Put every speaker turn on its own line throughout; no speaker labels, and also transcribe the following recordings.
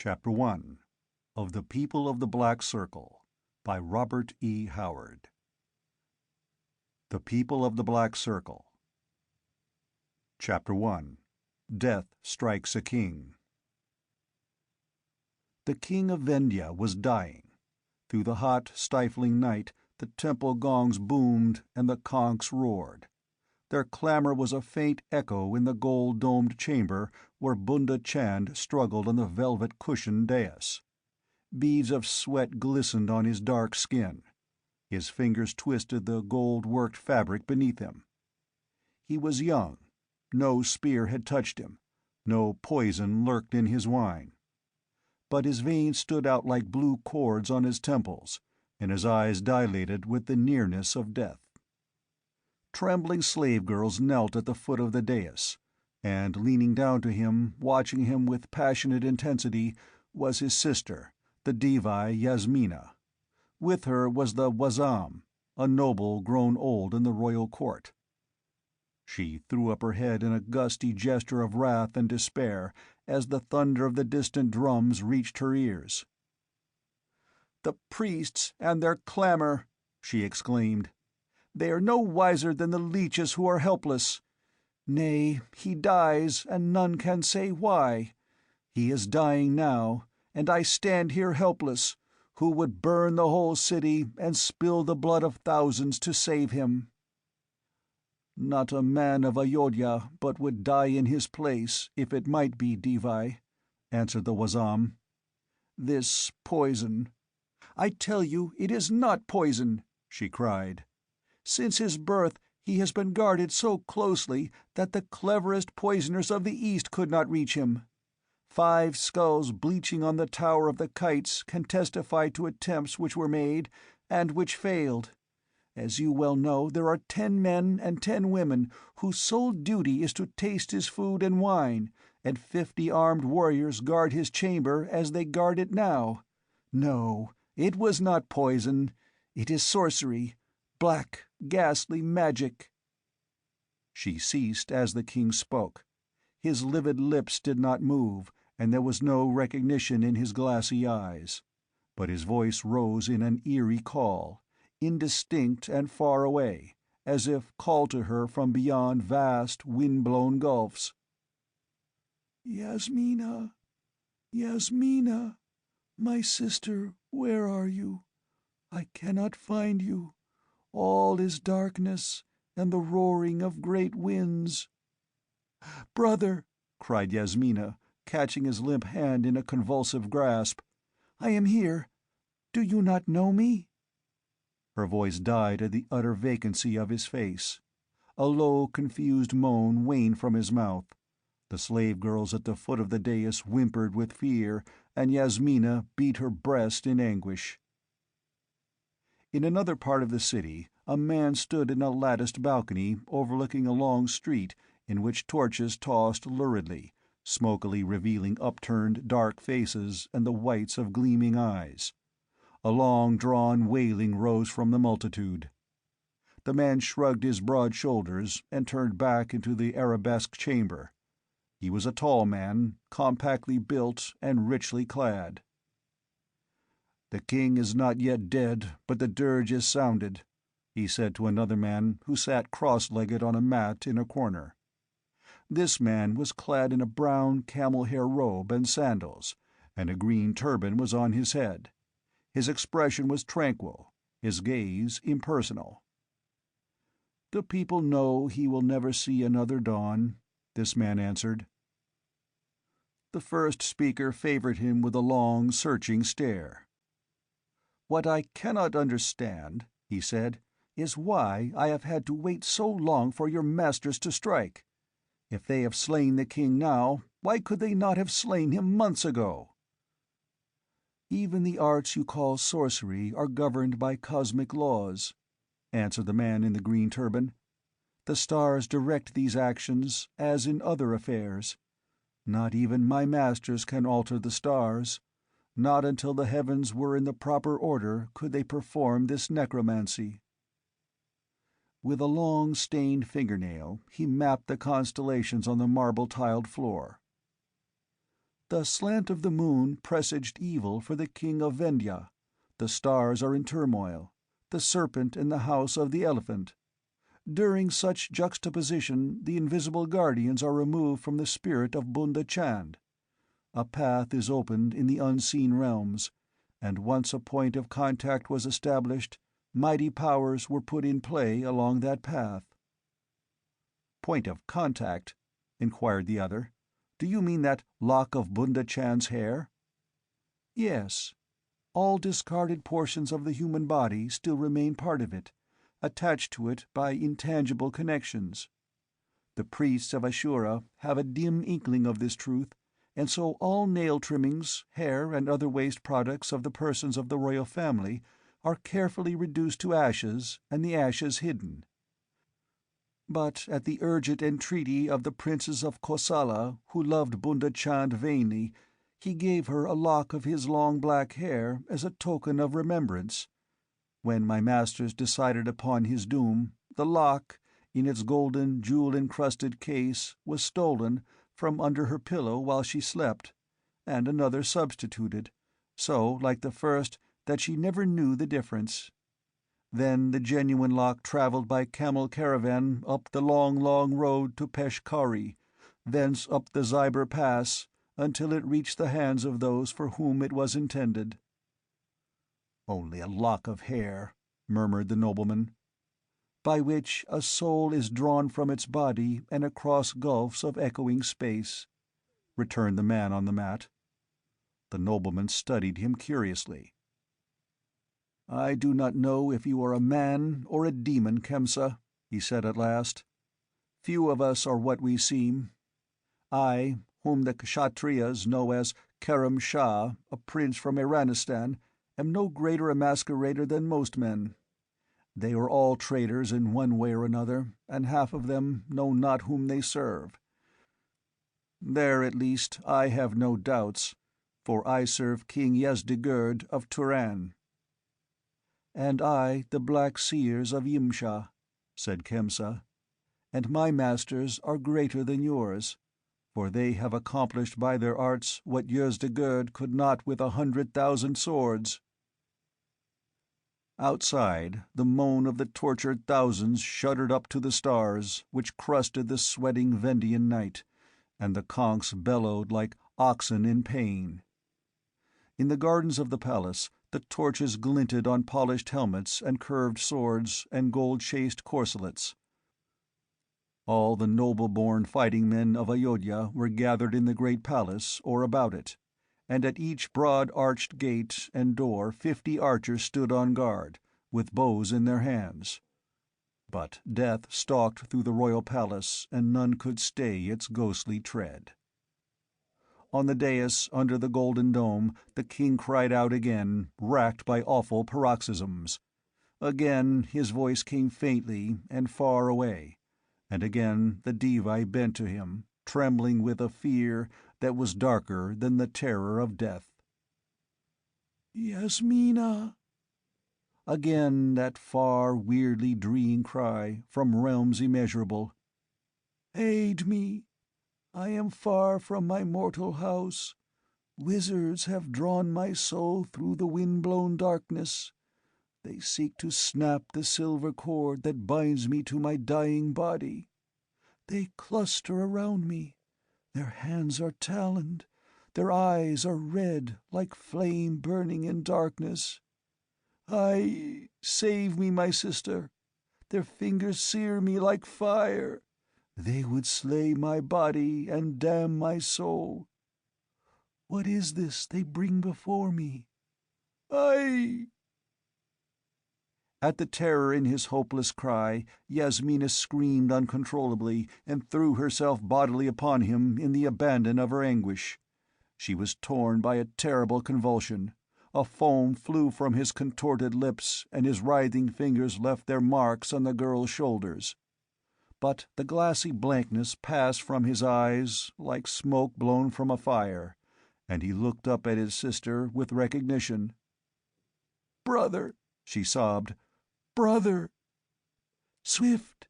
Chapter 1 of the People of the Black Circle by Robert E. Howard. The People of the Black Circle. Chapter 1 Death Strikes a King. The king of Vendhya was dying. Through the hot, stifling night, the temple gongs boomed and the conchs roared. Their clamor was a faint echo in the gold-domed chamber where Bunda Chand struggled on the velvet-cushioned dais. Beads of sweat glistened on his dark skin. His fingers twisted the gold-worked fabric beneath him. He was young. No spear had touched him. No poison lurked in his wine. But his veins stood out like blue cords on his temples, and his eyes dilated with the nearness of death. Trembling slave girls knelt at the foot of the dais, and leaning down to him, watching him with passionate intensity, was his sister, the Devi Yasmina. With her was the Wazam, a noble grown old in the royal court. She threw up her head in a gusty gesture of wrath and despair as the thunder of the distant drums reached her ears. "The priests and their clamor!" she exclaimed. "They are no wiser than the leeches who are helpless. Nay, he dies, and none can say why. He is dying now, and I stand here helpless, who would burn the whole city and spill the blood of thousands to save him." "Not a man of Ayodhya but would die in his place, if it might be, Devi," answered the Wazam. "This poison—" "I tell you it is not poison!" she cried. "Since his birth he has been guarded so closely that the cleverest poisoners of the East could not reach him. 5 skulls bleaching on the Tower of the Kites can testify to attempts which were made, and which failed. As you well know, there are 10 men and 10 women whose sole duty is to taste his food and wine, and 50 armed warriors guard his chamber as they guard it now. No, it was not poison. It is sorcery. Black, ghastly magic." She ceased as the king spoke. His livid lips did not move, and there was no recognition in his glassy eyes. But his voice rose in an eerie call, indistinct and far away, as if called to her from beyond vast, wind-blown gulfs. "Yasmina, Yasmina, my sister, where are you? I cannot find you. All is darkness, and the roaring of great winds." "Brother," cried Yasmina, catching his limp hand in a convulsive grasp, "I am here. Do you not know me?" Her voice died at the utter vacancy of his face. A low, confused moan waned from his mouth. The slave girls at the foot of the dais whimpered with fear, and Yasmina beat her breast in anguish. In another part of the city, a man stood in a latticed balcony overlooking a long street in which torches tossed luridly, smokily revealing upturned, dark faces and the whites of gleaming eyes. A long-drawn wailing rose from the multitude. The man shrugged his broad shoulders and turned back into the arabesque chamber. He was a tall man, compactly built and richly clad. "The king is not yet dead, but the dirge is sounded," he said to another man who sat cross-legged on a mat in a corner. This man was clad in a brown camel-hair robe and sandals, and a green turban was on his head. His expression was tranquil, his gaze impersonal. "The people know he will never see another dawn," this man answered. The first speaker favored him with a long, searching stare. "What I cannot understand," he said, "is why I have had to wait so long for your masters to strike. If they have slain the king now, why could they not have slain him months ago?" "Even the arts you call sorcery are governed by cosmic laws," answered the man in the green turban. "The stars direct these actions, as in other affairs. Not even my masters can alter the stars. Not until the heavens were in the proper order could they perform this necromancy." With a long, stained fingernail, he mapped the constellations on the marble-tiled floor. The slant of the moon presaged evil for the king of Vendhya. The stars are in turmoil. The serpent in the house of the elephant. During such juxtaposition, the invisible guardians are removed from the spirit of Bunda Chand. A path is opened in the unseen realms, and once a point of contact was established, mighty powers were put in play along that path." "Point of contact?" inquired the other. "Do you mean that lock of Bunda Chand's hair?" "Yes. All discarded portions of the human body still remain part of it, attached to it by intangible connections. The priests of Ashura have a dim inkling of this truth, and so all nail trimmings, hair, and other waste products of the persons of the royal family are carefully reduced to ashes and the ashes hidden. But at the urgent entreaty of the princes of Kosala, who loved Bunda Chand vainly, he gave her a lock of his long black hair as a token of remembrance. When my masters decided upon his doom, the lock, in its golden, jewel-encrusted case, was stolen from under her pillow while she slept, and another substituted, so like the first that she never knew the difference. Then the genuine lock travelled by camel caravan up the long, long road to Peshkari, thence up the Zyber Pass, until it reached the hands of those for whom it was intended." "Only a lock of hair," murmured the nobleman. "By which a soul is drawn from its body and across gulfs of echoing space," returned the man on the mat. The nobleman studied him curiously. "I do not know if you are a man or a demon, Khemsa," he said at last. "Few of us are what we seem. I, whom the Kshatriyas know as Kerem Shah, a prince from Iranistan, am no greater a masquerader than most men. They are all traitors in one way or another, and half of them know not whom they serve. There, at least, I have no doubts, for I serve King Yezdegerd of Turan." "And I the Black Seers of Yimsha," said Khemsa, "and my masters are greater than yours, for they have accomplished by their arts what Yezdegerd could not with 100,000 swords." Outside, the moan of the tortured thousands shuddered up to the stars, which crusted the sweating Vendhian night, and the conchs bellowed like oxen in pain. In the gardens of the palace, the torches glinted on polished helmets and curved swords and gold-chased corselets. All the noble-born fighting men of Ayodhya were gathered in the great palace or about it, and at each broad arched gate and door 50 archers stood on guard, with bows in their hands. But death stalked through the royal palace, and none could stay its ghostly tread. On the dais under the golden dome, the king cried out again, racked by awful paroxysms. Again his voice came faintly and far away, and again the Devi bent to him, trembling with a fear that was darker than the terror of death. "Yasmina!" Again that far, weirdly dreeing cry from realms immeasurable. "Aid me! I am far from my mortal house. Wizards have drawn my soul through the wind-blown darkness. They seek to snap the silver cord that binds me to my dying body. They cluster around me. Their hands are taloned. Their eyes are red like flame burning in darkness. Save me, my sister. Their fingers sear me like fire. They would slay my body and damn my soul. What is this they bring before me? At the terror in his hopeless cry, Yasmina screamed uncontrollably and threw herself bodily upon him in the abandon of her anguish. She was torn by a terrible convulsion. A foam flew from his contorted lips, and his writhing fingers left their marks on the girl's shoulders. But the glassy blankness passed from his eyes like smoke blown from a fire, and he looked up at his sister with recognition. "Brother," she sobbed. "Brother!" "Swift!"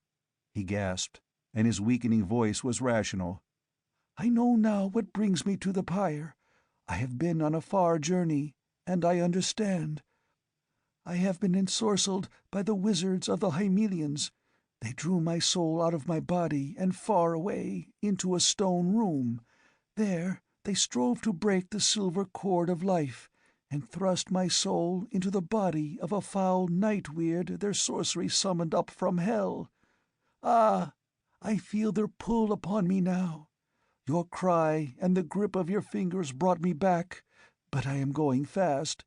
he gasped, and his weakening voice was rational. "I know now what brings me to the pyre. I have been on a far journey, and I understand. I have been ensorcelled by the wizards of the Hymelians. They drew my soul out of my body and far away, into a stone room. There they strove to break the silver cord of life, and thrust my soul into the body of a foul night-weird their sorcery summoned up from hell. Ah, I feel their pull upon me now. Your cry and the grip of your fingers brought me back, but I am going fast.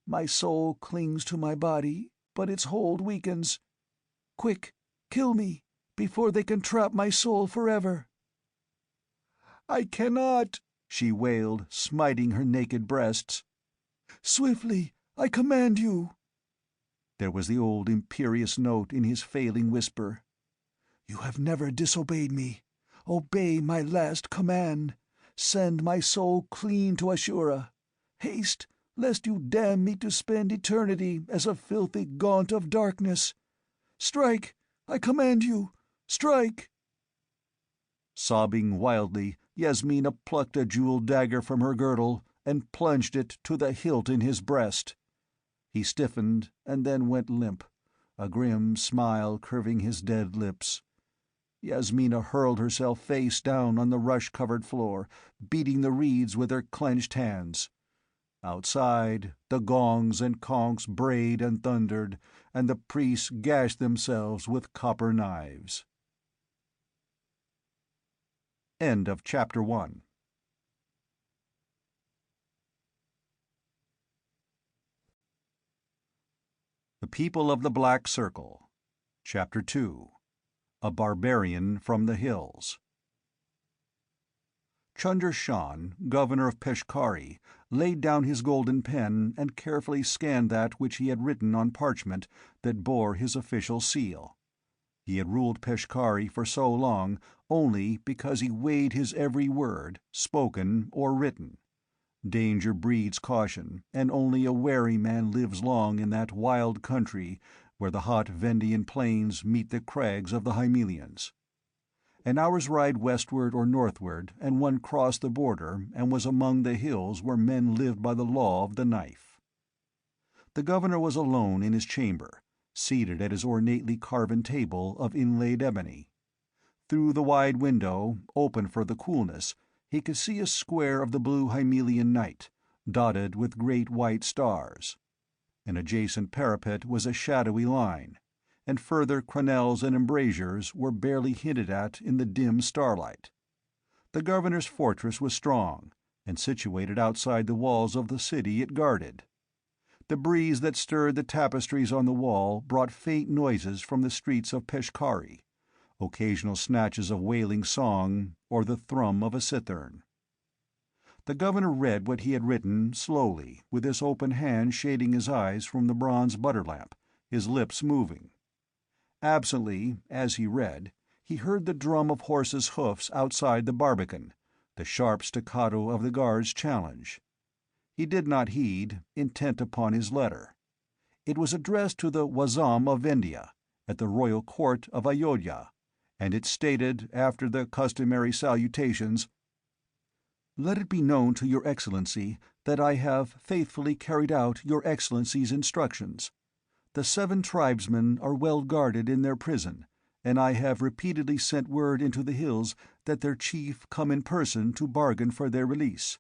My soul clings to my body, but its hold weakens. Quick, kill me, before they can trap my soul forever." "I cannot," she wailed, smiting her naked breasts. "Swiftly, I command you." There was the old imperious note in his failing whisper. "You have never disobeyed me. Obey my last command. Send my soul clean to Ashura. Haste, lest you damn me to spend eternity as a filthy gaunt of darkness. Strike, I command you, strike!" Sobbing wildly, Yasmina plucked a jeweled dagger from her girdle and plunged it to the hilt in his breast. He stiffened and then went limp, a grim smile curving his dead lips. Yasmina hurled herself face down on the rush-covered floor, beating the reeds with her clenched hands. Outside, the gongs and conchs brayed and thundered, and the priests gashed themselves with copper knives. End of Chapter 1. The People of the Black Circle. Chapter 2. A Barbarian from the Hills. Chunder Shan, governor of Peshkari, laid down his golden pen and carefully scanned that which he had written on parchment that bore his official seal. He had ruled Peshkari for so long only because he weighed his every word, spoken or written. Danger breeds caution, and only a wary man lives long in that wild country where the hot Vendhian plains meet the crags of the Hymelians. An hour's ride westward or northward, and one crossed the border and was among the hills where men lived by the law of the knife. The governor was alone in his chamber, seated at his ornately carven table of inlaid ebony. Through the wide window, open for the coolness, he could see a square of the blue Hymelian night, dotted with great white stars. An adjacent parapet was a shadowy line, and further crenelles and embrasures were barely hinted at in the dim starlight. The governor's fortress was strong, and situated outside the walls of the city it guarded. The breeze that stirred the tapestries on the wall brought faint noises from the streets of Peshkari, occasional snatches of wailing song or the thrum of a cithern. The governor read what he had written slowly, with his open hand shading his eyes from the bronze butter lamp, his lips moving. Absently, as he read, he heard the drum of horses' hoofs outside the barbican, the sharp staccato of the guard's challenge. He did not heed, intent upon his letter. It was addressed to the Wazam of Vendhya, at the royal court of Ayodhya, and it stated, after the customary salutations, "Let it be known to Your Excellency that I have faithfully carried out Your Excellency's instructions. The 7 tribesmen are well guarded in their prison, and I have repeatedly sent word into the hills that their chief come in person to bargain for their release.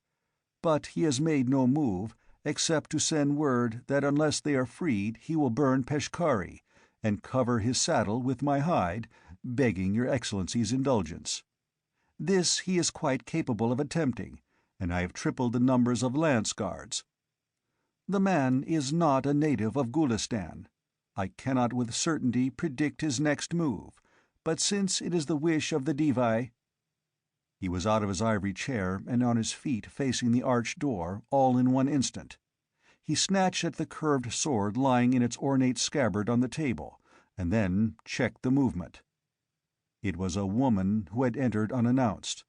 But he has made no move, except to send word that unless they are freed he will burn Peshkari, and cover his saddle with my hide, begging Your Excellency's indulgence. This he is quite capable of attempting, and I have tripled the numbers of lance guards. The man is not a native of Gulistan. I cannot with certainty predict his next move, but since it is the wish of the Divai—" He was out of his ivory chair and on his feet facing the arched door, all in one instant. He snatched at the curved sword lying in its ornate scabbard on the table, and then checked the movement. It was a woman who had entered unannounced,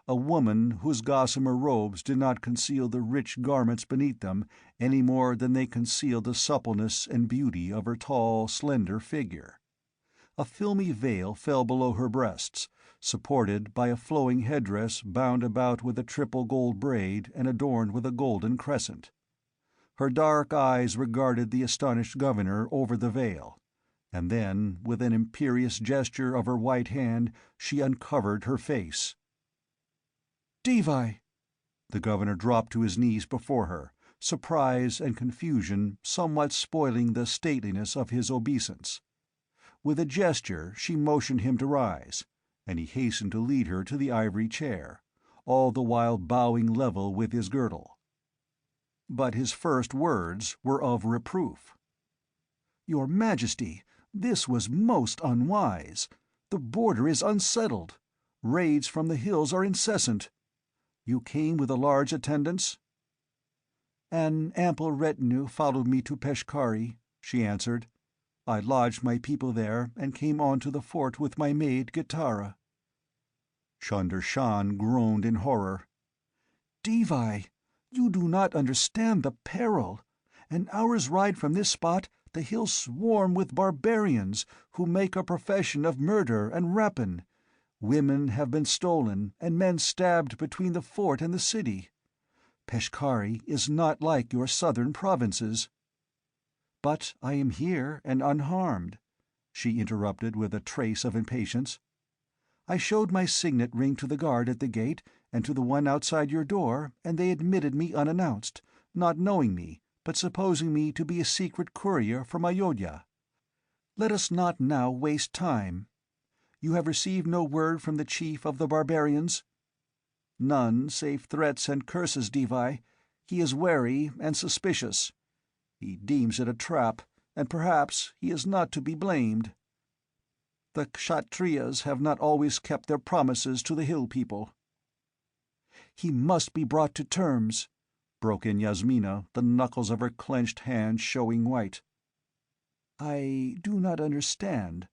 a woman whose gossamer robes did not conceal the rich garments beneath them any more than they concealed the suppleness and beauty of her tall, slender figure. A filmy veil fell below her breasts, supported by a flowing headdress bound about with a triple gold braid and adorned with a golden crescent. Her dark eyes regarded the astonished governor over the veil, and then, with an imperious gesture of her white hand, she uncovered her face. "Devi!" The governor dropped to his knees before her, surprise and confusion somewhat spoiling the stateliness of his obeisance. With a gesture she motioned him to rise, and he hastened to lead her to the ivory chair, all the while bowing level with his girdle. But his first words were of reproof. "Your Majesty, this was most unwise. The border is unsettled. Raids from the hills are incessant. You came with a large attendance?" "An ample retinue followed me to Peshkari," she answered. "I lodged my people there and came on to the fort with my maid Gitara." Chunder Shan groaned in horror. "Devi, you do not understand the peril. An hour's ride from this spot the hills swarm with barbarians who make a profession of murder and rapine. Women have been stolen and men stabbed between the fort and the city. Peshkari is not like your southern provinces." "But I am here and unharmed," she interrupted with a trace of impatience. "I showed my signet ring to the guard at the gate and to the one outside your door, and they admitted me unannounced, not knowing me, but supposing me to be a secret courier from Ayodhya. Let us not now waste time. You have received no word from the chief of the barbarians?" "None save threats and curses, Devi. He is wary and suspicious. He deems it a trap, and perhaps he is not to be blamed. The Kshatriyas have not always kept their promises to the hill people." "He must be brought to terms," broke in Yasmina, the knuckles of her clenched hand showing white. "I do not understand."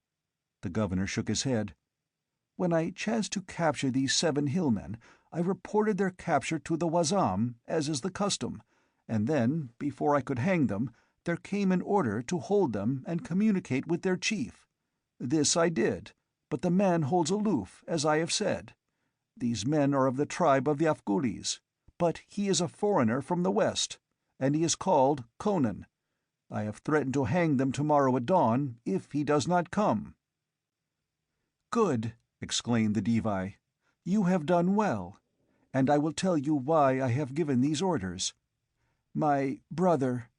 The governor shook his head. "When I chanced to capture these 7 hillmen, I reported their capture to the Wazam, as is the custom, and then, before I could hang them, there came an order to hold them and communicate with their chief. This I did, but the man holds aloof, as I have said. These men are of the tribe of the Afghulis, but he is a foreigner from the west, and he is called Conan. I have threatened to hang them tomorrow at dawn if he does not come." "Good," exclaimed the Devi. "You have done well, and I will tell you why I have given these orders. My brother—"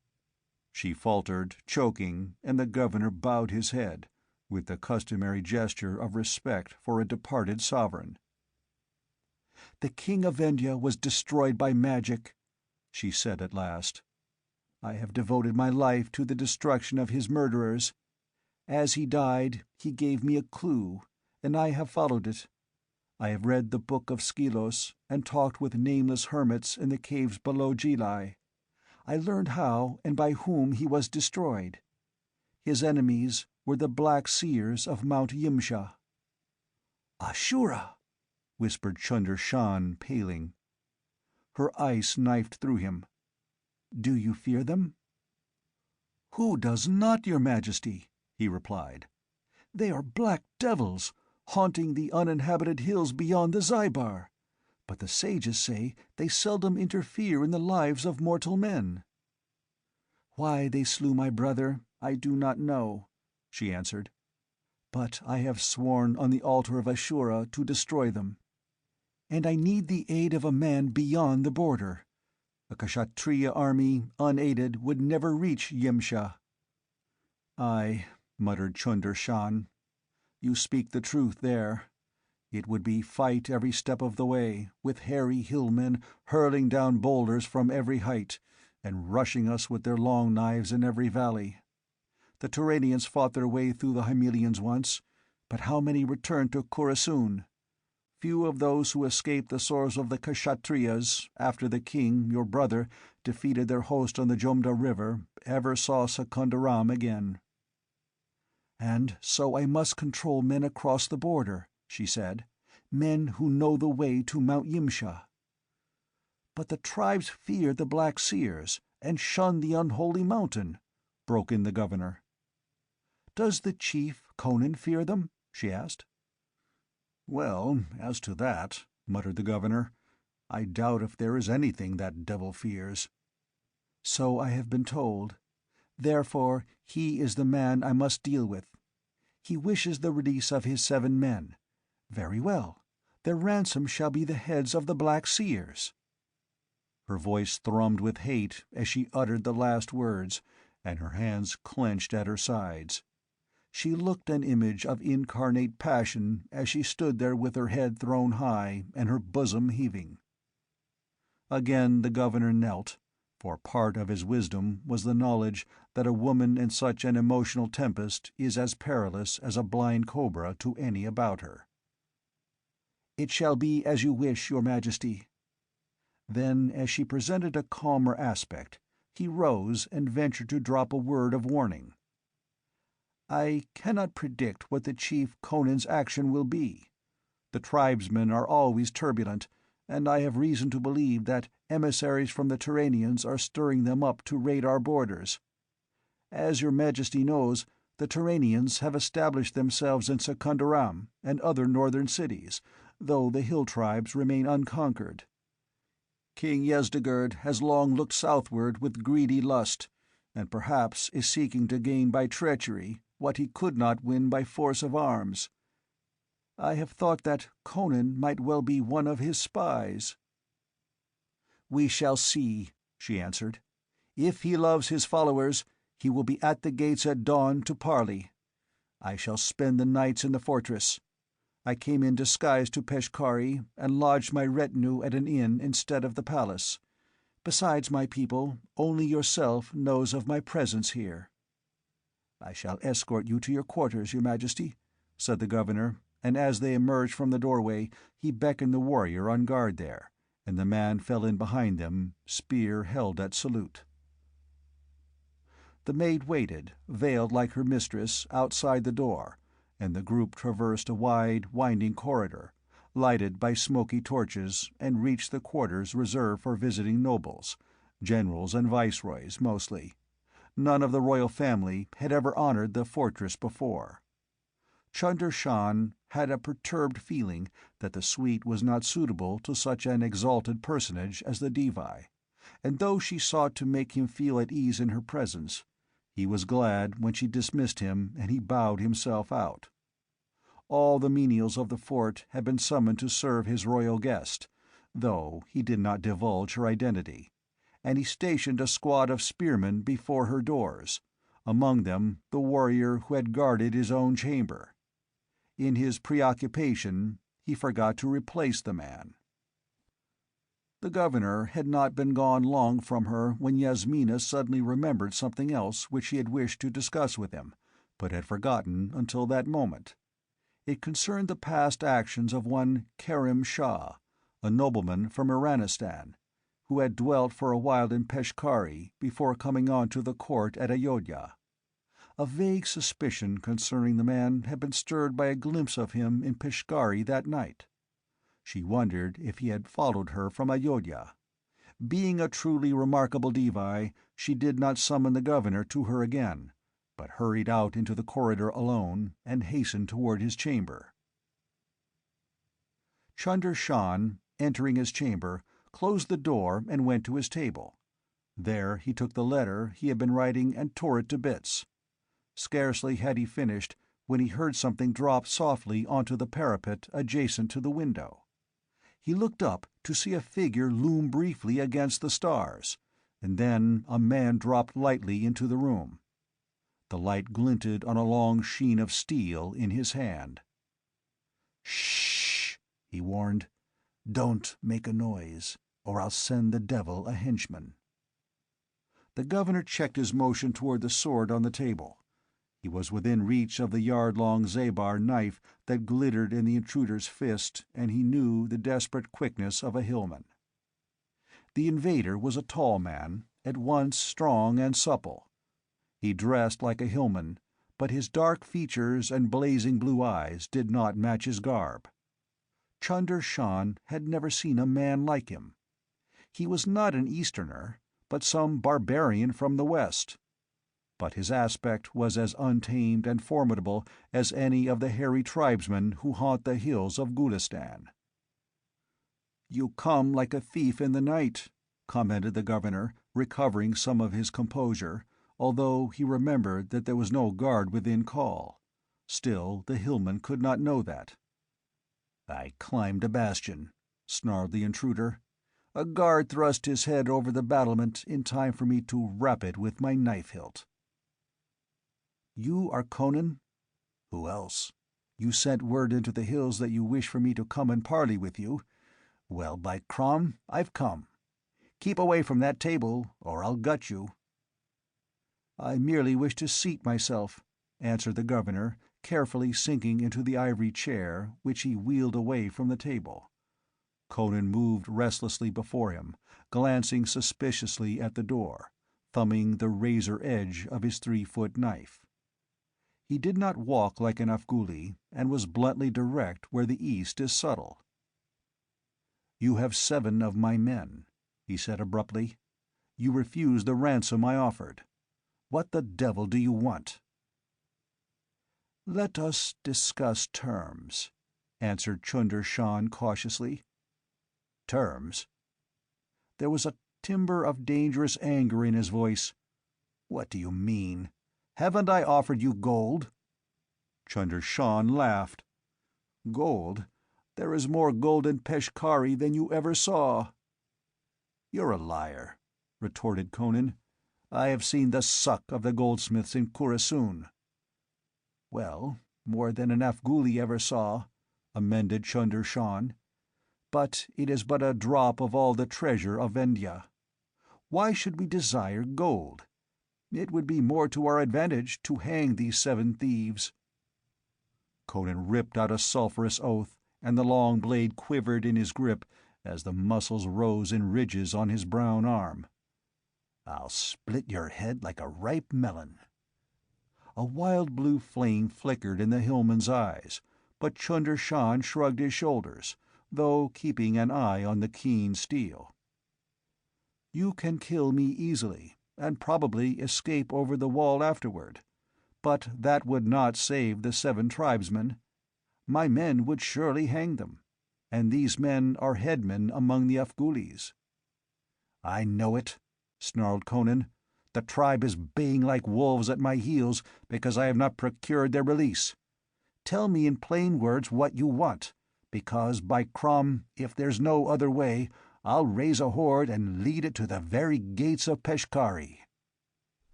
She faltered, choking, and the governor bowed his head, with the customary gesture of respect for a departed sovereign. "The king of Vendhya was destroyed by magic," she said at last. "I have devoted my life to the destruction of his murderers. As he died, he gave me a clue, and I have followed it. I have read the Book of Skelos, and talked with nameless hermits in the caves below Gilai. I learned how and by whom he was destroyed. His enemies were the Black Seers of Mount Yimsha." "Ashura!" whispered Chunder Shan, paling. Her ice knifed through him. "Do you fear them?" "Who does not, your Majesty?" he replied. "They are black devils, haunting the uninhabited hills beyond the Zybar. But the sages say they seldom interfere in the lives of mortal men." "Why they slew my brother, I do not know," she answered. "But I have sworn on the altar of Ashura to destroy them. And I need the aid of a man beyond the border. A Kshatriya army, unaided, would never reach Yimsha." "Aye," muttered Chunder Shan. "You speak the truth there. It would be fight every step of the way, with hairy hillmen hurling down boulders from every height, and rushing us with their long knives in every valley. The Turanians fought their way through the Hymelians once, but how many returned to Khurasun? Few of those who escaped the swords of the Kshatriyas, after the king, your brother, defeated their host on the Jomda River, ever saw Secunderam again." "And so I must control men across the border," she said, "men who know the way to Mount Yimsha." "But the tribes fear the Black Seers, and shun the unholy mountain," broke in the governor. "Does the chief, Conan, fear them?" she asked. "Well, as to that," muttered the governor, "I doubt if there is anything that devil fears."
"So I have been told. Therefore he is the man I must deal with. He wishes the release of his 7 men. Very well. Their ransom shall be the heads of the Black Seers."
Her voice thrummed with hate as she uttered the last words, and her hands clenched at her sides. She looked an image of incarnate passion as she stood there with her head thrown high and her bosom heaving. Again the governor knelt, for part of his wisdom was the knowledge that a woman in such an emotional tempest is as perilous as a blind cobra to any about her.
"It shall be as you wish, your Majesty."
Then, as she presented a calmer aspect, he rose and ventured to drop a word of warning.
"I cannot predict what the chief Conan's action will be.
The tribesmen are always turbulent, and I have reason to believe that emissaries from the Turanians are stirring them up to raid our borders. As your Majesty knows, the Turanians have established themselves in Secunderam and other northern cities, though the hill tribes remain unconquered. King Yezdegerd has long looked southward with greedy lust, and perhaps is seeking to gain by treachery what he could not win by force of arms. I have thought that Conan might well be one of his spies."
"We shall see," she answered.
"If he loves his followers, he will be at the gates at dawn to parley. I shall spend the nights in the fortress. I came in disguise to Peshkari, and lodged my retinue at an inn instead of the palace. Besides my people, only yourself knows of my presence here." "I shall escort you to your quarters, your Majesty," said the governor, and as they emerged from the doorway he beckoned the warrior on guard there, and the man fell in behind them, spear held at salute. The maid waited, veiled like her mistress, outside the door, and the group traversed a wide, winding corridor, lighted by smoky torches, and reached the quarters reserved for visiting nobles, generals and viceroys mostly. None of the royal family had ever honored the fortress before. Chunder Shan had a perturbed feeling that the suite was not suitable to such an exalted personage as the Devi, and though she sought to make him feel at ease in her presence, he was glad when she dismissed him and he bowed himself out. All the menials of the fort had been summoned to serve his royal guest, though he did not divulge her identity, and he stationed a squad of spearmen before her doors, among them the warrior who had guarded his own chamber. In his preoccupation, he forgot to replace the man. The governor had not been gone long from her when Yasmina suddenly remembered something else which she had wished to discuss with him, but had forgotten until that moment. It concerned the past actions of one Kerim Shah, a nobleman from Iranistan, who had dwelt for a while in Peshkari before coming on to the court at Ayodhya. A vague suspicion concerning the man had been stirred by a glimpse of him in Peshkari that night. She wondered if he had followed her from Ayodhya. Being a truly remarkable Devi, she did not summon the governor to her again, but hurried out into the corridor alone and hastened toward his chamber. Chunder Shan, entering his chamber, closed the door and went to his table. There he took the letter he had been writing and tore it to bits. Scarcely had he finished when he heard something drop softly onto the parapet adjacent to the window. He looked up to see a figure loom briefly against the stars, and then a man dropped lightly into the room. The light glinted on a long sheen of steel in his hand. "Shh!" he warned. "Don't make a noise, or I'll send the devil a henchman." The governor checked his motion toward the sword on the table. He was within reach of the yard-long Zabar knife that glittered in the intruder's fist, and he knew the desperate quickness of a hillman. The invader was a tall man, at once strong and supple. He dressed like a hillman, but his dark features and blazing blue eyes did not match his garb. Chunder Shan had never seen a man like him. He was not an Easterner, but some barbarian from the West. but his aspect was as untamed and formidable as any of the hairy tribesmen who haunt the hills of Gulistan. "You come like a thief in the night," commented the governor, recovering some of his composure, although he remembered that there was no guard within call. Still, the hillman could not know that. "I climbed a bastion," snarled the intruder. "A guard thrust his head over the battlement in time for me to rap it with my knife hilt." "You are Conan?" "Who else? You sent word into the hills that you wish for me to come and parley with you. Well, by Crom, I've come. Keep away from that table, or I'll gut you." "I merely wish to seat myself," answered the governor, carefully sinking into the ivory chair, which he wheeled away from the table. Conan moved restlessly before him, glancing suspiciously at the door, thumbing the razor edge of his 3-foot knife. He did not walk like an Afghuli, and was bluntly direct where the East is subtle. "You have 7 of my men," he said abruptly. "You refused the ransom I offered. What the devil do you want?" "Let us discuss terms," answered Chunder Shan cautiously. "Terms?" There was a timbre of dangerous anger in his voice. "What do you mean? Haven't I offered you gold?" Chunder Shan laughed. "Gold? There is more gold in Peshkari than you ever saw." "You're a liar," retorted Conan. "I have seen the suck of the goldsmiths in Khurasun." "Well, more than an Afghuli ever saw," amended Chunder Shan. "But it is but a drop of all the treasure of Vendhya. Why should we desire gold? It would be more to our advantage to hang these 7 thieves." Conan ripped out a sulphurous oath, and the long blade quivered in his grip as the muscles rose in ridges on his brown arm. "I'll split your head like a ripe melon." A wild blue flame flickered in the hillman's eyes, but Chunder Shan shrugged his shoulders, though keeping an eye on the keen steel. "You can kill me easily, and probably escape over the wall afterward. But that would not save the 7 tribesmen. My men would surely hang them, and these men are headmen among the Afghulis." "I know it," snarled Conan. "The tribe is baying like wolves at my heels because I have not procured their release. Tell me in plain words what you want, because, by Crom, if there's no other way, I'll raise a horde and lead it to the very gates of Peshkari."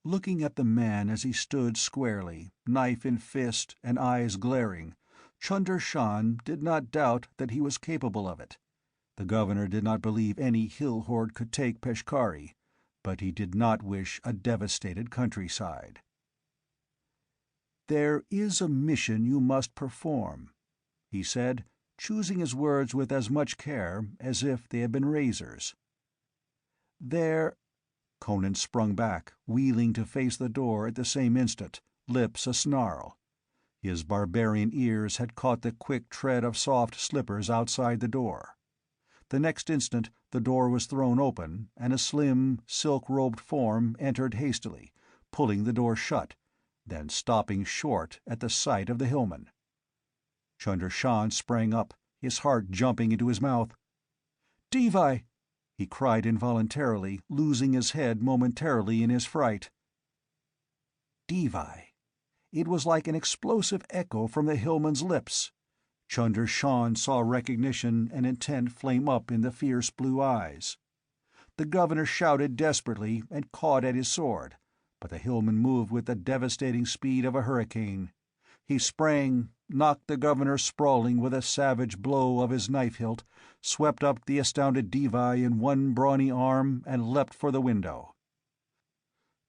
Looking at the man as he stood squarely, knife in fist and eyes glaring, Chunder Shan did not doubt that he was capable of it. The governor did not believe any hill horde could take Peshkari, but he did not wish a devastated countryside. "There is a mission you must perform," he said, choosing his words with as much care as if they had been razors. "There—" Conan sprung back, wheeling to face the door at the same instant, lips a-snarl. His barbarian ears had caught the quick tread of soft slippers outside the door. The next instant the door was thrown open, and a slim, silk-robed form entered hastily, pulling the door shut, then stopping short at the sight of the hillman. Chunder Shan sprang up, his heart jumping into his mouth. "Devi!" he cried involuntarily, losing his head momentarily in his fright. Devi! It was like an explosive echo from the hillman's lips. Chunder Shan saw recognition and intent flame up in the fierce blue eyes. The governor shouted desperately and caught at his sword, but the hillman moved with the devastating speed of a hurricane. He sprang, knocked the governor sprawling with a savage blow of his knife hilt, swept up the astounded Devi in one brawny arm, and leapt for the window.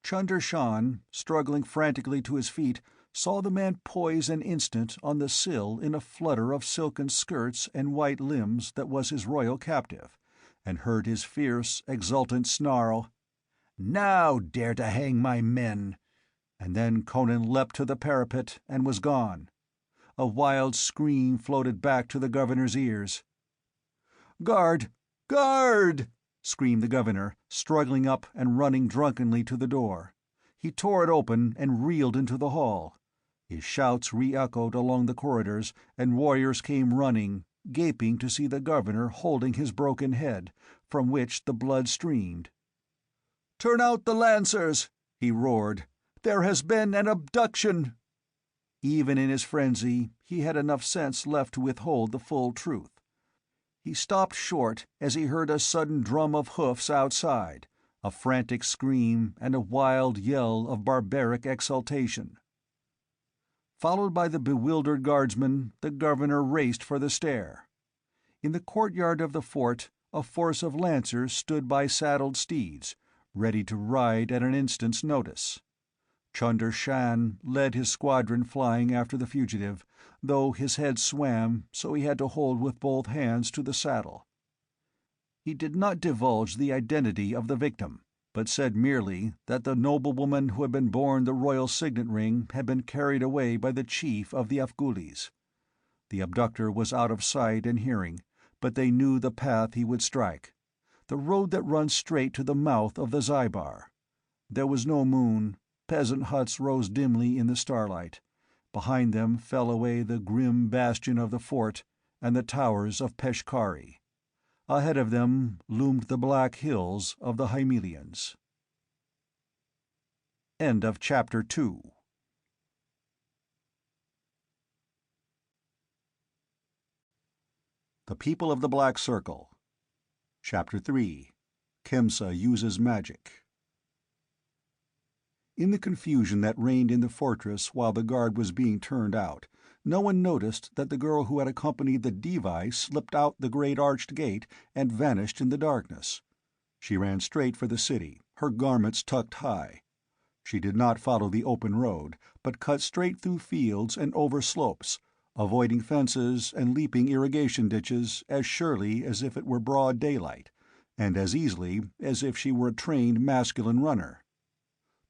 Chunder Shan, struggling frantically to his feet, saw the man poise an instant on the sill in a flutter of silken skirts and white limbs that was his royal captive, and heard his fierce, exultant snarl, "Now dare to hang my men!" And then Conan leapt to the parapet and was gone. A wild scream floated back to the governor's ears. "Guard! Guard!" screamed the governor, struggling up and running drunkenly to the door. He tore it open and reeled into the hall. His shouts re-echoed along the corridors, and warriors came running, gaping to see the governor holding his broken head, from which the blood streamed. "Turn out the lancers!" he roared. "There has been an abduction!" Even in his frenzy, he had enough sense left to withhold the full truth. He stopped short as he heard a sudden drum of hoofs outside, a frantic scream, and a wild yell of barbaric exultation. Followed by the bewildered guardsmen, the governor raced for the stair. In the courtyard of the fort, a force of lancers stood by saddled steeds, ready to ride at an instant's notice. Chunder Shan led his squadron flying after the fugitive, though his head swam, so he had to hold with both hands to the saddle. He did not divulge the identity of the victim, but said merely that the noblewoman who had been born the royal signet ring had been carried away by the chief of the Afghulis. The abductor was out of sight and hearing, but they knew the path he would strike, the road that runs straight to the mouth of the Zybar. There was no moon. Peasant huts rose dimly in the starlight. Behind them fell away the grim bastion of the fort and the towers of Peshkari. Ahead of them loomed the black hills of the Hymelians. End of Chapter 2. The People of the Black Circle. Chapter 3. Khemsa Uses Magic. In the confusion that reigned in the fortress while the guard was being turned out, no one noticed that the girl who had accompanied the Devi slipped out the great arched gate and vanished in the darkness. She ran straight for the city, her garments tucked high. She did not follow the open road, but cut straight through fields and over slopes, avoiding fences and leaping irrigation ditches as surely as if it were broad daylight, and as easily as if she were a trained masculine runner.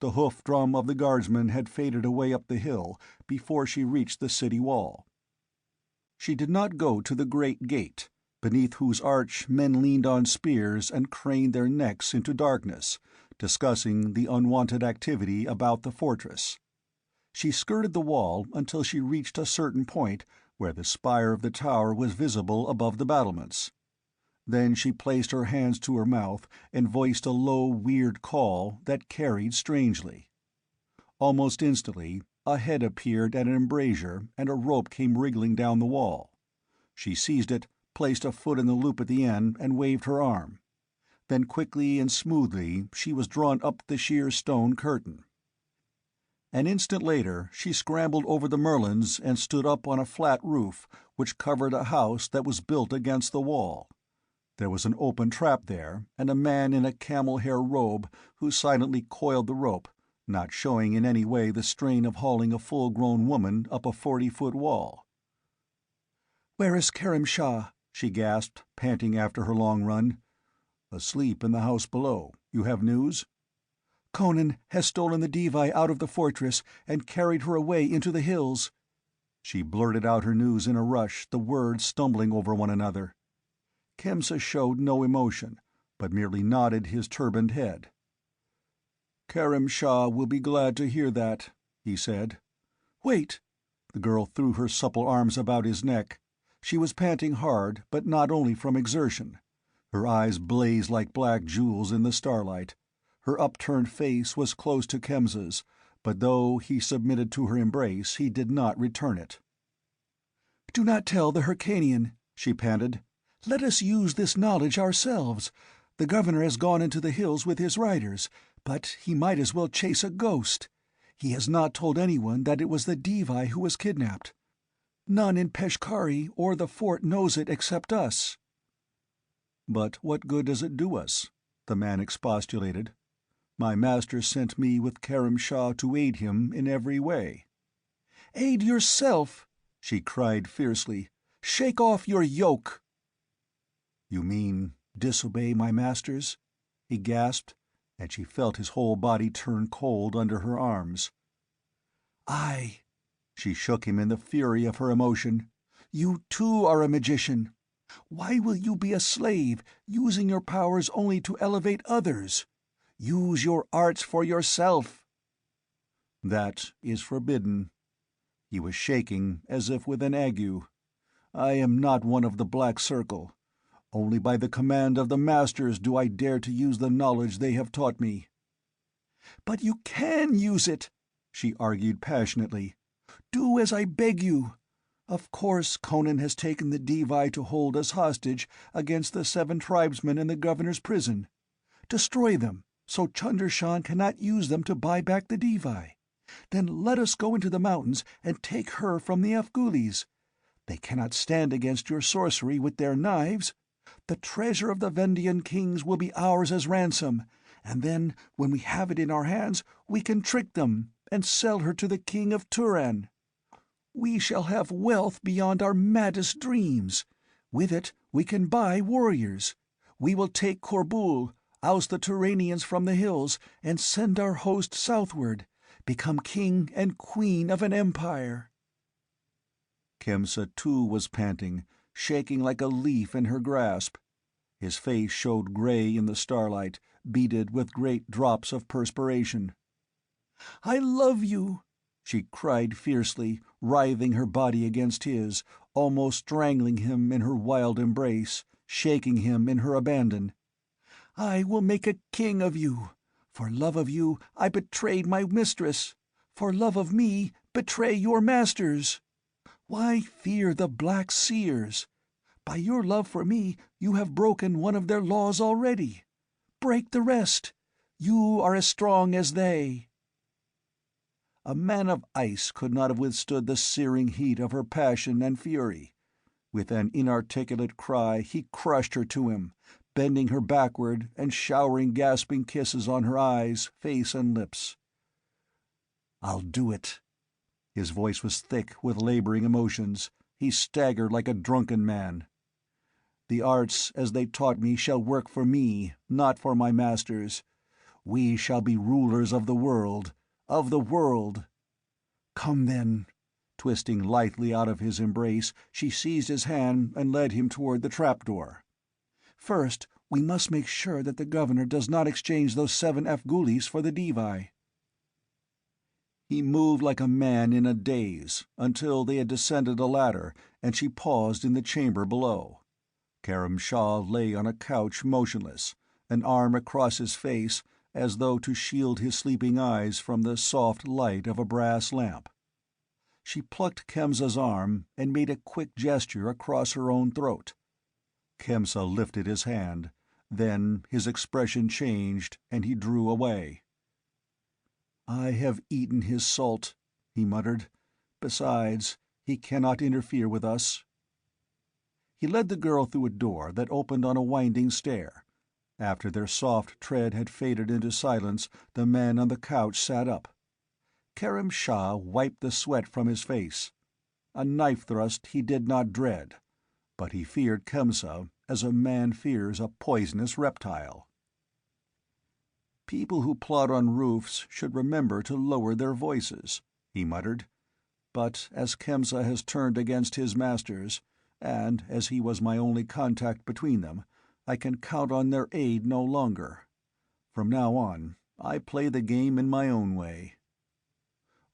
The hoof-drum of the guardsman had faded away up the hill before she reached the city wall. She did not go to the great gate, beneath whose arch men leaned on spears and craned their necks into darkness, discussing the unwanted activity about the fortress. She skirted the wall until she reached a certain point where the spire of the tower was visible above the battlements. Then she placed her hands to her mouth and voiced a low, weird call that carried strangely. Almost instantly, a head appeared at an embrasure and a rope came wriggling down the wall. She seized it, placed a foot in the loop at the end, and waved her arm. Then quickly and smoothly she was drawn up the sheer stone curtain. An instant later she scrambled over the merlons and stood up on a flat roof which covered a house that was built against the wall. There was an open trap there, and a man in a camel-hair robe who silently coiled the rope, not showing in any way the strain of hauling a full-grown woman up a 40-foot wall.
"Where is Kerim Shah?" she gasped, panting after her long run.
"Asleep in the house below. You have news?"
"Conan has stolen the Devi out of the fortress and carried her away into the hills."
She blurted out her news in a rush, the words stumbling over one another. Khemsa showed no emotion, but merely nodded his turbaned head. "Kerim Shah will be glad to hear that," he said.
"Wait!"
The girl threw her supple arms about his neck. She was panting hard, but not only from exertion. Her eyes blazed like black jewels in the starlight. Her upturned face was close to Khemsa's, but though he submitted to her embrace, he did not return it.
"Do not tell the Hyrcanian," she panted. "Let us use this knowledge ourselves. The governor has gone into the hills with his riders, but he might as well chase a ghost. He has not told anyone that it was the Devi who was kidnapped. None in Peshkari or the fort knows it except us."
"But what good does it do us?" the man expostulated. "My master sent me with Kerim Shah to aid him in every way."
"Aid yourself!" she cried fiercely. "Shake off your yoke!"
"You mean disobey my masters?" he gasped, and she felt his whole body turn cold under her arms.
"Aye."
She shook him in the fury of her emotion.
"You too are a magician. Why will you be a slave, using your powers only to elevate others? Use your arts for yourself."
That is forbidden." He was shaking as if with an ague. "I am not one of the Black Circle. Only by the command of the Masters do I dare to use the knowledge they have taught me."
"But you can use it," she argued passionately. "Do as I beg you. Of course Conan has taken the Devi to hold us hostage against the 7 tribesmen in the governor's prison. Destroy them, so Chunder Shan cannot use them to buy back the Devi. Then let us go into the mountains and take her from the Afghulis. They cannot stand against your sorcery with their knives. The treasure of the Vendhian kings will be ours as ransom, and then, when we have it in our hands, we can trick them and sell her to the king of Turan. We shall have wealth beyond our maddest dreams. With it we can buy warriors. We will take Korbul, oust the Turanians from the hills, and send our host southward, become king and queen of an empire."
Khemsa too was panting, shaking like a leaf in her grasp. His face showed gray in the starlight, beaded with great drops of perspiration.
"I love you!" she cried fiercely, writhing her body against his, almost strangling him in her wild embrace, shaking him in her abandon. "I will make a king of you. For love of you, I betrayed my mistress. For love of me, betray your masters. Why fear the Black Seers? By your love for me, you have broken one of their laws already. Break the rest. You are as strong as they."
A man of ice could not have withstood the searing heat of her passion and fury. With an inarticulate cry he crushed her to him, bending her backward and showering gasping kisses on her eyes, face and lips. "I'll do it." His voice was thick with laboring emotions. He staggered like a drunken man. "The arts as they taught me shall work for me, not for my masters. We shall be rulers of the world, of the world." "Come then." Twisting lithely out of his embrace, she seized his hand and led him toward the trapdoor. "First, we must make sure that the governor does not exchange those 7 Afghulis for the Devi." He moved like a man in a daze, until they had descended a ladder and she paused in the chamber below. Karam Shah lay on a couch motionless, an arm across his face, as though to shield his sleeping eyes from the soft light of a brass lamp. She plucked Khemsa's arm and made a quick gesture across her own throat. Khemsa lifted his hand. Then his expression changed and he drew away. "I have eaten his salt," he muttered. "Besides, he cannot interfere with us." He led the girl through a door that opened on a winding stair. After their soft tread had faded into silence, the man on the couch sat up. Karam Shah wiped the sweat from his face. A knife thrust he did not dread, but he feared Khemsa as a man fears a poisonous reptile. "People who plot on roofs should remember to lower their voices," he muttered. "But as Khemsa has turned against his masters, and as he was my only contact between them, I can count on their aid no longer. From now on, I play the game in my own way."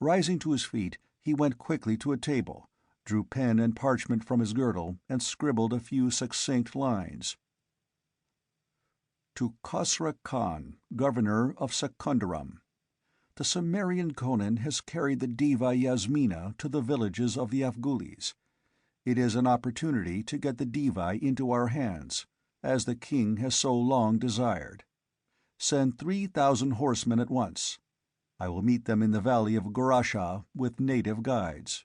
Rising to his feet, he went quickly to a table, drew pen and parchment from his girdle, and scribbled a few succinct lines. To Khosra Khan, governor of Secunderam. The Cimmerian Conan has carried the diva Yasmina to the villages of the Afghulis. It is an opportunity to get the diva into our hands, as the king has so long desired. Send 3,000 horsemen at once. I will meet them in the valley of Gorasha with native guides.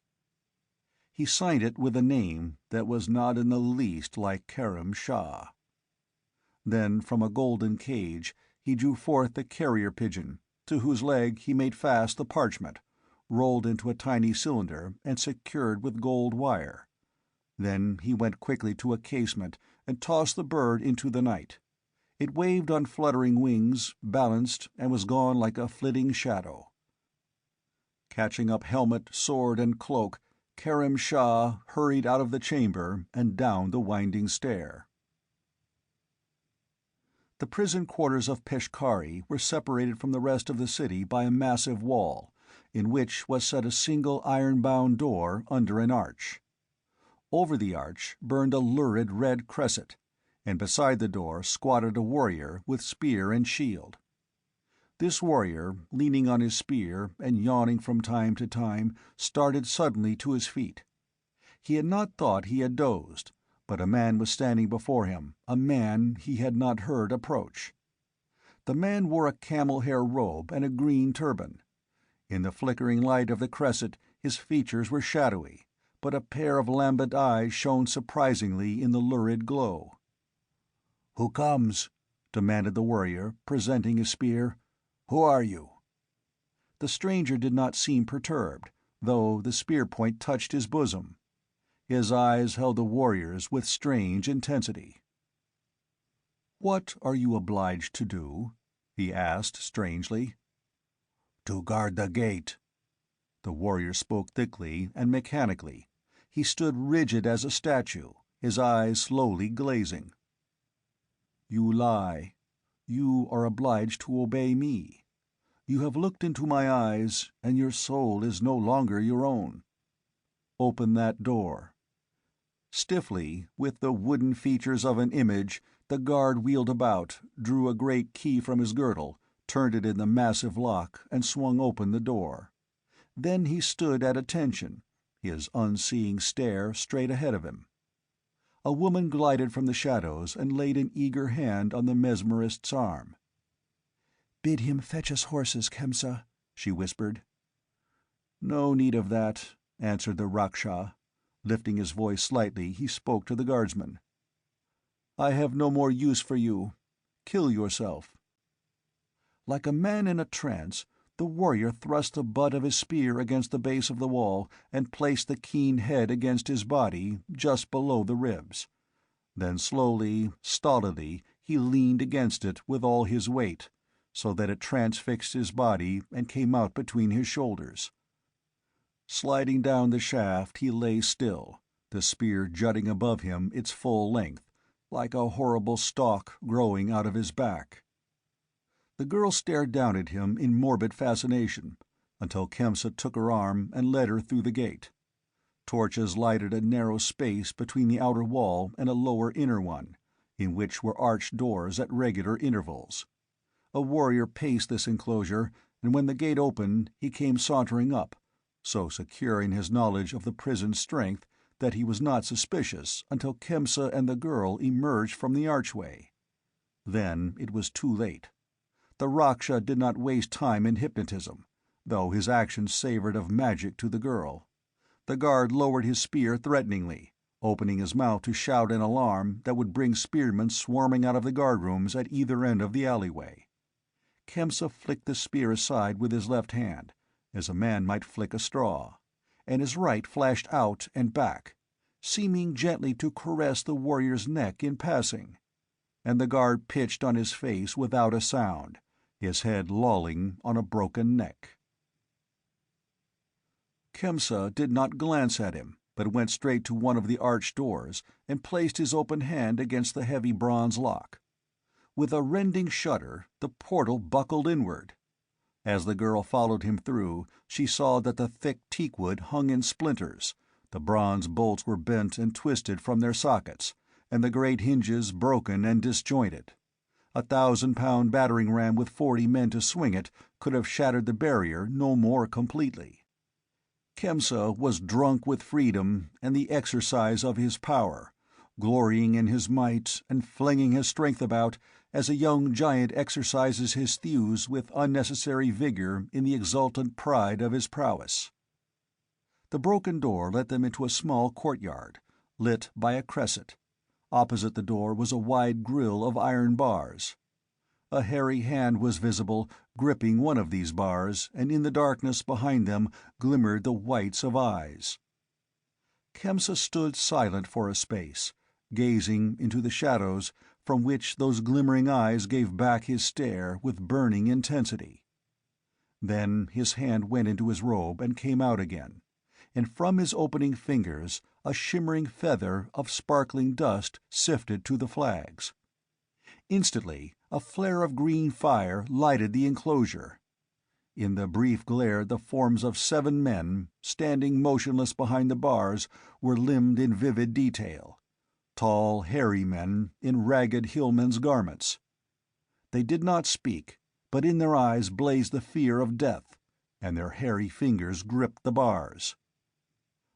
He signed it with a name that was not in the least like Karam Shah. Then from a golden cage he drew forth the carrier pigeon, to whose leg he made fast the parchment, rolled into a tiny cylinder and secured with gold wire. Then he went quickly to a casement and tossed the bird into the night. It waved on fluttering wings, balanced, and was gone like a flitting shadow. Catching up helmet, sword, and cloak, Karam Shah hurried out of the chamber and down the winding stair. The prison quarters of Peshkari were separated from the rest of the city by a massive wall, in which was set a single iron-bound door under an arch. Over the arch burned a lurid red cresset, and beside the door squatted a warrior with spear and shield. This warrior, leaning on his spear and yawning from time to time, started suddenly to his feet. He had not thought he had dozed, but a man was standing before him, a man he had not heard approach. The man wore a camel-hair robe and a green turban. In the flickering light of the cresset his features were shadowy, but a pair of lambent eyes shone surprisingly in the lurid glow. "Who comes?" demanded the warrior, presenting his spear. "Who are you?" The stranger did not seem perturbed, though the spear point touched his bosom. His eyes held the warrior's with strange intensity. "What are you obliged to do?" he asked strangely. "To guard the gate." The warrior spoke thickly and mechanically. He stood rigid as a statue, his eyes slowly glazing. "You lie. You are obliged to obey me. You have looked into my eyes, and your soul is no longer your own. Open that door." Stiffly, with the wooden features of an image, the guard wheeled about, drew a great key from his girdle, turned it in the massive lock, and swung open the door. Then he stood at attention, his unseeing stare straight ahead of him. A woman glided from the shadows and laid an eager hand on the mesmerist's arm. "Bid him fetch us horses, Khemsa," she whispered. "No need of that," answered the Raksha. Lifting his voice slightly, he spoke to the guardsman. "I have no more use for you. Kill yourself." Like a man in a trance, the warrior thrust the butt of his spear against the base of the wall and placed the keen head against his body, just below the ribs. Then slowly, stolidly, he leaned against it with all his weight, so that it transfixed his body and came out between his shoulders. Sliding down the shaft, he lay still, the spear jutting above him its full length, like a horrible stalk growing out of his back. The girl stared down at him in morbid fascination, until Khemsa took her arm and led her through the gate. Torches lighted a narrow space between the outer wall and a lower inner one, in which were arched doors at regular intervals. A warrior paced this enclosure, and when the gate opened he came sauntering up, so secure in his knowledge of the prison's strength that he was not suspicious until Khemsa and the girl emerged from the archway. Then it was too late. The Raksha did not waste time in hypnotism, though his actions savored of magic to the girl. The guard lowered his spear threateningly, opening his mouth to shout an alarm that would bring spearmen swarming out of the guardrooms at either end of the alleyway. Khemsa flicked the spear aside with his left hand, as a man might flick a straw, and his right flashed out and back, seeming gently to caress the warrior's neck in passing, and the guard pitched on his face without a sound, his head lolling on a broken neck. Khemsa did not glance at him, but went straight to one of the arched doors and placed his open hand against the heavy bronze lock. With a rending shudder, the portal buckled inward. As the girl followed him through, she saw that the thick teakwood hung in splinters, the bronze bolts were bent and twisted from their sockets, and the great hinges broken and disjointed. 1,000-pound battering ram with 40 men to swing it could have shattered the barrier no more completely. Khemsa was drunk with freedom and the exercise of his power, glorying in his might and flinging his strength about as a young giant exercises his thews with unnecessary vigor in the exultant pride of his prowess. The broken door let them into a small courtyard, lit by a cresset. Opposite the door was a wide grille of iron bars. A hairy hand was visible, gripping one of these bars, and in the darkness behind them glimmered the whites of eyes. Khemsa stood silent for a space, gazing into the shadows, from which those glimmering eyes gave back his stare with burning intensity. Then his hand went into his robe and came out again, and from his opening fingers a shimmering feather of sparkling dust sifted to the flags. Instantly a flare of green fire lighted the enclosure. In the brief glare the forms of 7 men, standing motionless behind the bars, were limned in vivid detail. Tall, hairy men in ragged hillmen's garments. They did not speak, but in their eyes blazed the fear of death, and their hairy fingers gripped the bars.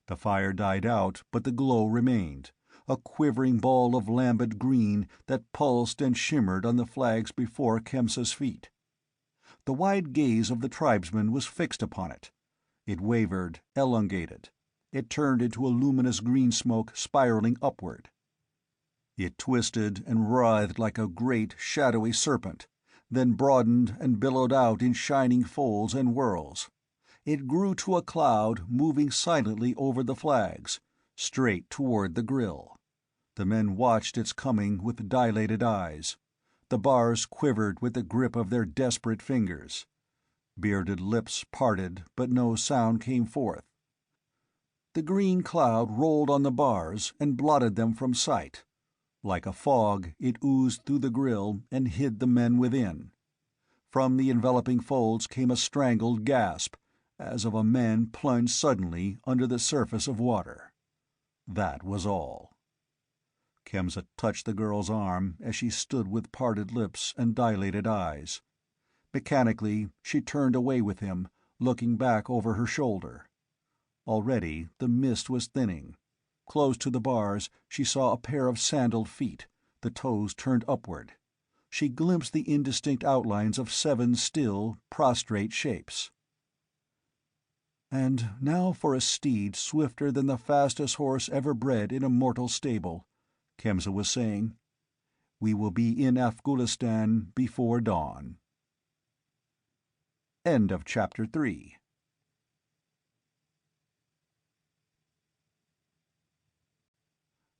The fire died out, but the glow remained, a quivering ball of lambent green that pulsed and shimmered on the flags before Khemsa's feet. The wide gaze of the tribesman was fixed upon it. It wavered, elongated. It turned into a luminous green smoke spiraling upward. It twisted and writhed like a great, shadowy serpent, then broadened and billowed out in shining folds and whirls. It grew to a cloud moving silently over the flags, straight toward the grill. The men watched its coming with dilated eyes. The bars quivered with the grip of their desperate fingers. Bearded lips parted, but no sound came forth. The green cloud rolled on the bars and blotted them from sight. Like a fog, it oozed through the grill and hid the men within. From the enveloping folds came a strangled gasp, as of a man plunged suddenly under the surface of water. That was all. Khemsa touched the girl's arm as she stood with parted lips and dilated eyes. Mechanically, she turned away with him, looking back over her shoulder. Already the mist was thinning. Close to the bars, she saw a pair of sandaled feet, the toes turned upward. She glimpsed the indistinct outlines of 7 still, prostrate shapes. "And now for a steed swifter than the fastest horse ever bred in a mortal stable," Khemsa was saying. "We will be in Afghulistan before dawn." End of Chapter 3.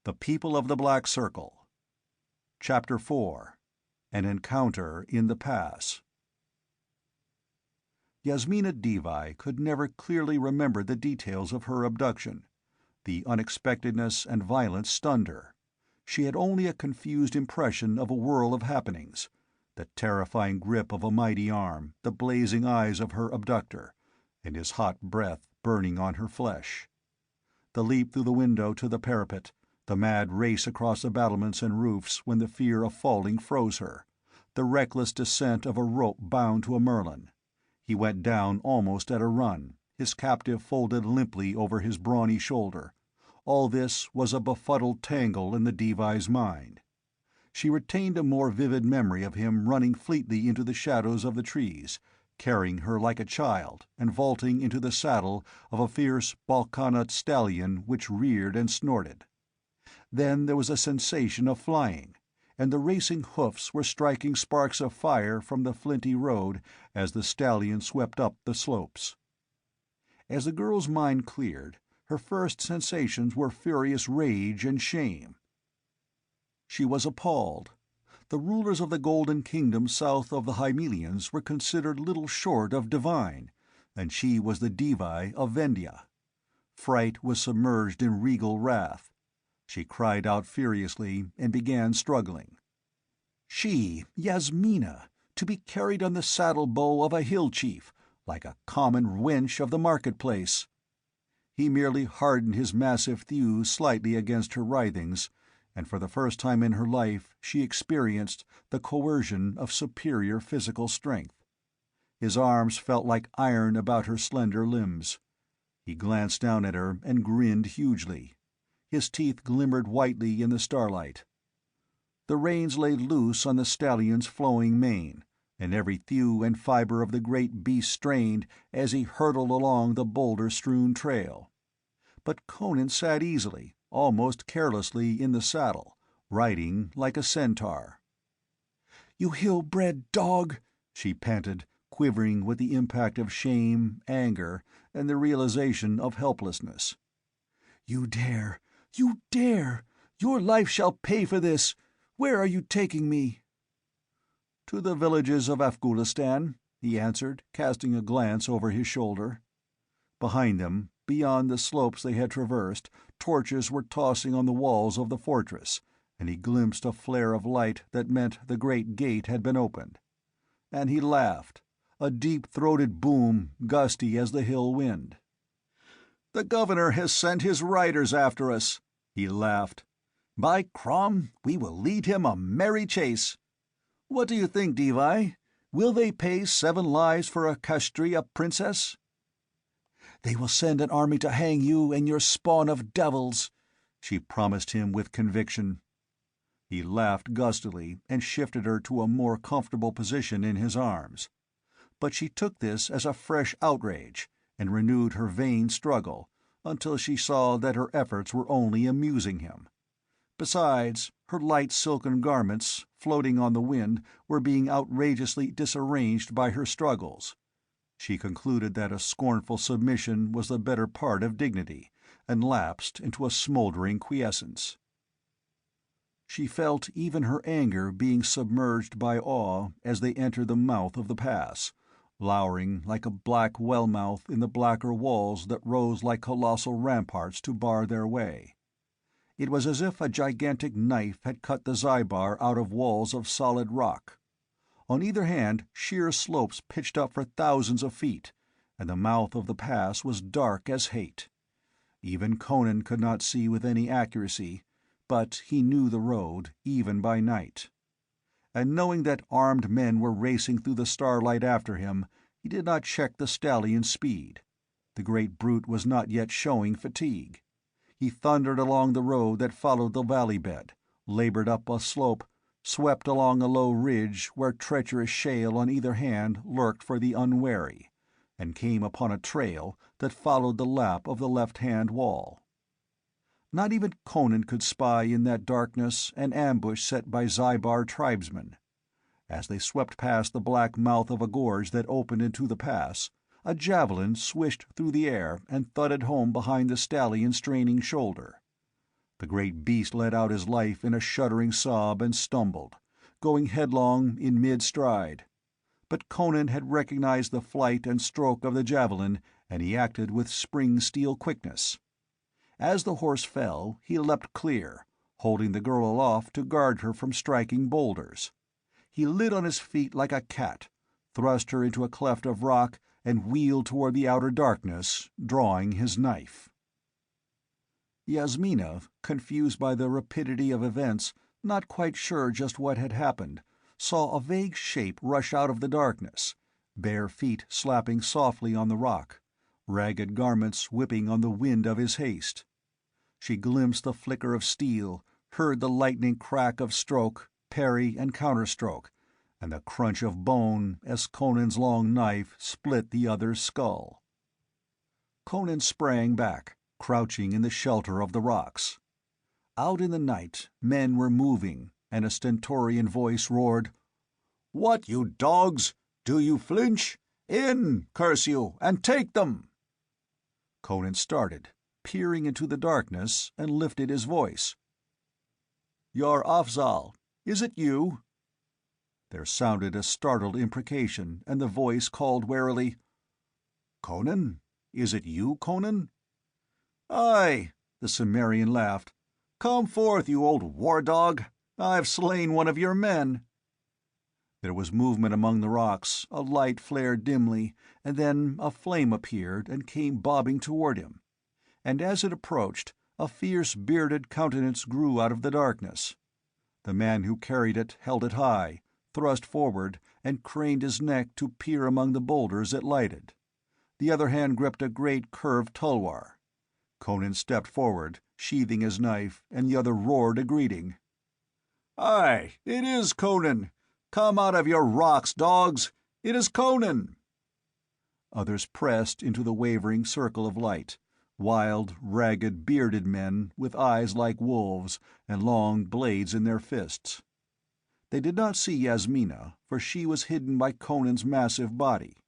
The People of the Black Circle. Chapter 4. An Encounter in the Pass. Yasmina Devi could never clearly remember the details of her abduction. The unexpectedness and violence stunned her. She had only a confused impression of a whirl of happenings: the terrifying grip of a mighty arm, the blazing eyes of her abductor, and his hot breath burning on her flesh. The leap through the window to the parapet, the mad race across the battlements and roofs when the fear of falling froze her, the reckless descent of a rope bound to a merlin. He went down almost at a run, his captive folded limply over his brawny shoulder. All this was a befuddled tangle in the Devi's mind. She retained a more vivid memory of him running fleetly into the shadows of the trees, carrying her like a child, and vaulting into the saddle of a fierce Balkanut stallion which reared and snorted. Then there was a sensation of flying, and the racing hoofs were striking sparks of fire from the flinty road as the stallion swept up the slopes. As the girl's mind cleared, her first sensations were furious rage and shame. She was appalled. The rulers of the Golden Kingdom south of the Hymelians were considered little short of divine, and she was the Devi of Vendhya. Fright was submerged in regal wrath. She cried out furiously and began struggling. She, Yasmina, to be carried on the saddle-bow of a hill chief, like a common wench of the marketplace. He merely hardened his massive thews slightly against her writhings, and for the first time in her life she experienced the coercion of superior physical strength. His arms felt like iron about her slender limbs. He glanced down at her and grinned hugely. His teeth glimmered whitely in the starlight. The reins lay loose on the stallion's flowing mane, and every thew and fiber of the great beast strained as he hurtled along the boulder-strewn trail. But Conan sat easily, almost carelessly in the saddle, riding like a centaur. "You hill-bred dog!" she panted, quivering with the impact of shame, anger, and the realization of helplessness. "You dare! You dare! Your life shall pay for this! Where are you taking me?" "To the villages of Afghulistan," he answered, casting a glance over his shoulder. Behind them, beyond the slopes they had traversed, torches were tossing on the walls of the fortress, and he glimpsed a flare of light that meant the great gate had been opened. And he laughed, a deep-throated boom, gusty as the hill wind. "The governor has sent his riders after us," he laughed. "By Crom, we will lead him a merry chase. What do you think, Devi? Will they pay 7 lives for a Kashtriya princess?" "They will send an army to hang you and your spawn of devils," she promised him with conviction. He laughed gustily and shifted her to a more comfortable position in his arms. But she took this as a fresh outrage, and renewed her vain struggle, until she saw that her efforts were only amusing him. Besides, her light silken garments, floating on the wind, were being outrageously disarranged by her struggles. She concluded that a scornful submission was the better part of dignity, and lapsed into a smoldering quiescence. She felt even her anger being submerged by awe as they entered the mouth of the pass, lowering like a black well-mouth in the blacker walls that rose like colossal ramparts to bar their way. It was as if a gigantic knife had cut the Zybar out of walls of solid rock. On either hand, sheer slopes pitched up for thousands of feet, and the mouth of the pass was dark as hate. Even Conan could not see with any accuracy, but he knew the road, even by night. And knowing that armed men were racing through the starlight after him, he did not check the stallion's speed. The great brute was not yet showing fatigue. He thundered along the road that followed the valley bed, labored up a slope, swept along a low ridge where treacherous shale on either hand lurked for the unwary, and came upon a trail that followed the lap of the left-hand wall. Not even Conan could spy in that darkness an ambush set by Zybar tribesmen. As they swept past the black mouth of a gorge that opened into the pass, a javelin swished through the air and thudded home behind the stallion's straining shoulder. The great beast let out his life in a shuddering sob and stumbled, going headlong in mid-stride. But Conan had recognized the flight and stroke of the javelin, and he acted with spring-steel quickness. As the horse fell, he leapt clear, holding the girl aloft to guard her from striking boulders. He lit on his feet like a cat, thrust her into a cleft of rock, and wheeled toward the outer darkness, drawing his knife. Yasmina, confused by the rapidity of events, not quite sure just what had happened, saw a vague shape rush out of the darkness, bare feet slapping softly on the rock, ragged garments whipping on the wind of his haste. She glimpsed the flicker of steel, heard the lightning crack of stroke, parry and counterstroke, and the crunch of bone as Conan's long knife split the other's skull. Conan sprang back, crouching in the shelter of the rocks. Out in the night, men were moving, and a stentorian voice roared, "What, you dogs? Do you flinch? In, curse you, and take them!" Conan started, peering into the darkness, and lifted his voice. "Your Afzal, is it you?" There sounded a startled imprecation, and the voice called warily, "Conan? Is it you, Conan?" "Aye," the Cimmerian laughed. "Come forth, you old war-dog. I've slain one of your men." There was movement among the rocks, a light flared dimly, and then a flame appeared and came bobbing toward him. And as it approached, a fierce bearded countenance grew out of the darkness. The man who carried it held it high, thrust forward, and craned his neck to peer among the boulders it lighted. The other hand gripped a great curved tulwar. Conan stepped forward, sheathing his knife, and the other roared a greeting. "Aye, it is Conan! Come out of your rocks, dogs! It is Conan!" Others pressed into the wavering circle of light, wild, ragged, bearded men with eyes like wolves and long blades in their fists. They did not see Yasmina, for she was hidden by Conan's massive body.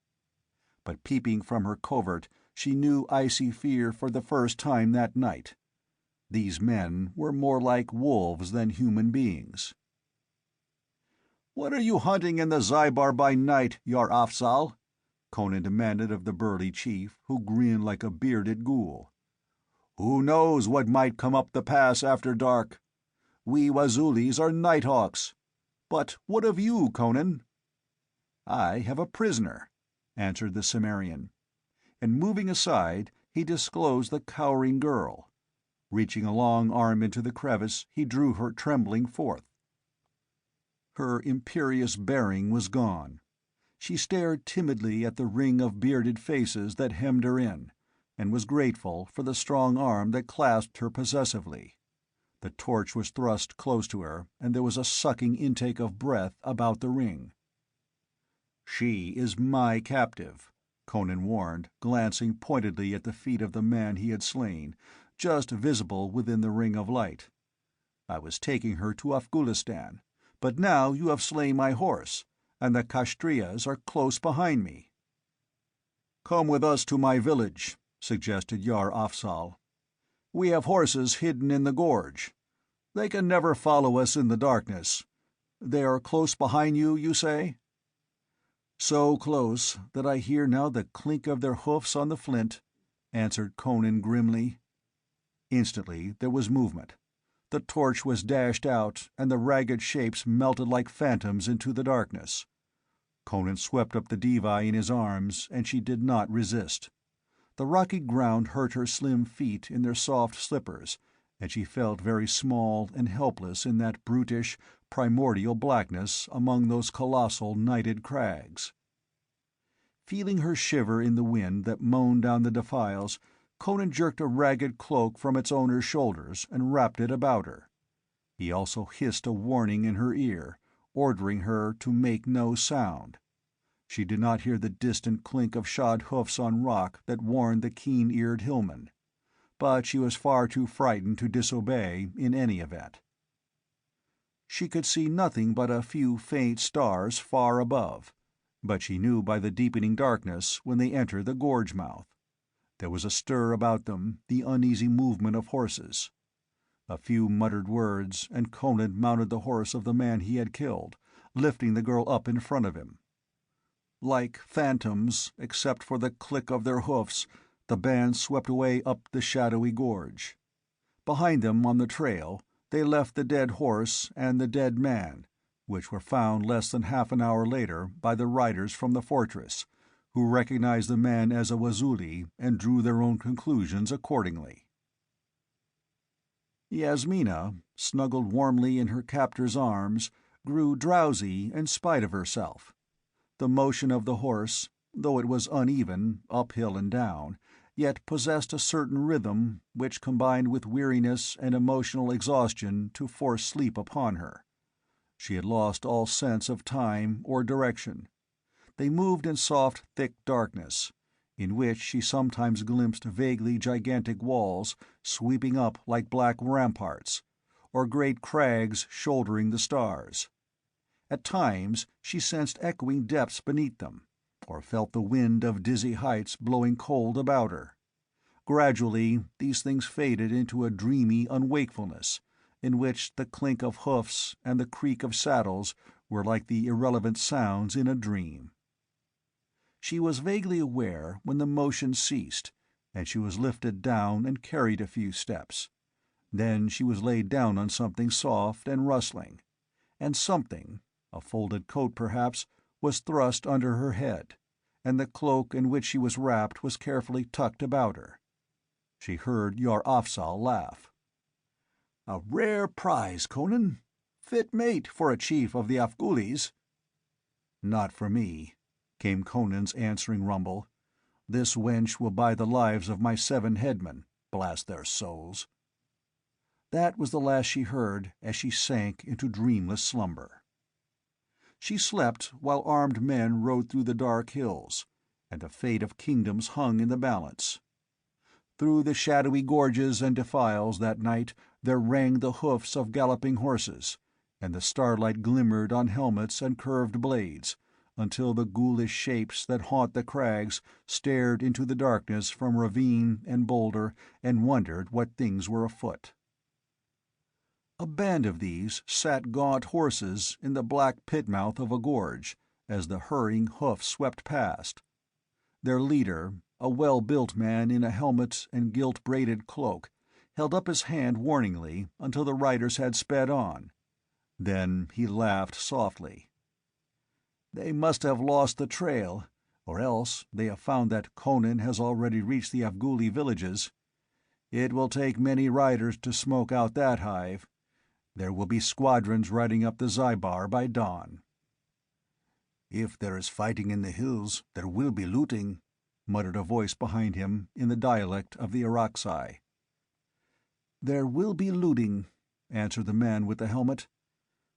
But peeping from her covert, she knew icy fear for the first time that night. These men were more like wolves than human beings. "What are you hunting in the Zybar by night, Yar Afzal?" Conan demanded of the burly chief, who grinned like a bearded ghoul. "Who knows what might come up the pass after dark? We Wazulis are nighthawks. But what of you, Conan?" "I have a prisoner. answered the Cimmerian, and moving aside, he disclosed the cowering girl. Reaching a long arm into the crevice, he drew her trembling forth. Her imperious bearing was gone. She stared timidly at the ring of bearded faces that hemmed her in, and was grateful for the strong arm that clasped her possessively. The torch was thrust close to her, and there was a sucking intake of breath about the ring. "She is my captive," Conan warned, glancing pointedly at the feet of the man he had slain, just visible within the ring of light. "I was taking her to Afghulistan, but now you have slain my horse, and the Kashtriyas are close behind me." "Come with us to my village," suggested Yar Afzal. "We have horses hidden in the gorge. They can never follow us in the darkness. They are close behind you, you say?" "So close that I hear now the clink of their hoofs on the flint," answered Conan grimly. Instantly there was movement. The torch was dashed out, and the ragged shapes melted like phantoms into the darkness. Conan swept up the diva in his arms, and she did not resist. The rocky ground hurt her slim feet in their soft slippers, and she felt very small and helpless in that brutish, primordial blackness among those colossal nighted crags. Feeling her shiver in the wind that moaned down the defiles, Conan jerked a ragged cloak from its owner's shoulders and wrapped it about her. He also hissed a warning in her ear, ordering her to make no sound. She did not hear the distant clink of shod hoofs on rock that warned the keen-eared hillman, but she was far too frightened to disobey in any event. She could see nothing but a few faint stars far above, but she knew by the deepening darkness when they entered the gorge mouth. There was a stir about them, the uneasy movement of horses. A few muttered words, and Conan mounted the horse of the man he had killed, lifting the girl up in front of him. Like phantoms, except for the click of their hoofs, the band swept away up the shadowy gorge. Behind them on the trail, they left the dead horse and the dead man, which were found less than half an hour later by the riders from the fortress, who recognized the man as a Wazuli and drew their own conclusions accordingly. Yasmina, snuggled warmly in her captor's arms, grew drowsy in spite of herself. The motion of the horse, though it was uneven, uphill and down, yet possessed a certain rhythm which combined with weariness and emotional exhaustion to force sleep upon her. She had lost all sense of time or direction. They moved in soft, thick darkness, in which she sometimes glimpsed vaguely gigantic walls sweeping up like black ramparts, or great crags shouldering the stars. At times she sensed echoing depths beneath them, or felt the wind of dizzy heights blowing cold about her. Gradually these things faded into a dreamy unwakefulness, in which the clink of hoofs and the creak of saddles were like the irrelevant sounds in a dream. She was vaguely aware when the motion ceased, and she was lifted down and carried a few steps. Then she was laid down on something soft and rustling, and something, a folded coat perhaps, was thrust under her head, and the cloak in which she was wrapped was carefully tucked about her. She heard Yar Afzal laugh. "A rare prize, Conan. Fit mate for a chief of the Afghulis." "Not for me," came Conan's answering rumble. "This wench will buy the lives of my 7 headmen, blast their souls." That was the last she heard as she sank into dreamless slumber. She slept while armed men rode through the dark hills, and the fate of kingdoms hung in the balance. Through the shadowy gorges and defiles that night there rang the hoofs of galloping horses, and the starlight glimmered on helmets and curved blades, until the ghoulish shapes that haunt the crags stared into the darkness from ravine and boulder and wondered what things were afoot. A band of these sat gaunt horses in the black pit-mouth of a gorge, as the hurrying hoofs swept past. Their leader, a well-built man in a helmet and gilt-braided cloak, held up his hand warningly until the riders had sped on. Then he laughed softly. "They must have lost the trail. Or else they have found that Conan has already reached the Afghuli villages. It will take many riders to smoke out that hive. There will be squadrons riding up the Zybar by dawn." "If there is fighting in the hills, there will be looting," muttered a voice behind him in the dialect of the Araxai. "There will be looting," answered the man with the helmet.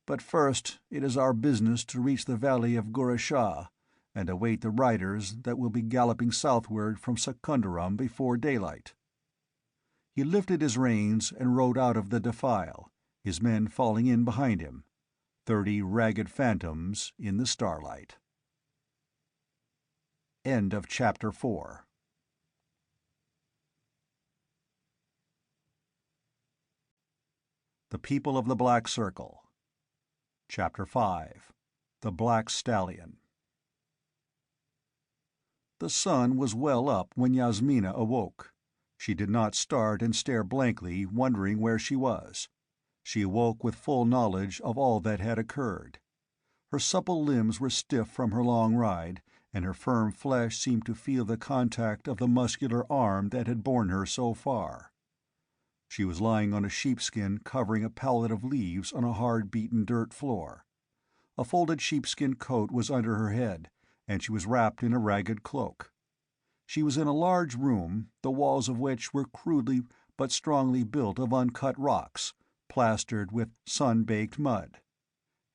"But first it is our business to reach the valley of Gurashah, and await the riders that will be galloping southward from Secunderam before daylight." He lifted his reins and rode out of the defile, his men falling in behind him, 30 ragged phantoms in the starlight. End of Chapter 4. The People of the Black Circle. Chapter 5. The Black Stallion. The sun was well up when Yasmina awoke. She did not start and stare blankly, wondering where she was. She awoke with full knowledge of all that had occurred. Her supple limbs were stiff from her long ride, and her firm flesh seemed to feel the contact of the muscular arm that had borne her so far. She was lying on a sheepskin covering a pallet of leaves on a hard-beaten dirt floor. A folded sheepskin coat was under her head, and she was wrapped in a ragged cloak. She was in a large room, the walls of which were crudely but strongly built of uncut rocks, plastered with sun-baked mud.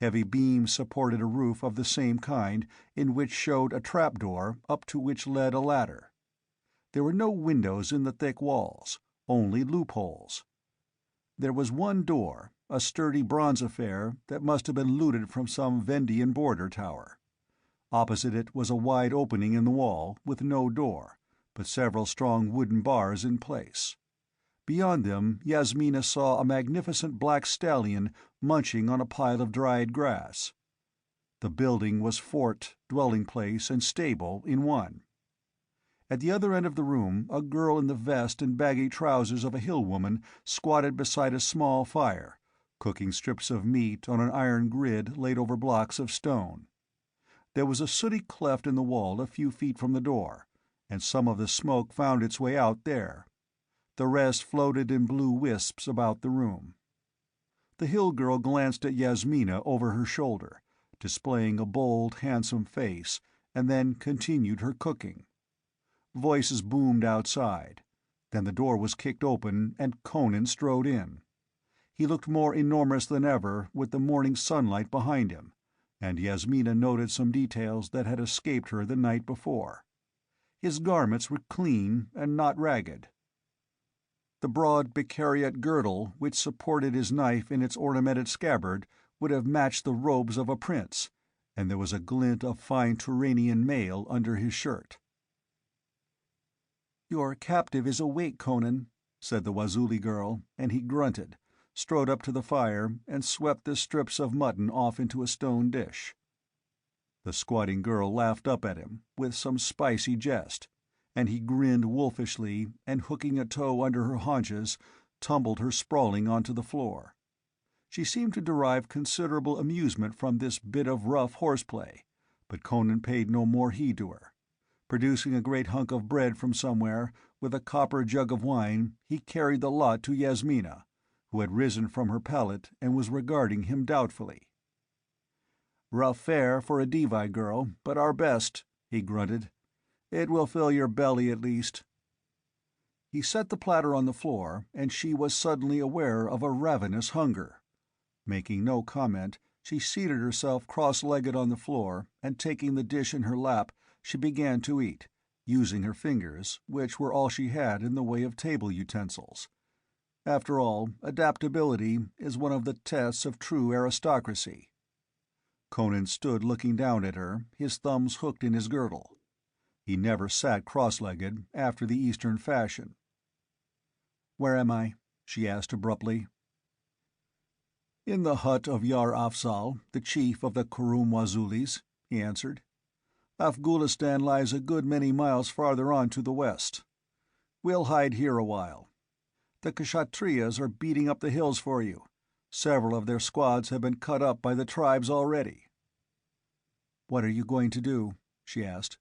Heavy beams supported a roof of the same kind, in which showed a trapdoor up to which led a ladder. There were no windows in the thick walls, only loopholes. There was one door, a sturdy bronze affair that must have been looted from some Vendhian border tower. Opposite it was a wide opening in the wall, with no door, but several strong wooden bars in place. Beyond them Yasmina saw a magnificent black stallion munching on a pile of dried grass. The building was fort, dwelling-place, and stable in one. At the other end of the room a girl in the vest and baggy trousers of a hill-woman squatted beside a small fire, cooking strips of meat on an iron grid laid over blocks of stone. There was a sooty cleft in the wall a few feet from the door, and some of the smoke found its way out there. The rest floated in blue wisps about the room. The hill girl glanced at Yasmina over her shoulder, displaying a bold, handsome face, and then continued her cooking. Voices boomed outside. Then the door was kicked open and Conan strode in. He looked more enormous than ever with the morning sunlight behind him, and Yasmina noted some details that had escaped her the night before. His garments were clean and not ragged. The broad Bicariot girdle which supported his knife in its ornamented scabbard would have matched the robes of a prince, and there was a glint of fine Turanian mail under his shirt. "Your captive is awake, Conan," said the Wazuli girl, and he grunted, strode up to the fire, and swept the strips of mutton off into a stone dish. The squatting girl laughed up at him, with some spicy jest, and he grinned wolfishly, and hooking a toe under her haunches, tumbled her sprawling onto the floor. She seemed to derive considerable amusement from this bit of rough horseplay, but Conan paid no more heed to her. Producing a great hunk of bread from somewhere, with a copper jug of wine, he carried the lot to Yasmina, who had risen from her pallet and was regarding him doubtfully. "Rough fare for a Devi girl, but our best," he grunted. "It will fill your belly at least." He set the platter on the floor, and she was suddenly aware of a ravenous hunger. Making no comment, she seated herself cross-legged on the floor, and taking the dish in her lap, she began to eat, using her fingers, which were all she had in the way of table utensils. After all, adaptability is one of the tests of true aristocracy. Conan stood looking down at her, his thumbs hooked in his girdle. He never sat cross-legged, after the Eastern fashion. "Where am I?" she asked abruptly. "In the hut of Yar Afzal, the chief of the Kurum Wazulis," he answered. "Afghulistan lies a good many miles farther on to the west. We'll hide here a while. The Kshatriyas are beating up the hills for you. Several of their squads have been cut up by the tribes already." "What are you going to do?" she asked.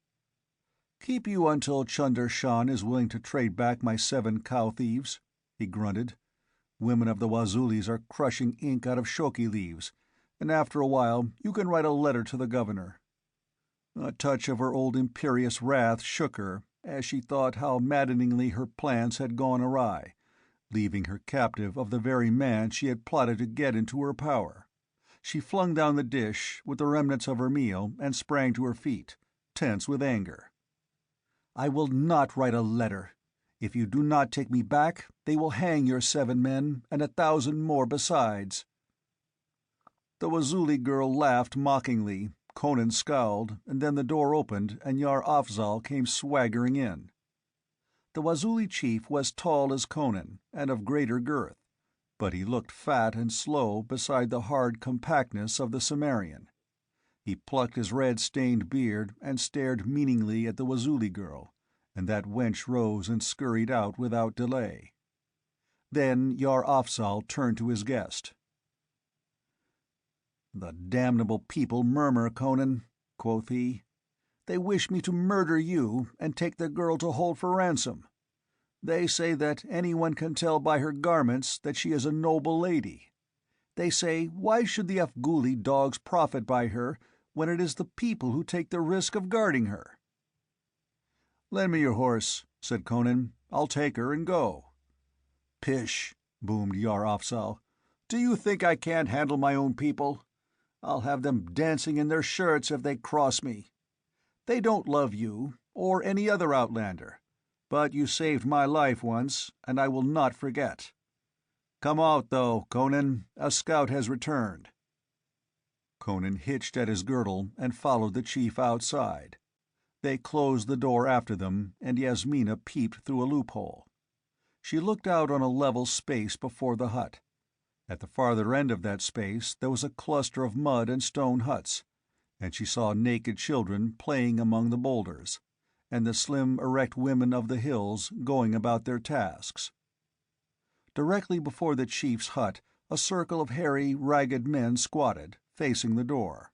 "Keep you until Chunder Shan is willing to trade back my 7 cow thieves," he grunted. "Women of the Wazulis are crushing ink out of shoki leaves, and after a while you can write a letter to the governor." A touch of her old imperious wrath shook her as she thought how maddeningly her plans had gone awry, leaving her captive of the very man she had plotted to get into her power. She flung down the dish with the remnants of her meal and sprang to her feet, tense with anger. "I will not write a letter. If you do not take me back, they will hang your 7 men, and 1,000 more besides." The Wazuli girl laughed mockingly. Conan scowled, and then the door opened and Yar Afzal came swaggering in. The Wazuli chief was tall as Conan, and of greater girth, but he looked fat and slow beside the hard compactness of the Cimmerian. He plucked his red-stained beard and stared meaningly at the Wazuli girl, and that wench rose and scurried out without delay. Then Yar Afzal turned to his guest. "The damnable people murmur, Conan," quoth he. "They wish me to murder you and take the girl to hold for ransom. They say that anyone can tell by her garments that she is a noble lady. They say, why should the Afghuli dogs profit by her when it is the people who take the risk of guarding her?" "Lend me your horse," said Conan. "I'll take her and go." "Pish!" boomed Yar Afzal. "Do you think I can't handle my own people? I'll have them dancing in their shirts if they cross me. They don't love you, or any other outlander, but you saved my life once, and I will not forget. Come out, though, Conan. A scout has returned." Conan hitched at his girdle and followed the chief outside. They closed the door after them, and Yasmina peeped through a loophole. She looked out on a level space before the hut. At the farther end of that space there was a cluster of mud and stone huts, and she saw naked children playing among the boulders, and the slim, erect women of the hills going about their tasks. Directly before the chief's hut a circle of hairy, ragged men squatted, facing the door.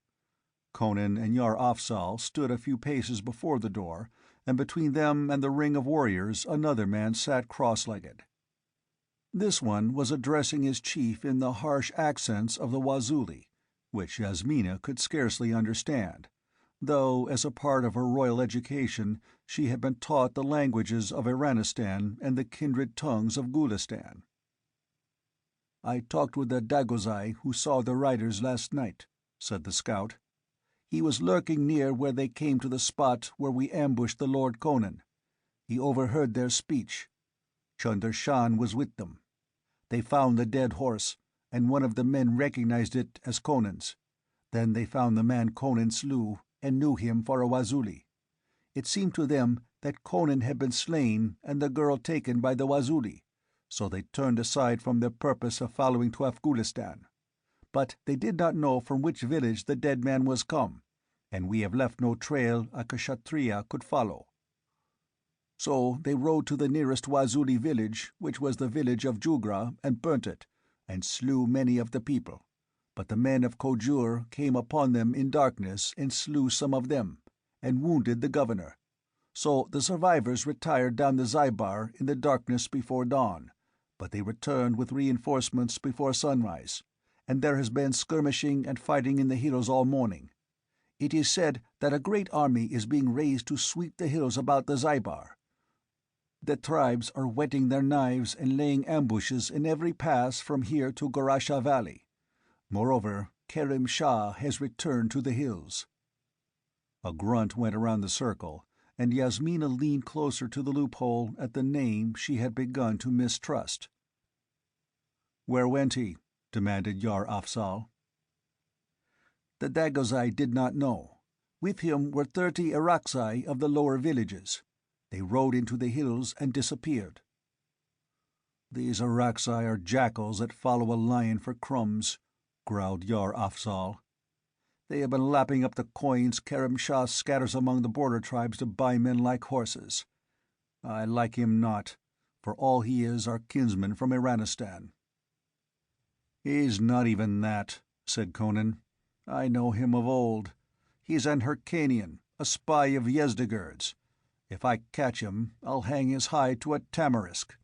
Conan and Yar Afzal stood a few paces before the door, and between them and the ring of warriors another man sat cross-legged. This one was addressing his chief in the harsh accents of the Wazuli, which Yasmina could scarcely understand, though as a part of her royal education she had been taught the languages of Iranistan and the kindred tongues of Gulistan. "I talked with the Dagozai who saw the riders last night," said the scout. "He was lurking near where they came to the spot where we ambushed the Lord Conan. He overheard their speech. Chunder Shan was with them. They found the dead horse, and one of the men recognized it as Conan's. Then they found the man Conan slew, and knew him for a Wazuli. It seemed to them that Conan had been slain and the girl taken by the Wazuli, so they turned aside from their purpose of following to Afghanistan. But they did not know from which village the dead man was come, and we have left no trail a Kshatriya could follow. So they rode to the nearest Wazuli village, which was the village of Jugra, and burnt it, and slew many of the people. But the men of Kojur came upon them in darkness and slew some of them, and wounded the governor. So the survivors retired down the Zybar in the darkness before dawn, but they returned with reinforcements before sunrise, and there has been skirmishing and fighting in the hills all morning. It is said that a great army is being raised to sweep the hills about the Zybar. The tribes are whetting their knives and laying ambushes in every pass from here to Gorasha Valley. Moreover, Kerim Shah has returned to the hills." A grunt went around the circle, and Yasmina leaned closer to the loophole at the name she had begun to mistrust. "Where went he?" demanded Yar Afzal. The Dagozai did not know. With him were 30 Irakzai of the lower villages. They rode into the hills and disappeared. "These Irakzai are jackals that follow a lion for crumbs," growled Yar Afzal. "They have been lapping up the coins Kerim Shah scatters among the border tribes to buy men like horses. I like him not, for all he is our kinsman from Iranistan." "He's not even that," said Conan. "I know him of old. He's an Hyrcanian, a spy of Yezdegerd's. If I catch him, I'll hang his hide to a tamarisk."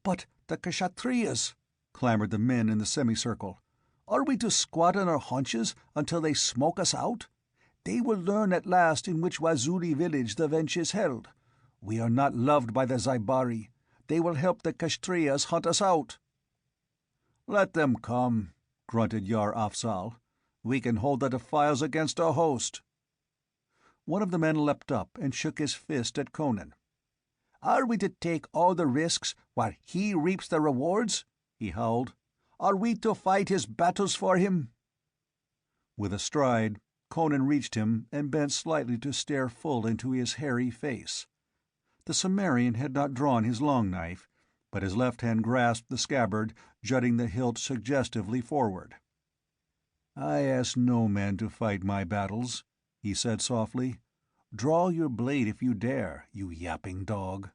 "But the Kshatriyas," clamored the men in the semicircle. "Are we to squat on our haunches until they smoke us out? They will learn at last in which Wazuli village the Vemsha is held. We are not loved by the Zaibari. They will help the Kshatriyas hunt us out."
"Let them come," grunted Yar Afzal. "We can hold the defiles against a host." One of the men leapt up and shook his fist at Conan.
"Are we to take all the risks while he reaps the rewards?" he howled. "Are we to fight his battles for him?"
With a stride, Conan reached him and bent slightly to stare full into his hairy face. The Cimmerian had not drawn his long knife, but his left hand grasped the scabbard, jutting the hilt suggestively forward. "I ask no man to fight my battles," he said softly. "Draw your blade if you dare, you yapping dog."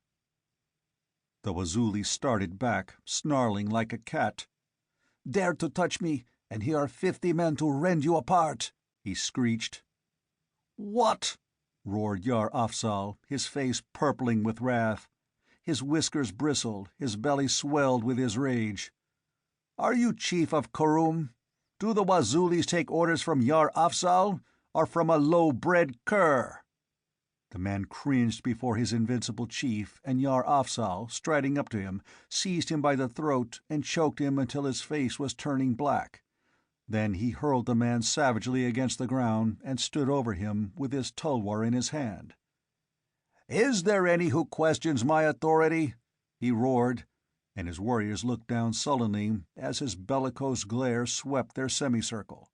The Wazuli started back, snarling like a cat.
"Dare to touch me, and here are 50 men to rend you apart," he screeched.
"What?" roared Yar Afzal, his face purpling with wrath. His whiskers bristled, his belly swelled with his rage. "Are you chief of Kurrum? Do the Wazulis take orders from Yar Afzal, or from a low-bred cur?" The man cringed before his invincible chief, and Yar Afzal, striding up to him, seized him by the throat and choked him until his face was turning black. Then he hurled the man savagely against the ground and stood over him with his tulwar in his hand. "Is there any who questions my authority?" he roared, and his warriors looked down sullenly as his bellicose glare swept their semicircle.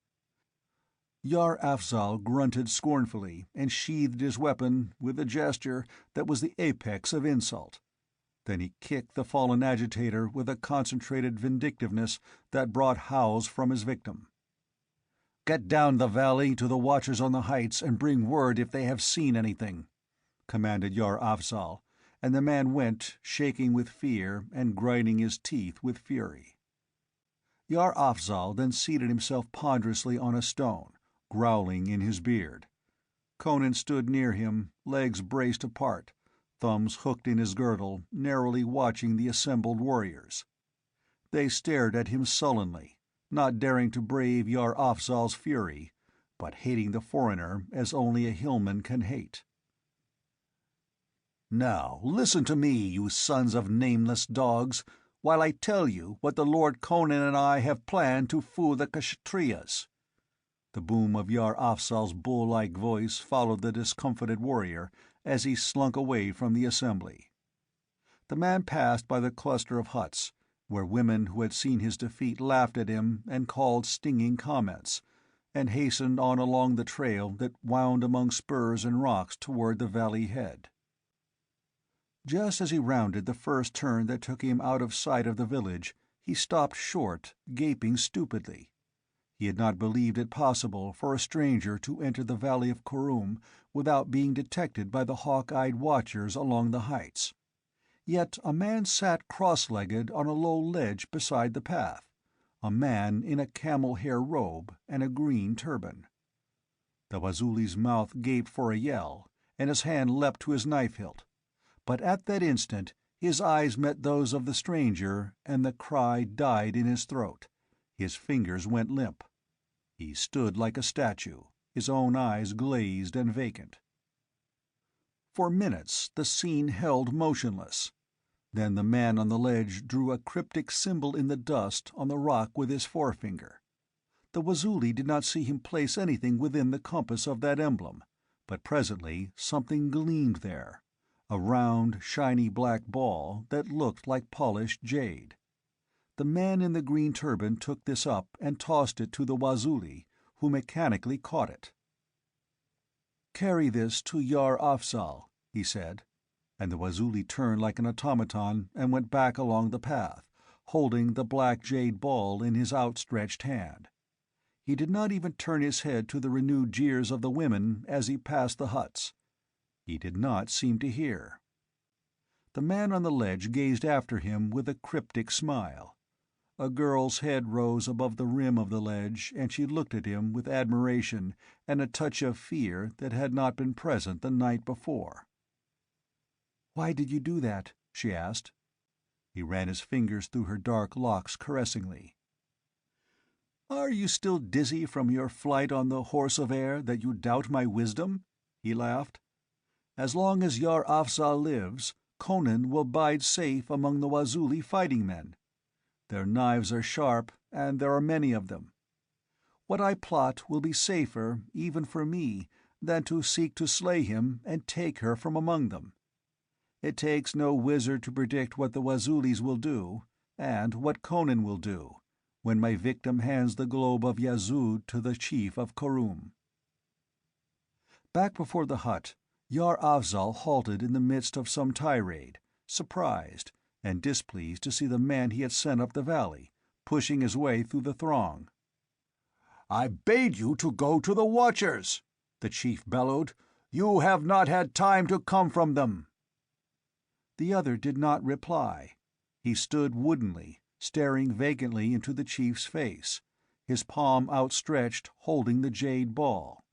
Yar Afzal grunted scornfully and sheathed his weapon with a gesture that was the apex of insult. Then he kicked the fallen agitator with a concentrated vindictiveness that brought howls from his victim. "Get down the valley to the watchers on the heights and bring word if they have seen anything," commanded Yar Afzal, and the man went, shaking with fear and grinding his teeth with fury. Yar Afzal then seated himself ponderously on a stone, growling in his beard. Conan stood near him, legs braced apart, thumbs hooked in his girdle, narrowly watching the assembled warriors. They stared at him sullenly, not daring to brave Yar Afzal's fury, but hating the foreigner as only a hillman can hate. "Now listen to me, you sons of nameless dogs, while I tell you what the Lord Conan and I have planned to fool the Kshatriyas." The boom of Yar Afzal's bull-like voice followed the discomfited warrior as he slunk away from the assembly. The man passed by the cluster of huts, where women who had seen his defeat laughed at him and called stinging comments, and hastened on along the trail that wound among spurs and rocks toward the valley head. Just as he rounded the first turn that took him out of sight of the village, he stopped short, gaping stupidly. He had not believed it possible for a stranger to enter the valley of Kurrum without being detected by the hawk-eyed watchers along the heights. Yet a man sat cross-legged on a low ledge beside the path, a man in a camel-hair robe and a green turban. The Wazuli's mouth gaped for a yell, and his hand leapt to his knife-hilt. But at that instant his eyes met those of the stranger, and the cry died in his throat. His fingers went limp. He stood like a statue, his own eyes glazed and vacant. For minutes the scene held motionless. Then the man on the ledge drew a cryptic symbol in the dust on the rock with his forefinger. The Wazuli did not see him place anything within the compass of that emblem, but presently something gleamed there, a round, shiny black ball that looked like polished jade. The man in the green turban took this up and tossed it to the Wazuli, who mechanically caught it. "Carry this to Yar Afzal," he said, and the Wazuli turned like an automaton and went back along the path, holding the black jade ball in his outstretched hand. He did not even turn his head to the renewed jeers of the women as he passed the huts. He did not seem to hear. The man on the ledge gazed after him with a cryptic smile. A girl's head rose above the rim of the ledge, and she looked at him with admiration and a touch of fear that had not been present the night before.
"Why did you do that?" she asked. He ran his fingers through her dark locks caressingly. "Are you still dizzy from your flight on the horse of air that you doubt my wisdom?" he laughed. "As long as Yar Afzal lives, Conan will bide safe among the Wazuli fighting men. Their knives are sharp, and there are many of them. What I plot will be safer, even for me, than to seek to slay him and take her from among them. It takes no wizard to predict what the Wazulis will do, and what Conan will do, when my victim hands the globe of Yazud to the chief of Korum." Back before the hut, Yar Afzal halted in the midst of some tirade, surprised and displeased to see the man he had sent up the valley, pushing his way through the throng. "I bade you to go to the Watchers," the chief bellowed. "You have not had time to come from them." The other did not reply. He stood woodenly, staring vacantly into the chief's face, his palm outstretched holding the jade ball.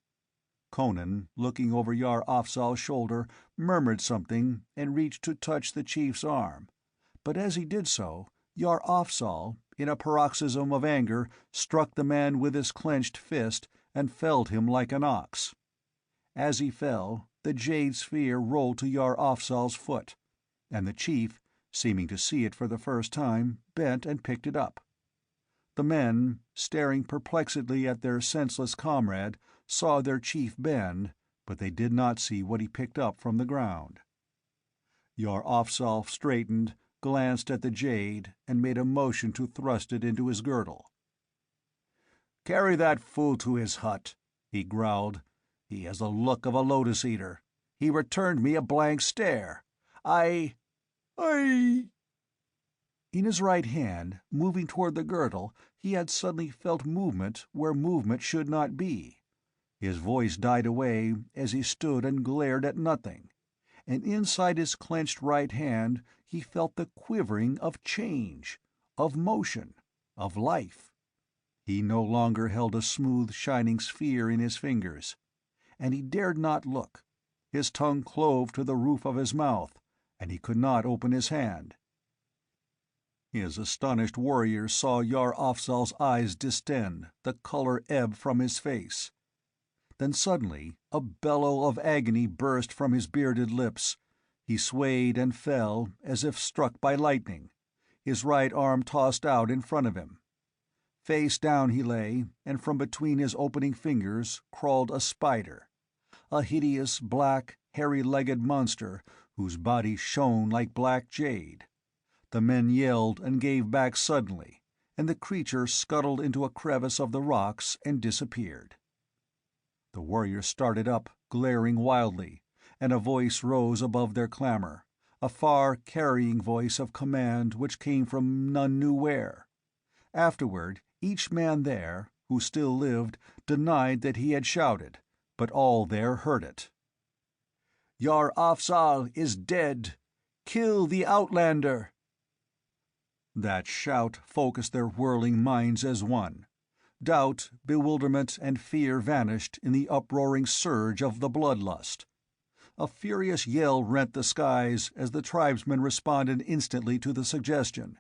Conan, looking over Yar Afzal's shoulder, murmured something and reached to touch the chief's arm, but as he did so, Yar Afzal, in a paroxysm of anger, struck the man with his clenched fist and felled him like an ox. As he fell, the jade sphere rolled to Yar Afzal's foot, and the chief, seeming to see it for the first time, bent and picked it up. The men, staring perplexedly at their senseless comrade, saw their chief bend, but they did not see what he picked up from the ground. Yar Afzal straightened, glanced at the jade, and made a motion to thrust it into his girdle. "Carry that fool to his hut," he growled. "He has the look of a lotus-eater. He returned me a blank stare. I... In his right hand, moving toward the girdle, he had suddenly felt movement where movement should not be. His voice died away as he stood and glared at nothing, and inside his clenched right hand he felt the quivering of change, of motion, of life. He no longer held a smooth, shining sphere in his fingers, and he dared not look. His tongue clove to the roof of his mouth, and he could not open his hand. His astonished warriors saw Yar Afzal's eyes distend, the color ebb from his face. Then suddenly a bellow of agony burst from his bearded lips. He swayed and fell as if struck by lightning, his right arm tossed out in front of him. Face down he lay, and from between his opening fingers crawled a spider, a hideous, black, hairy-legged monster whose body shone like black jade. The men yelled and gave back suddenly, and the creature scuttled into a crevice of the rocks and disappeared. The warriors started up, glaring wildly, and a voice rose above their clamor, a far, carrying voice of command which came from none knew where. Afterward, each man there, who still lived, denied that he had shouted, but all there heard it. "Yar Afzal is dead! Kill the outlander!" That shout focused their whirling minds as one. Doubt, bewilderment, and fear vanished in the uproaring surge of the bloodlust. A furious yell rent the skies as the tribesmen responded instantly to the suggestion.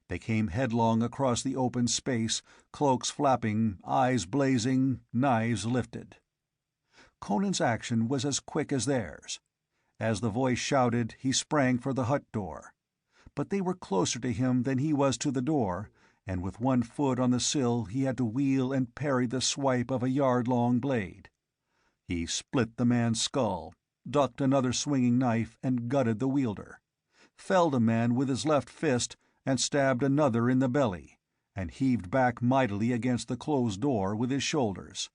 They came headlong across the open space, cloaks flapping, eyes blazing, knives lifted. Conan's action was as quick as theirs. As the voice shouted, he sprang for the hut door. But they were closer to him than he was to the door, and with one foot on the sill he had to wheel and parry the swipe of a yard-long blade. He split the man's skull, ducked another swinging knife and gutted the wielder, felled a man with his left fist and stabbed another in the belly, and heaved back mightily against the closed door with his shoulders.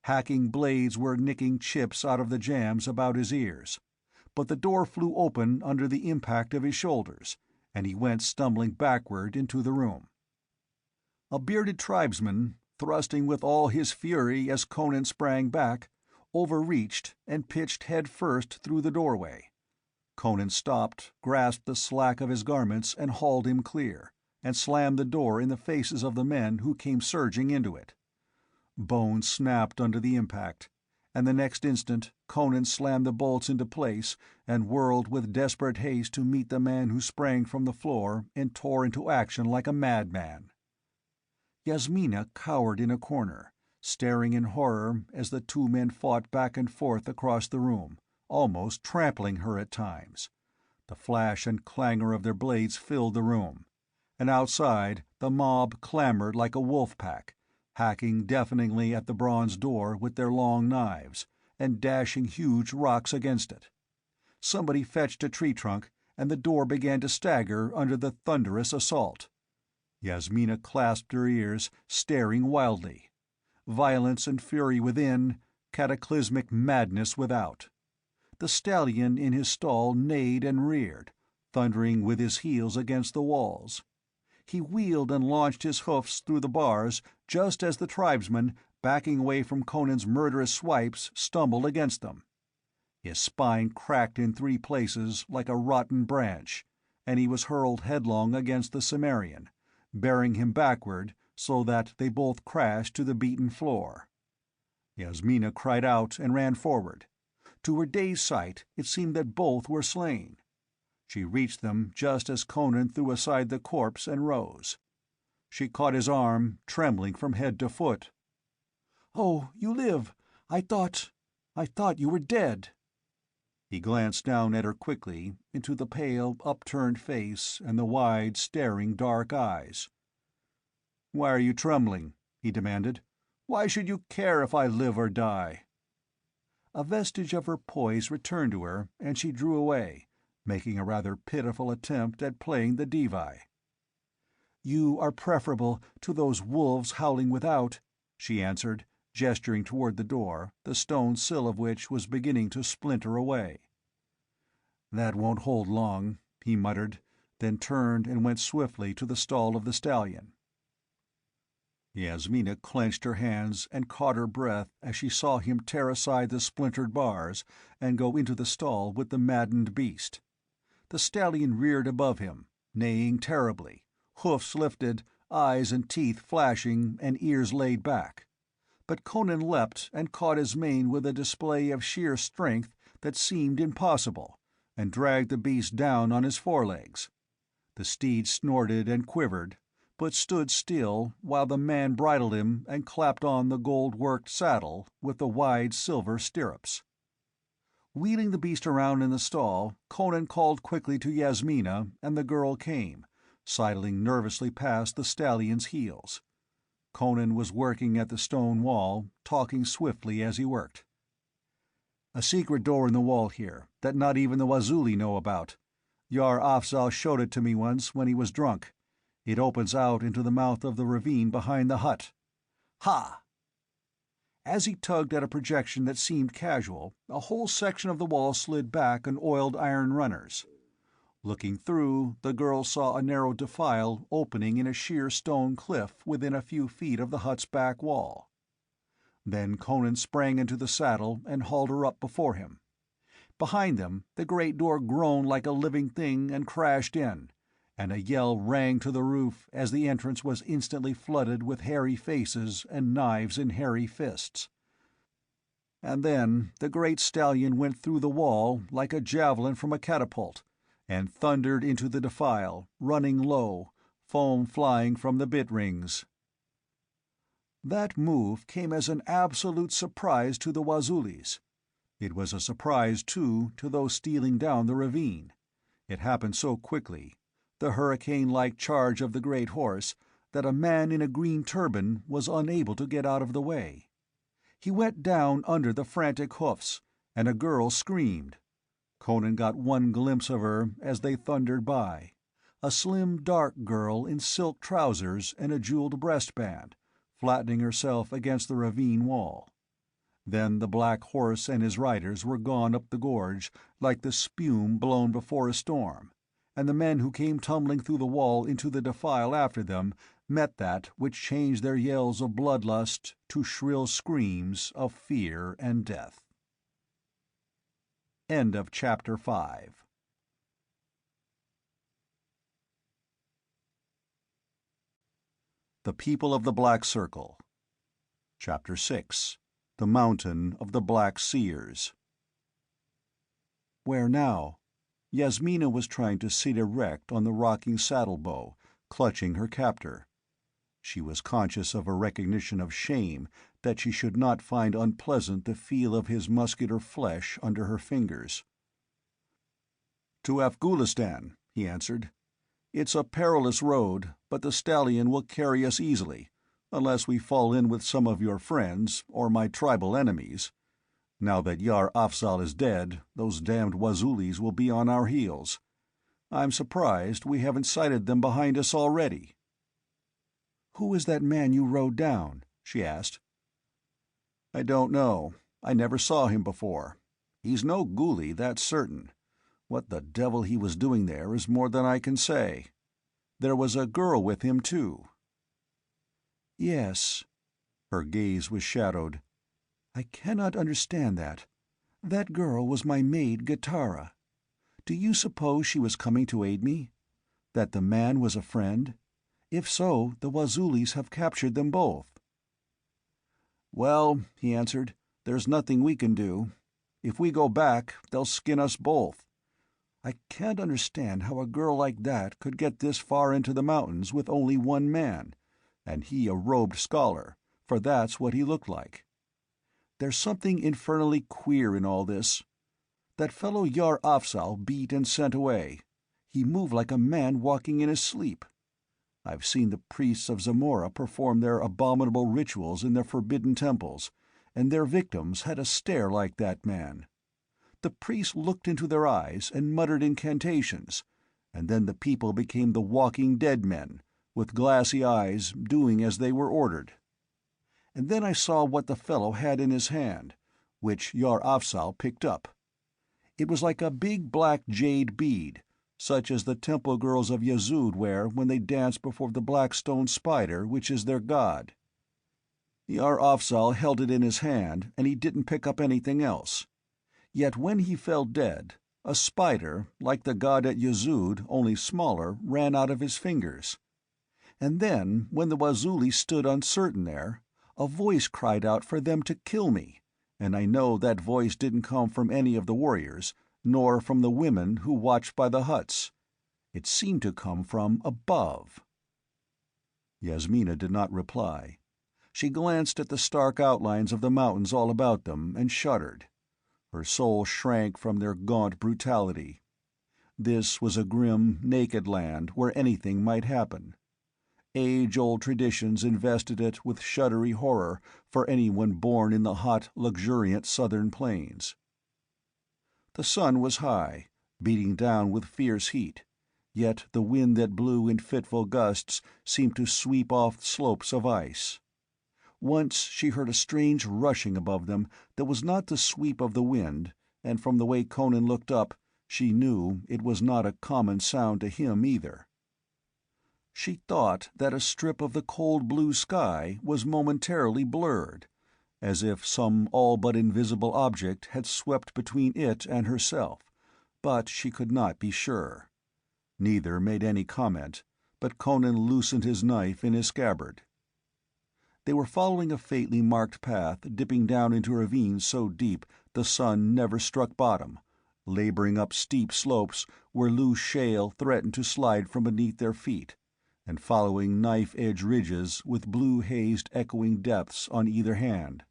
Hacking blades were nicking chips out of the jambs about his ears, but the door flew open under the impact of his shoulders, and he went stumbling backward into the room. A bearded tribesman, thrusting with all his fury as Conan sprang back, overreached and pitched head first through the doorway. Conan stopped, grasped the slack of his garments and hauled him clear, and slammed the door in the faces of the men who came surging into it. Bones snapped under the impact,
and the next instant Conan slammed the bolts into place and whirled with desperate haste to meet the man who sprang from the floor and tore into action like a madman. Yasmina cowered in a corner, staring in horror as the two men fought back and forth across the room, almost trampling her at times. The flash and clangor of their blades filled the room, and outside the mob clamored like a wolf pack, hacking deafeningly at the bronze door with their long knives, and dashing huge rocks against it. Somebody fetched a tree trunk, and the door began to stagger under the thunderous assault. Yasmina clasped her ears, staring wildly. Violence and fury within, cataclysmic madness without. The stallion in his stall neighed and reared, thundering with his heels against the walls. He wheeled and launched his hoofs through the bars just as the tribesman, backing away from Conan's murderous swipes, stumbled against them. His spine cracked in 3 places like a rotten branch, and he was hurled headlong against the Cimmerian, bearing him backward so that they both crashed to the beaten floor. Yasmina cried out and ran forward. To her dazed sight it seemed that both were slain. She reached them just as Conan threw aside the corpse and rose. She caught his arm, trembling from head to foot. "Oh, you live! I thought you were dead." He glanced down at her quickly, into the pale, upturned face and the wide, staring dark eyes. "Why are you trembling?" he demanded. "Why should you care if I live or die?" A vestige of her poise returned to her, and she drew away, making a rather pitiful attempt at playing the diva. "You are preferable to those wolves howling without," she answered, gesturing toward the door, the stone sill of which was beginning to splinter away. "That won't hold long," he muttered, then turned and went swiftly to the stall of the stallion. Yasmina clenched her hands and caught her breath as she saw him tear aside the splintered bars and go into the stall with the maddened beast. The stallion reared above him, neighing terribly, hoofs lifted, eyes and teeth flashing and ears laid back. But Conan leapt and caught his mane with a display of sheer strength that seemed impossible, and dragged the beast down on his forelegs. The steed snorted and quivered, but stood still while the man bridled him and clapped on the gold-worked saddle with the wide silver stirrups. Wheeling the beast around in the stall, Conan called quickly to Yasmina, and the girl came, sidling nervously past the stallion's heels. Conan was working at the stone wall, talking swiftly as he worked. "A secret door in the wall here, that not even the Wazuli know about. Yar Afzal showed it to me once when he was drunk. It opens out into the mouth of the ravine behind the hut. Ha!" As he tugged at a projection that seemed casual, a whole section of the wall slid back on oiled iron runners. Looking through, the girl saw a narrow defile opening in a sheer stone cliff within a few feet of the hut's back wall. Then Conan sprang into the saddle and hauled her up before him. Behind them, the great door groaned like a living thing and crashed in, and a yell rang to the roof as the entrance was instantly flooded with hairy faces and knives in hairy fists. And then the great stallion went through the wall like a javelin from a catapult, and thundered into the defile, running low, foam flying from the bit rings. That move came as an absolute surprise to the Wazulis. It was a surprise, too, to those stealing down the ravine. It happened so quickly, the hurricane-like charge of the great horse, that a man in a green turban was unable to get out of the way. He went down under the frantic hoofs, and a girl screamed. Conan got one glimpse of her as they thundered by, a slim, dark girl in silk trousers and a jeweled breastband, flattening herself against the ravine wall. Then the black horse and his riders were gone up the gorge like the spume blown before a storm, and the men who came tumbling through the wall into the defile after them met that which changed their yells of bloodlust to shrill screams of fear and death. End of Chapter 5. The People of the Black Circle. Chapter 6. the mountain of the Black Seers. Where now? Yasmina was trying to sit erect on the rocking saddle-bow, clutching her captor. She was conscious of a recognition of shame that she should not find unpleasant the feel of his muscular flesh under her fingers. "To Afghanistan," he answered. "It's a perilous road, but the stallion will carry us easily, unless we fall in with some of your friends, or my tribal enemies. Now that Yar Afzal is dead, those damned Wazulis will be on our heels. I'm surprised we haven't sighted them behind us already."
"Who is that man you rode down?" she asked.
"I don't know. I never saw him before. He's no ghoulie, that's certain. What the devil he was doing there is more than I can say. There was a girl with him, too."
"Yes." Her gaze was shadowed. "I cannot understand that. That girl was my maid Gitara. Do you suppose she was coming to aid me? That the man was a friend? If so, the Wazulis have captured them both."
"Well," he answered, "there's nothing we can do. If we go back, they'll skin us both. I can't understand how a girl like that could get this far into the mountains with only one man, and he a robed scholar, for that's what he looked like. There's something infernally queer in all this. That fellow Yar Afzal beat and sent away. He moved like a man walking in his sleep. I've seen the priests of Zamora perform their abominable rituals in their forbidden temples, and their victims had a stare like that man. The priests looked into their eyes and muttered incantations, and then the people became the walking dead men, with glassy eyes, doing as they were ordered. And then I saw what the fellow had in his hand, which Yar Afzal picked up. It was like a big black jade bead, such as the temple girls of Yazud wear when they dance before the black stone spider which is their god. Yar Afzal held it in his hand, and he didn't pick up anything else. Yet when he fell dead, a spider, like the god at Yazud, only smaller, ran out of his fingers. And then, when the Wazuli stood uncertain there, a voice cried out for them to kill me, and I know that voice didn't come from any of the warriors, nor from the women who watched by the huts. It seemed to come from above." Yasmina did not reply. She glanced at the stark outlines of the mountains all about them and shuddered. Her soul shrank from their gaunt brutality. This was a grim, naked land where anything might happen. Age-old traditions invested it with shuddery horror for anyone born in the hot, luxuriant southern plains. The sun was high, beating down with fierce heat, yet the wind that blew in fitful gusts seemed to sweep off slopes of ice. Once she heard a strange rushing above them that was not the sweep of the wind, and from the way Conan looked up, she knew it was not a common sound to him either. She thought that a strip of the cold blue sky was momentarily blurred, as if some all but invisible object had swept between it and herself, but she could not be sure. Neither made any comment, but Conan loosened his knife in his scabbard. They were following a faintly marked path dipping down into ravines so deep the sun never struck bottom, laboring up steep slopes where loose shale threatened to slide from beneath their feet, and following knife-edge ridges with blue-hazed echoing depths on either hand.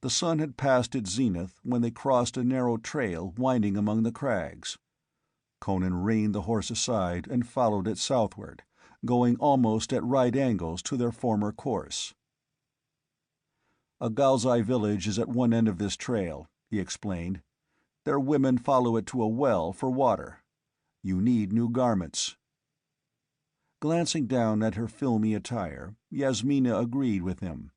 The sun had passed its zenith when they crossed a narrow trail winding among the crags. Conan reined the horse aside and followed it southward, going almost at right angles to their former course. "A Galzai village is at one end of this trail," he explained. "Their women follow it to a well for water. You need new garments." Glancing down at her filmy attire, Yasmina agreed with him.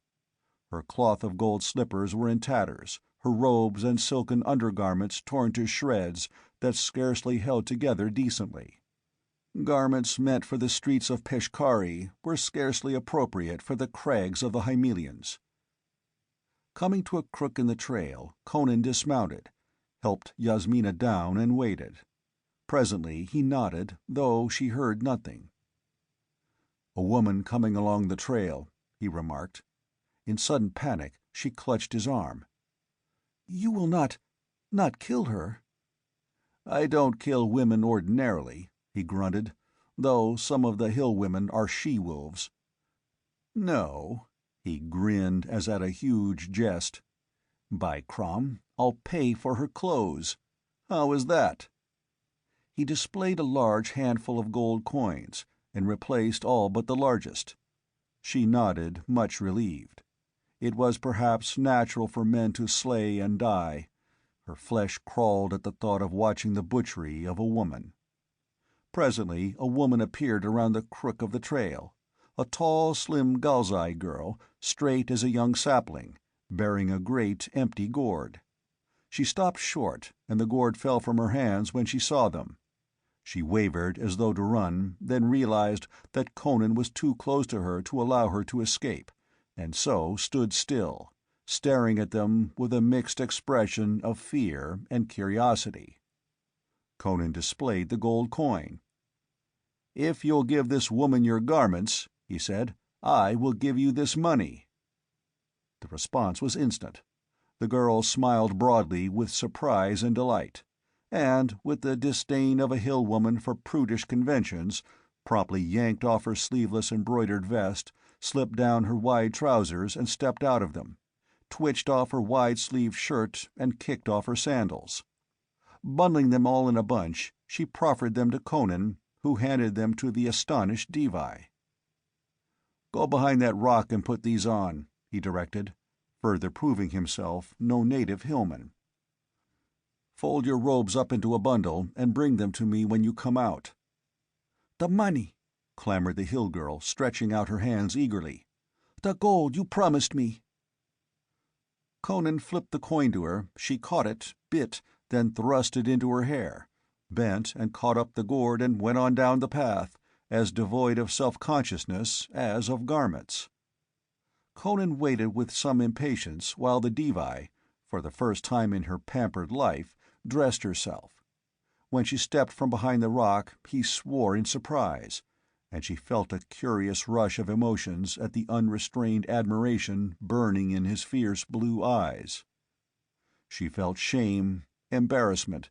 Her cloth of gold slippers were in tatters, her robes and silken undergarments torn to shreds that scarcely held together decently. Garments meant for the streets of Peshkari were scarcely appropriate for the crags of the Hymelians. Coming to a crook in the trail, Conan dismounted, helped Yasmina down and waited. Presently he nodded, though she heard nothing. "A woman coming along the trail," he remarked. In sudden panic, she clutched his arm.
"You will not kill her?"
"I don't kill women ordinarily," he grunted, "though some of the hill women are she-wolves. No," he grinned as at a huge jest. "By Crom, I'll pay for her clothes. How is that?" He displayed a large handful of gold coins, and replaced all but the largest. She nodded, much relieved. It was perhaps natural for men to slay and die. Her flesh crawled at the thought of watching the butchery of a woman. Presently a woman appeared around the crook of the trail, a tall, slim Galzai girl, straight as a young sapling, bearing a great, empty gourd. She stopped short, and the gourd fell from her hands when she saw them. She wavered as though to run, then realized that Conan was too close to her to allow her to escape, and so stood still, staring at them with a mixed expression of fear and curiosity. Conan displayed the gold coin. "If you'll give this woman your garments," he said, "I will give you this money." The response was instant. The girl smiled broadly with surprise and delight, and, with the disdain of a hill woman for prudish conventions, promptly yanked off her sleeveless embroidered vest, slipped down her wide trousers and stepped out of them, twitched off her wide-sleeved shirt and kicked off her sandals. Bundling them all in a bunch, she proffered them to Conan, who handed them to the astonished Devi. "Go behind that rock and put these on," he directed, further proving himself no native hillman. "Fold your robes up into a bundle and bring them to me when you come out."
"The money!"
clamored the hill girl, stretching out her hands eagerly.
"The gold you promised me!"
Conan flipped the coin to her. She caught it, bit, then thrust it into her hair, bent and caught up the gourd and went on down the path, as devoid of self-consciousness as of garments. Conan waited with some impatience while the Devi, for the first time in her pampered life, dressed herself. When she stepped from behind the rock, he swore in surprise, and she felt a curious rush of emotions at the unrestrained admiration burning in his fierce blue eyes. She felt shame, embarrassment,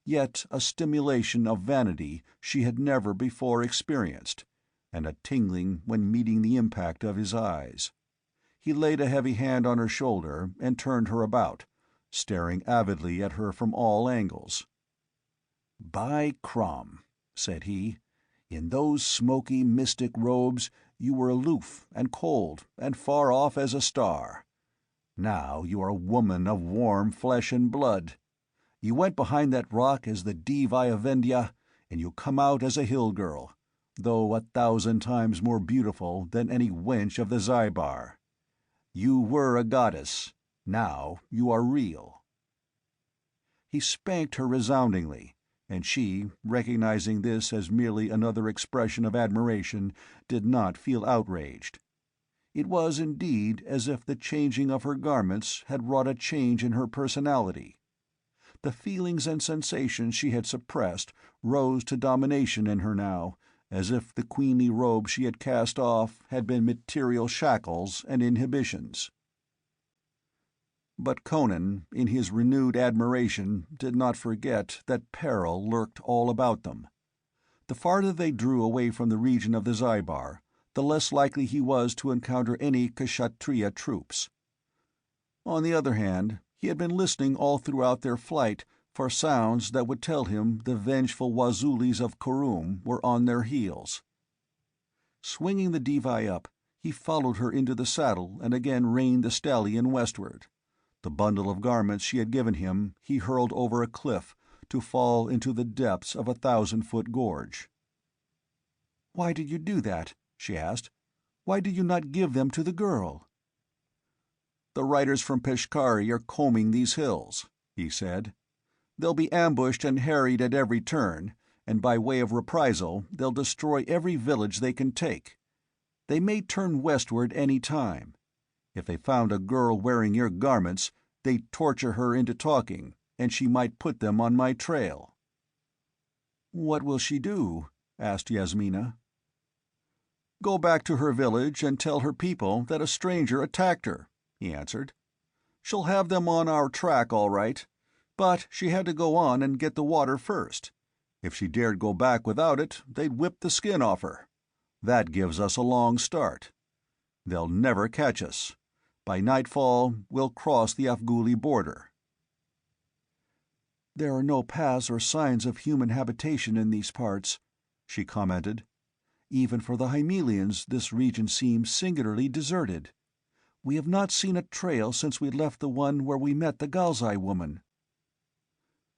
yet a stimulation of vanity she had never before experienced, and a tingling when meeting the impact of his eyes. He laid a heavy hand on her shoulder and turned her about, staring avidly at her from all angles. "By Crom," said he, "in those smoky, mystic robes you were aloof and cold and far off as a star. Now you are a woman of warm flesh and blood. You went behind that rock as the Devi of Vendhya, and you come out as a hill girl, though 1,000 times more beautiful than any wench of the Zybar. You were a goddess. Now you are real." He spanked her resoundingly, and she, recognizing this as merely another expression of admiration, did not feel outraged. It was indeed as if the changing of her garments had wrought a change in her personality. The feelings and sensations she had suppressed rose to domination in her now, as if the queenly robe she had cast off had been material shackles and inhibitions. But Conan, in his renewed admiration, did not forget that peril lurked all about them. The farther they drew away from the region of the Zybar, the less likely he was to encounter any Kshatriya troops. On the other hand, he had been listening all throughout their flight for sounds that would tell him the vengeful Wazulis of Kurrum were on their heels. Swinging the Devi up, he followed her into the saddle and again reined the stallion westward. The bundle of garments she had given him he hurled over a cliff, to fall into the depths of a 1,000-foot gorge.
"Why did you do that?" she asked. "Why did you not give them to the girl?"
"The riders from Peshkari are combing these hills," he said. "They'll be ambushed and harried at every turn, and by way of reprisal they'll destroy every village they can take. They may turn westward any time. If they found a girl wearing your garments, they'd torture her into talking, and she might put them on my trail."
"What will she do?" asked Yasmina.
"Go back to her village and tell her people that a stranger attacked her," he answered. "She'll have them on our track all right, but she had to go on and get the water first. If she dared go back without it, they'd whip the skin off her. That gives us a long start. They'll never catch us. By nightfall, we'll cross the Afghuli border."
"There are no paths or signs of human habitation in these parts," she commented. "Even for the Hymelians, this region seems singularly deserted. We have not seen a trail since we left the one where we met the Galzai woman."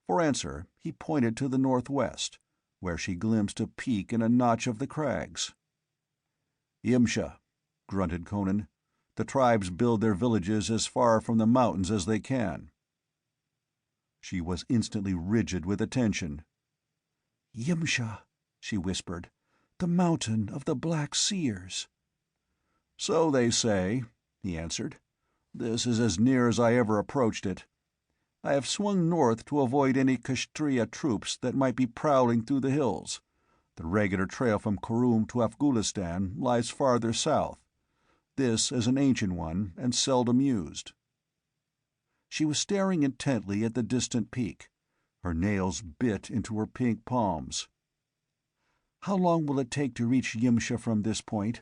For answer, he pointed to the northwest, where she glimpsed a peak in a notch of the crags. "Yimsha," grunted Conan. "The tribes build their villages as far from the mountains as they can." She was instantly rigid with attention.
"Yimsha," she whispered. "The mountain of the Black Seers."
"So they say," he answered. "This is as near as I ever approached it. I have swung north to avoid any Kshatriya troops that might be prowling through the hills. The regular trail from Kurum to Afghanistan lies farther south. This is an ancient one and seldom used."
She was staring intently at the distant peak. Her nails bit into her pink palms. "How long will it take to reach Yimsha from this point?"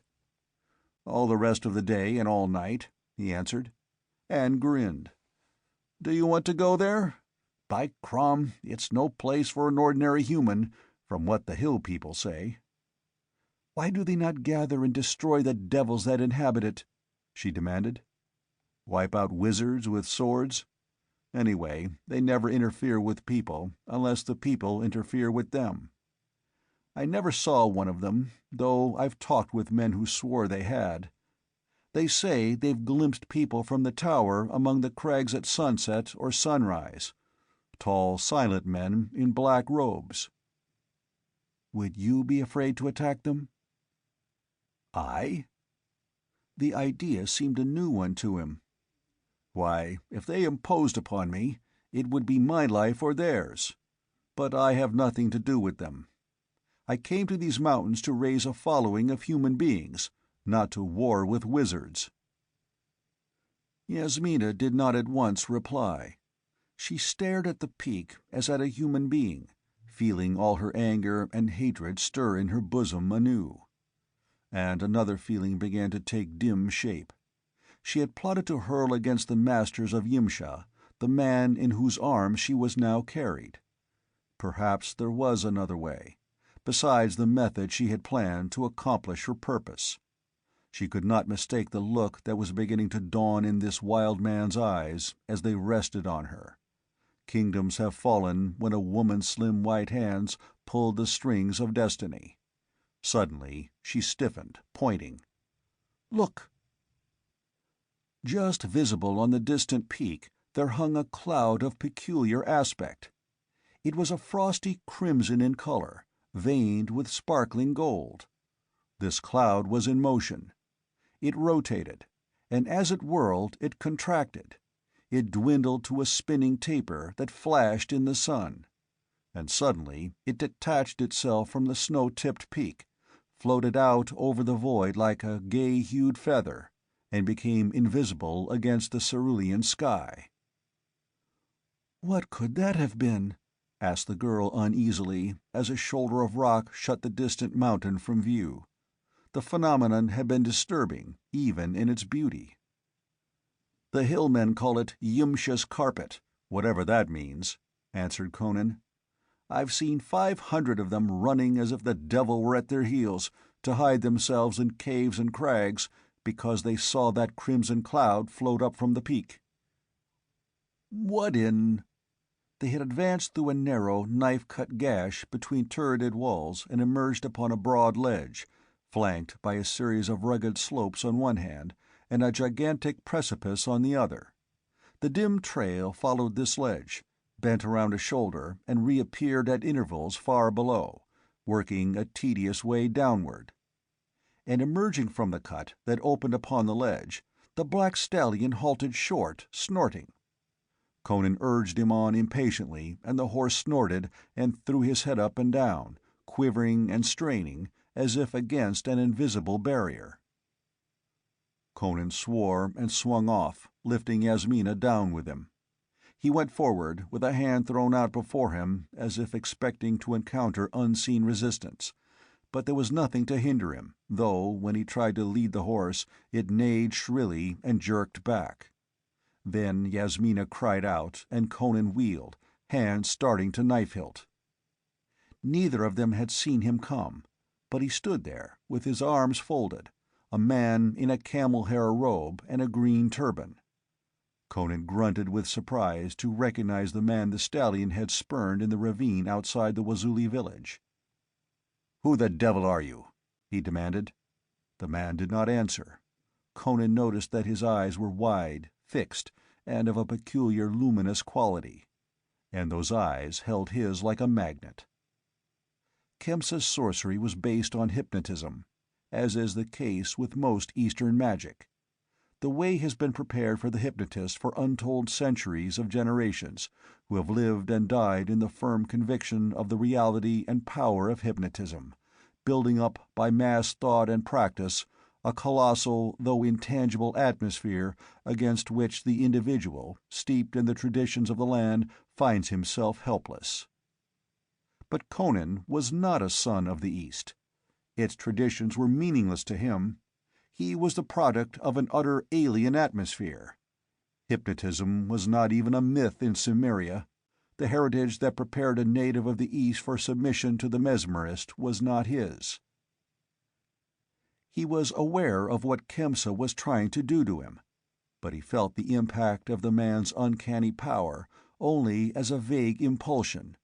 "All the rest of the day and all night," he answered, and grinned. "Do you want to go there? By Crom, it's no place for an ordinary human, from what the hill people say."
"Why do they not gather and destroy the devils that inhabit it?" she demanded.
"Wipe out wizards with swords? Anyway, they never interfere with people, unless the people interfere with them. I never saw one of them, though I've talked with men who swore they had. They say they've glimpsed people from the tower among the crags at sunset or sunrise. Tall, silent men in black robes."
"Would you be afraid to attack them?"
"I?"
The idea seemed a new one to him.
"Why, if they imposed upon me, it would be my life or theirs. But I have nothing to do with them. I came to these mountains to raise a following of human beings, not to war with wizards."
Yasmina did not at once reply. She stared at the peak as at a human being, feeling all her anger and hatred stir in her bosom anew. And another feeling began to take dim shape. She had plotted to hurl against the masters of Yimsha, the man in whose arms she was now carried. Perhaps there was another way, besides the method she had planned to accomplish her purpose. She could not mistake the look that was beginning to dawn in this wild man's eyes as they rested on her. Kingdoms have fallen when a woman's slim white hands pulled the strings of destiny. Suddenly she stiffened, pointing. "Look!" Just visible on the distant peak there hung a cloud of peculiar aspect. It was a frosty crimson in color, veined with sparkling gold. This cloud was in motion. It rotated, and as it whirled it contracted. It dwindled to a spinning taper that flashed in the sun. And suddenly it detached itself from the snow-tipped peak, floated out over the void like a gay-hued feather, and became invisible against the cerulean sky. "What could that have been?" asked the girl uneasily, as a shoulder of rock shut the distant mountain from view. The phenomenon had been disturbing, even in its beauty. "The hillmen call it Yimsha's carpet, whatever that means," answered Conan. "I've seen 500 of them running as if the devil were at their heels, to hide themselves in caves and crags, because they saw that crimson cloud float up from the peak." "What in—" They had advanced through a narrow, knife-cut gash between turreted walls and emerged upon a broad ledge, flanked by a series of rugged slopes on one hand and a gigantic precipice on the other. The dim trail followed this ledge, bent around a shoulder, and reappeared at intervals far below, working a tedious way downward. And emerging from the cut that opened upon the ledge, the Black Stallion halted short, snorting. Conan urged him on impatiently, and the horse snorted and threw his head up and down, quivering and straining,
as if against an invisible barrier. Conan swore and swung off, lifting Yasmina down with him. He went forward, with a hand thrown out before him as if expecting to encounter unseen resistance, but there was nothing to hinder him, though when he tried to lead the horse it neighed shrilly and jerked back. Then Yasmina cried out, and Conan wheeled, hand starting to knife-hilt. Neither of them had seen him come, but he stood there, with his arms folded, a man in a camel-hair robe and a green turban. Conan grunted with surprise to recognize the man the stallion had spurned in the ravine outside the Wazuli village. "Who the devil are you?" he demanded. The man did not answer. Conan noticed that his eyes were wide, fixed, and of a peculiar luminous quality, and those eyes held his like a magnet. Khemsa's sorcery was based on hypnotism, as is the case with most Eastern magic. The way has been prepared for the hypnotist for untold centuries of generations who have lived and died in the firm conviction of the reality and power of hypnotism, building up by mass thought and practice a colossal though intangible atmosphere against which the individual, steeped in the traditions of the land, finds himself helpless. But Conan was not a son of the East. Its traditions were meaningless to him. He was the product of an utter alien atmosphere. Hypnotism was not even a myth in Cimmeria. The heritage that prepared a native of the East for submission to the mesmerist was not his. He was aware of what Khemsa was trying to do to him, but he felt the impact of the man's uncanny power only as a vague impulsion,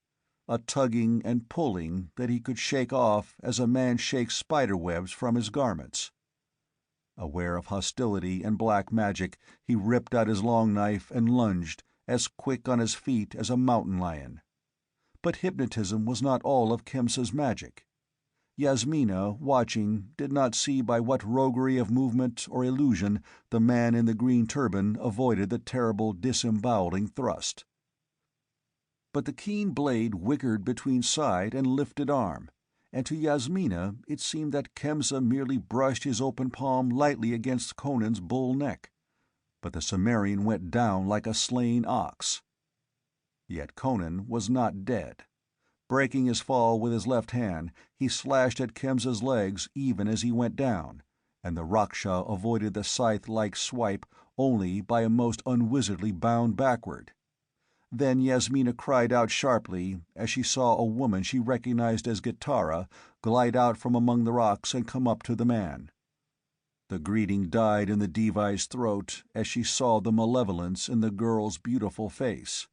a tugging and pulling that he could shake off as a man shakes spider-webs from his garments. Aware of hostility and black magic, he ripped out his long knife and lunged, as quick on his feet as a mountain lion. But hypnotism was not all of Khemsa's magic. Yasmina, watching, did not see by what roguery of movement or illusion the man in the green turban avoided the terrible disemboweling thrust. But the keen blade whickered between side and lifted arm, and to Yasmina it seemed that Khemsa merely brushed his open palm lightly against Conan's bull neck, but the Cimmerian went down like a slain ox. Yet Conan was not dead. Breaking his fall with his left hand, he slashed at Khemsa's legs even as he went down, and the Raksha avoided the scythe-like swipe only by a most unwizardly bound backward. Then Yasmina cried out sharply as she saw a woman she recognized as Gitara glide out from among the rocks and come up to the man. The greeting died in the Devi's throat as she saw the malevolence in the girl's beautiful face.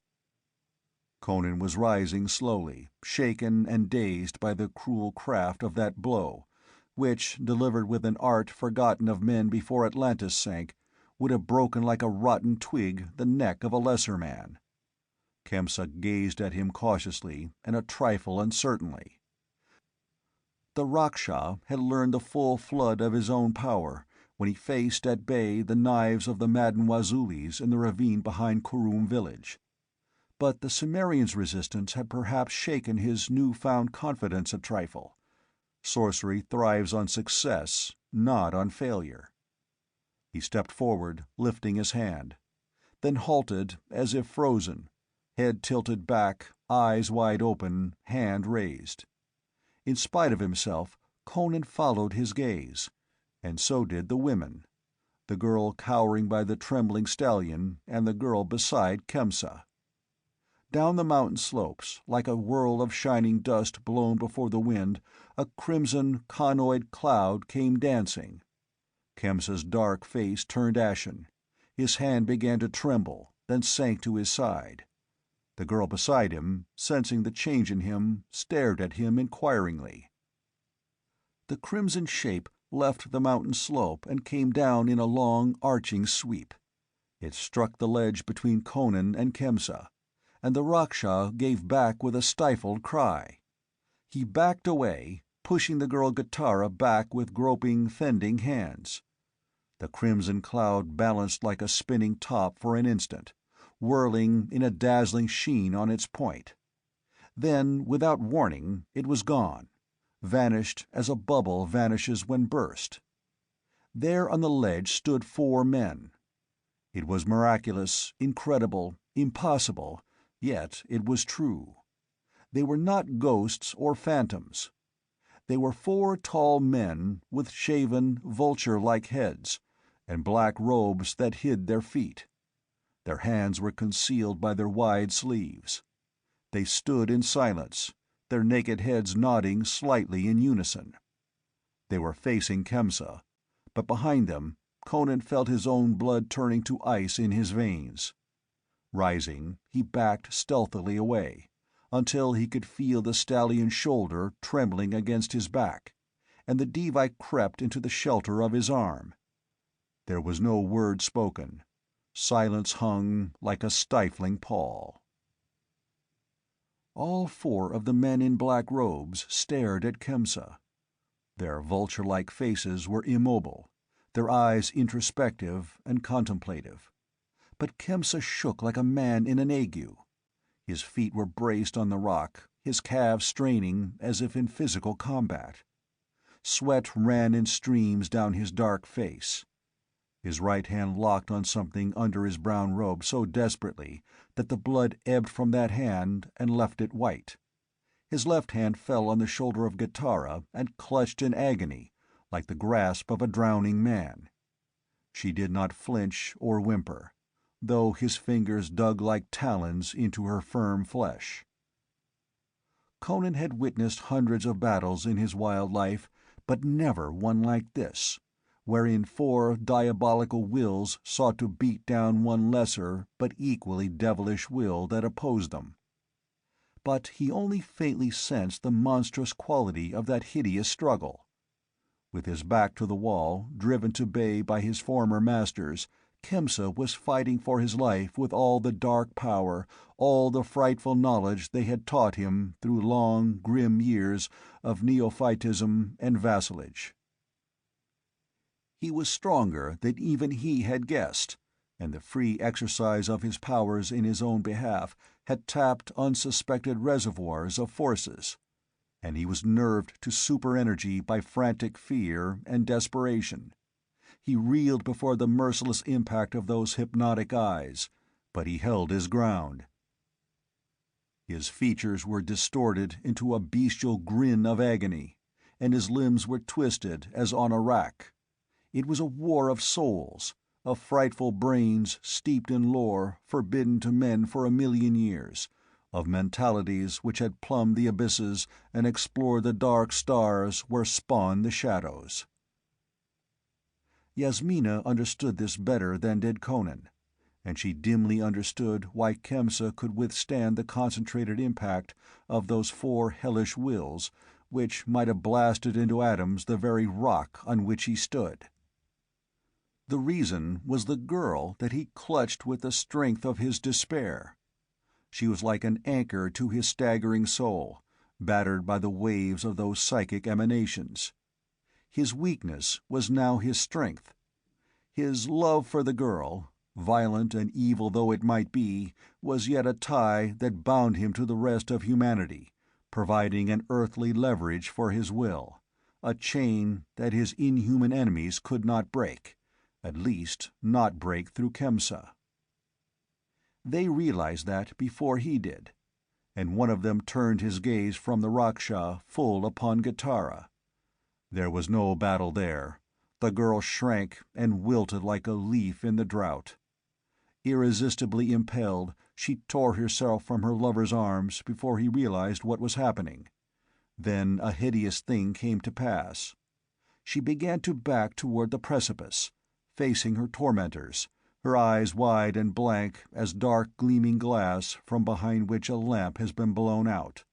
Conan was rising slowly, shaken and dazed by the cruel craft of that blow, which, delivered with an art forgotten of men before Atlantis sank, would have broken like a rotten twig the neck of a lesser man. Khemsa gazed at him cautiously and a trifle uncertainly. The Raksha had learned the full flood of his own power when he faced at bay the knives of the maddened Wazulis in the ravine behind Kurum village. But the Cimmerian's resistance had perhaps shaken his new-found confidence a trifle. Sorcery thrives on success, not on failure. He stepped forward, lifting his hand, then halted as if frozen, head tilted back, eyes wide open, hand raised. In spite of himself, Conan followed his gaze, and so did the women, the girl cowering by the trembling stallion and the girl beside Khemsa. Down the mountain slopes, like a whirl of shining dust blown before the wind, a crimson conoid cloud came dancing. Khemsa's dark face turned ashen. His hand began to tremble, then sank to his side. The girl beside him, sensing the change in him, stared at him inquiringly. The crimson shape left the mountain slope and came down in a long, arching sweep. It struck the ledge between Conan and Khemsa, and the Raksha gave back with a stifled cry. He backed away, pushing the girl Gitara back with groping, fending hands. The crimson cloud balanced like a spinning top for an instant, whirling in a dazzling sheen on its point. Then, without warning, it was gone, vanished as a bubble vanishes when burst. There on the ledge stood 4 men. It was miraculous, incredible, impossible, yet it was true. They were not ghosts or phantoms. They were 4 tall men with shaven, vulture-like heads, and black robes that hid their feet. Their hands were concealed by their wide sleeves. They stood in silence, their naked heads nodding slightly in unison. They were facing Khemsa, but behind them Conan felt his own blood turning to ice in his veins. Rising, he backed stealthily away, until he could feel the stallion's shoulder trembling against his back, and the Devite crept into the shelter of his arm. There was no word spoken. Silence hung like a stifling pall. All 4 of the men in black robes stared at Khemsa. Their vulture-like faces were immobile, their eyes introspective and contemplative. But Khemsa shook like a man in an ague. His feet were braced on the rock, his calves straining as if in physical combat. Sweat ran in streams down his dark face. His right hand locked on something under his brown robe so desperately that the blood ebbed from that hand and left it white. His left hand fell on the shoulder of Gitara and clutched in agony, like the grasp of a drowning man. She did not flinch or whimper, though his fingers dug like talons into her firm flesh. Conan had witnessed hundreds of battles in his wild life, but never one like this, wherein 4 diabolical wills sought to beat down one lesser but equally devilish will that opposed them. But he only faintly sensed the monstrous quality of that hideous struggle. With his back to the wall, driven to bay by his former masters, Khemsa was fighting for his life with all the dark power, all the frightful knowledge they had taught him through long, grim years of neophytism and vassalage. He was stronger than even he had guessed, and the free exercise of his powers in his own behalf had tapped unsuspected reservoirs of forces, and he was nerved to super-energy by frantic fear and desperation. He reeled before the merciless impact of those hypnotic eyes, but he held his ground. His features were distorted into a bestial grin of agony, and his limbs were twisted as on a rack. It was a war of souls, of frightful brains steeped in lore forbidden to men for 1,000,000 years, of mentalities which had plumbed the abysses and explored the dark stars where spawned the shadows. Yasmina understood this better than did Conan, and she dimly understood why Khemsa could withstand the concentrated impact of those 4 hellish wills, which might have blasted into atoms the very rock on which he stood. The reason was the girl that he clutched with the strength of his despair. She was like an anchor to his staggering soul, battered by the waves of those psychic emanations. His weakness was now his strength. His love for the girl, violent and evil though it might be, was yet a tie that bound him to the rest of humanity, providing an earthly leverage for his will, a chain that his inhuman enemies could not break, at least not break through Khemsa. They realized that before he did, and one of them turned his gaze from the Raksha full upon Gitara. There was no battle there. The girl shrank and wilted like a leaf in the drought. Irresistibly impelled, she tore herself from her lover's arms before he realized what was happening. Then a hideous thing came to pass. She began to back toward the precipice, facing her tormentors, her eyes wide and blank as dark gleaming glass from behind which a lamp has been blown out.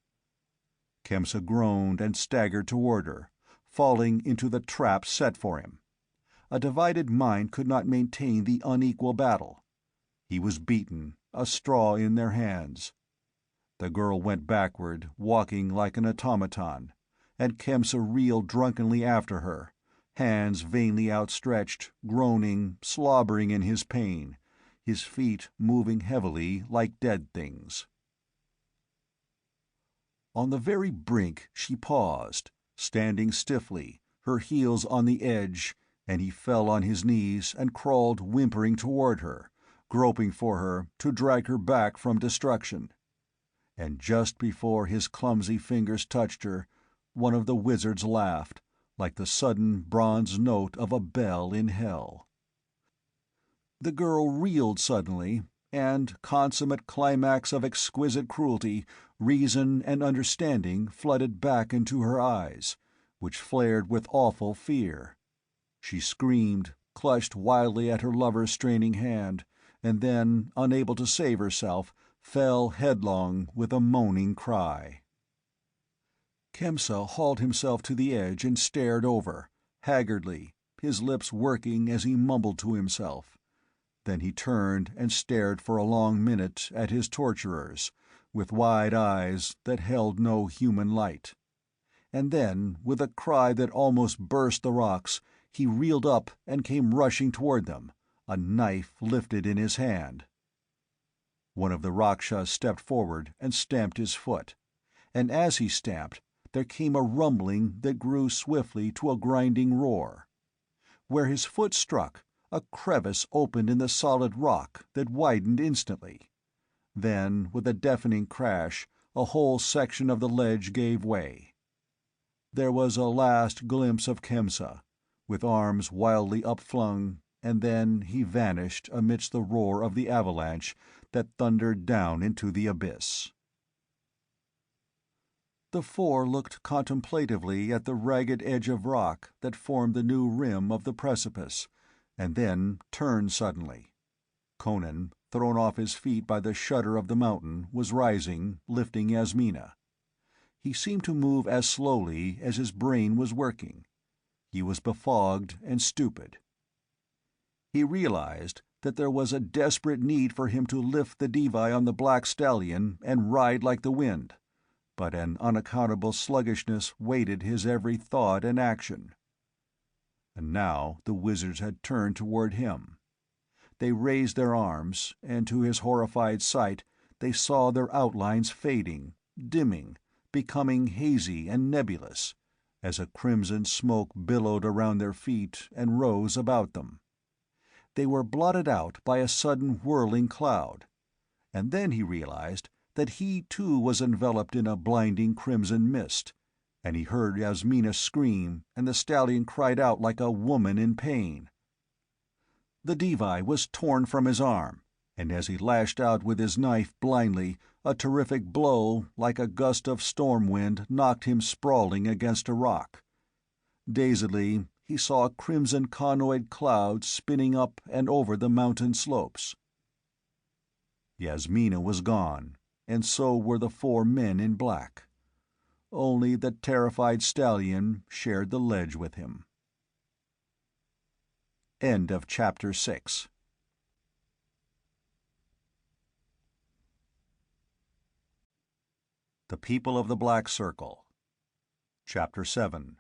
Khemsa groaned and staggered toward her, falling into the trap set for him. A divided mind could not maintain the unequal battle. He was beaten, a straw in their hands. The girl went backward, walking like an automaton, and Khemsa reeled drunkenly after her, hands vainly outstretched, groaning, slobbering in his pain, his feet moving heavily like dead things. On the very brink she paused, standing stiffly, her heels on the edge, and he fell on his knees and crawled whimpering toward her, groping for her to drag her back from destruction. And just before his clumsy fingers touched her, one of the wizards laughed, like the sudden bronze note of a bell in hell. The girl reeled suddenly, and, consummate climax of exquisite cruelty, reason and understanding flooded back into her eyes, which flared with awful fear. She screamed, clutched wildly at her lover's straining hand, and then, unable to save herself, fell headlong with a moaning cry. Khemsa hauled himself to the edge and stared over, haggardly, his lips working as he mumbled to himself. Then he turned and stared for a long minute at his torturers, with wide eyes that held no human light. And then, with a cry that almost burst the rocks, he reeled up and came rushing toward them, a knife lifted in his hand. One of the Rakshas stepped forward and stamped his foot, and as he stamped, there came a rumbling that grew swiftly to a grinding roar. Where his foot struck, a crevice opened in the solid rock that widened instantly. Then, with a deafening crash, a whole section of the ledge gave way. There was a last glimpse of Khemsa, with arms wildly upflung, and then he vanished amidst the roar of the avalanche that thundered down into the abyss. The four looked contemplatively at the ragged edge of rock that formed the new rim of the precipice, and then turned suddenly. Conan, thrown off his feet by the shudder of the mountain, was rising, lifting Yasmina. He seemed to move as slowly as his brain was working. He was befogged and stupid. He realized that there was a desperate need for him to lift the Devi on the Black Stallion and ride like the wind, but an unaccountable sluggishness weighted his every thought and action. And now the wizards had turned toward him. They raised their arms, and to his horrified sight they saw their outlines fading, dimming, becoming hazy and nebulous, as a crimson smoke billowed around their feet and rose about them. They were blotted out by a sudden whirling cloud, and then he realized that he too was enveloped in a blinding crimson mist, and he heard Yasmina scream, and the stallion cried out like a woman in pain. The Devi was torn from his arm, and as he lashed out with his knife blindly, a terrific blow like a gust of storm wind knocked him sprawling against a rock. Dazedly, he saw a crimson conoid cloud spinning up and over the mountain slopes. Yasmina was gone, and so were the four men in black. Only the terrified stallion shared the ledge with him. End of Chapter 6. The People of the Black Circle. Chapter 7.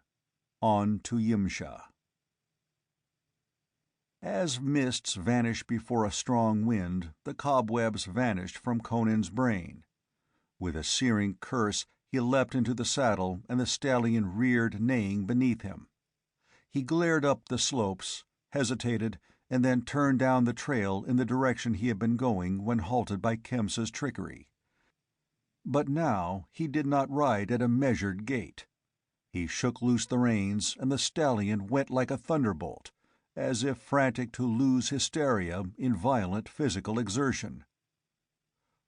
On to Yimsha. As mists vanish before a strong wind, the cobwebs vanished from Conan's brain. With a searing curse, he leapt into the saddle, and the stallion reared neighing beneath him. He glared up the slopes, hesitated, and then turned down the trail in the direction he had been going when halted by Khemsa's trickery. But now he did not ride at a measured gait. He shook loose the reins, and the stallion went like a thunderbolt, as if frantic to lose hysteria in violent physical exertion.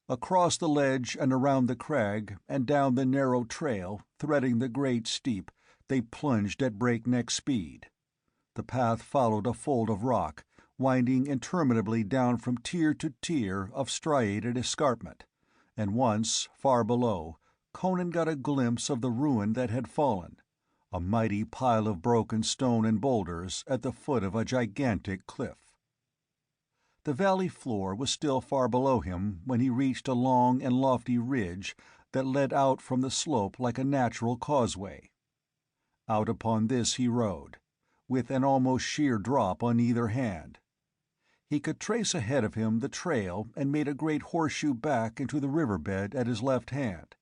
Across the ledge and around the crag and down the narrow trail threading the great steep, they plunged at breakneck speed. The path followed a fold of rock, winding interminably down from tier to tier of striated escarpment, and once, far below, Conan got a glimpse of the ruin that had fallen, a mighty pile of broken stone and boulders at the foot of a gigantic cliff. The valley floor was still far below him when he reached a long and lofty ridge that led out from the slope like a natural causeway. Out upon this he rode, with an almost sheer drop on either hand. He could trace ahead of him the trail and made a great horseshoe back into the riverbed at his left hand.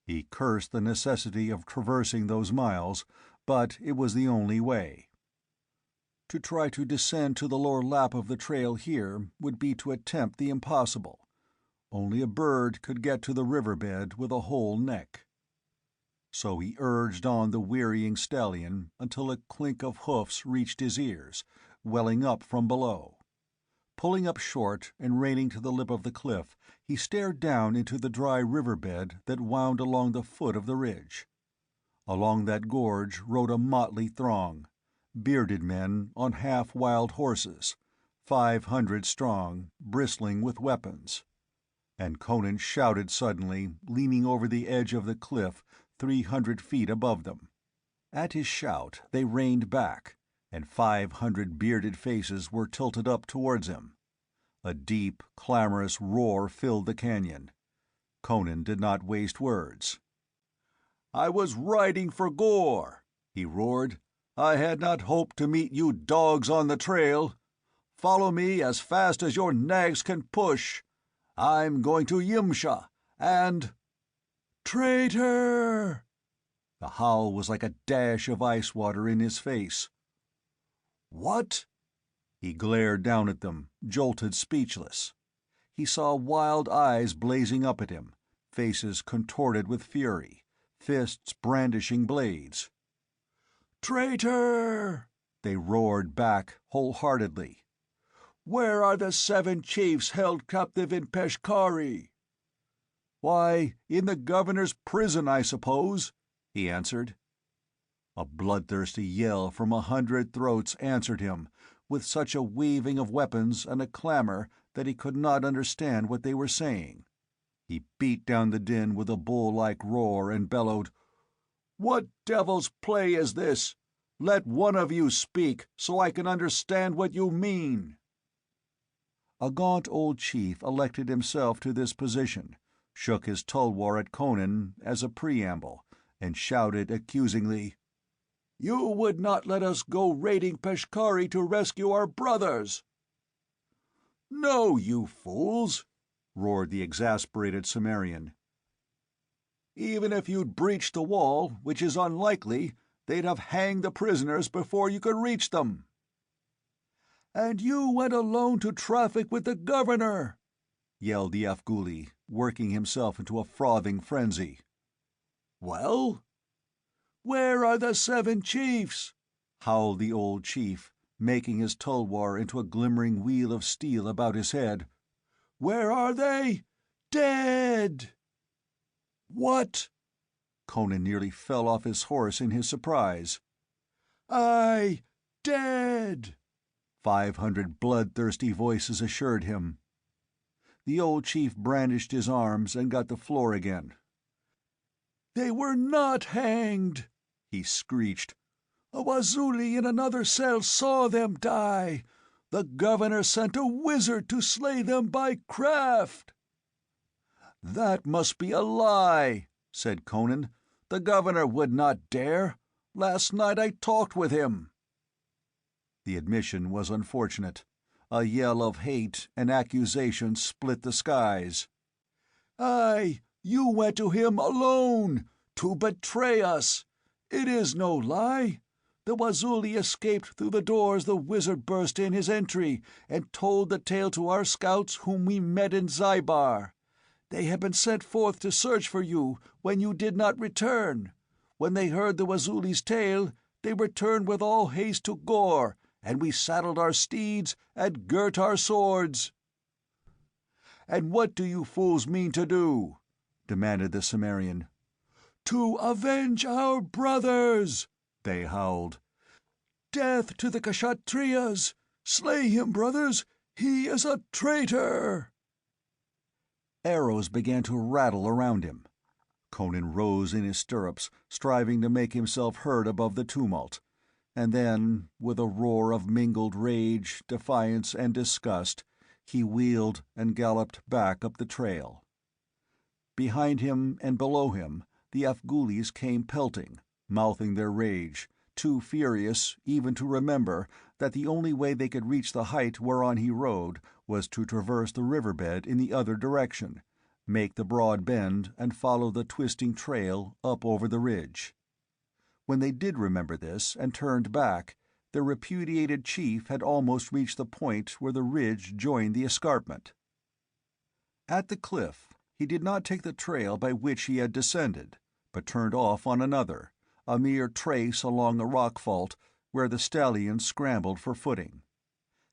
He cursed the necessity of traversing those miles, but it was the only way. To try to descend to the lower lap of the trail here would be to attempt the impossible. Only a bird could get to the riverbed with a whole neck. So he urged on the wearying stallion until a clink of hoofs reached his ears, welling up from below. Pulling up short and reining to the lip of the cliff, he stared down into the dry riverbed that wound along the foot of the ridge. Along that gorge rode a motley throng, bearded men on half-wild horses, 500 strong, bristling with weapons. And Conan shouted suddenly, leaning over the edge of the cliff 300 feet above them. At his shout they reined back, and 500 bearded faces were tilted up towards him. A deep, clamorous roar filled the canyon. Conan did not waste words. "I was riding for gore," he roared. "I had not hoped to meet you dogs on the trail. Follow me as fast as your nags can push. I'm going to Yimsha, and—" "Traitor!" The howl was like a dash of ice water in his face. "What?" He glared down at them, jolted speechless. He saw wild eyes blazing up at him, faces contorted with fury, fists brandishing blades. "Traitor!" they roared back wholeheartedly. "Where are the 7 chiefs held captive in Peshkari?" "Why, in the governor's prison, I suppose," he answered. A bloodthirsty yell from 100 throats answered him, with such a waving of weapons and a clamor that he could not understand what they were saying. He beat down the din with a bull-like roar and bellowed, "What devil's play is this? Let one of you speak, so I can understand what you mean." A gaunt old chief elected himself to this position, shook his tulwar at Conan as a preamble, and shouted accusingly, "You would not let us go raiding Peshkari to rescue our brothers!" "No, you fools!" roared the exasperated Cimmerian. "Even if you'd breached the wall, which is unlikely, they'd have hanged the prisoners before you could reach them." "And you went alone to traffic with the governor!" yelled the Afghuli, working himself into a frothing frenzy. "Well?" "Where are the 7 chiefs?" howled the old chief, making his tulwar into a glimmering wheel of steel about his head. "Where are they? Dead!" "What?" Conan nearly fell off his horse in his surprise. "Aye, dead!" 500 bloodthirsty voices assured him. The old chief brandished his arms and got the floor again. "They were not hanged!" he screeched. "A Wazuli in another cell saw them die. The governor sent a wizard to slay them by craft." "That must be a lie," said Conan. "The governor would not dare. Last night I talked with him." The admission was unfortunate. A yell of hate and accusation split the skies. "Aye, you went to him alone, to betray us. It is no lie. The Wazuli escaped through the doors the wizard burst in his entry, and told the tale to our scouts whom we met in Zybar. They had been sent forth to search for you when you did not return. When they heard the Wazuli's tale, they returned with all haste to Gore, and we saddled our steeds and girt our swords." "And what do you fools mean to do?" demanded the Cimmerian. "To avenge our brothers!" they howled. "Death to the Kshatriyas! Slay him, brothers! He is a traitor!" Arrows began to rattle around him. Conan rose in his stirrups, striving to make himself heard above the tumult, and then, with a roar of mingled rage, defiance, and disgust, he wheeled and galloped back up the trail. Behind him and below him, the Afghulis came pelting, mouthing their rage, too furious even to remember that the only way they could reach the height whereon he rode was to traverse the riverbed in the other direction, make the broad bend and follow the twisting trail up over the ridge. When they did remember this and turned back, their repudiated chief had almost reached the point where the ridge joined the escarpment. At the cliff, he did not take the trail by which he had descended, but turned off on another, a mere trace along a rock fault where the stallion scrambled for footing.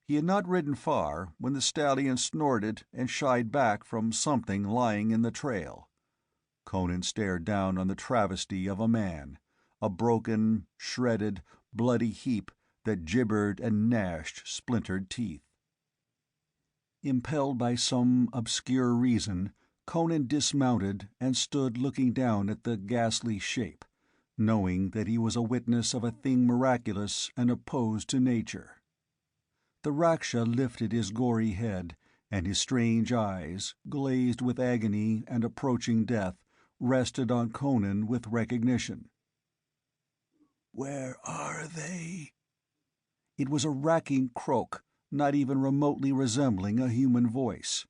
He had not ridden far when the stallion snorted and shied back from something lying in the trail. Conan stared down on the travesty of a man, a broken, shredded, bloody heap that gibbered and gnashed splintered teeth. Impelled by some obscure reason, Conan dismounted and stood looking down at the ghastly shape, knowing that he was a witness of a thing miraculous and opposed to nature. The Raksha lifted his gory head, and his strange eyes, glazed with agony and approaching death, rested on Conan with recognition.
"Where are they?"
It was a racking croak, not even remotely resembling a human voice.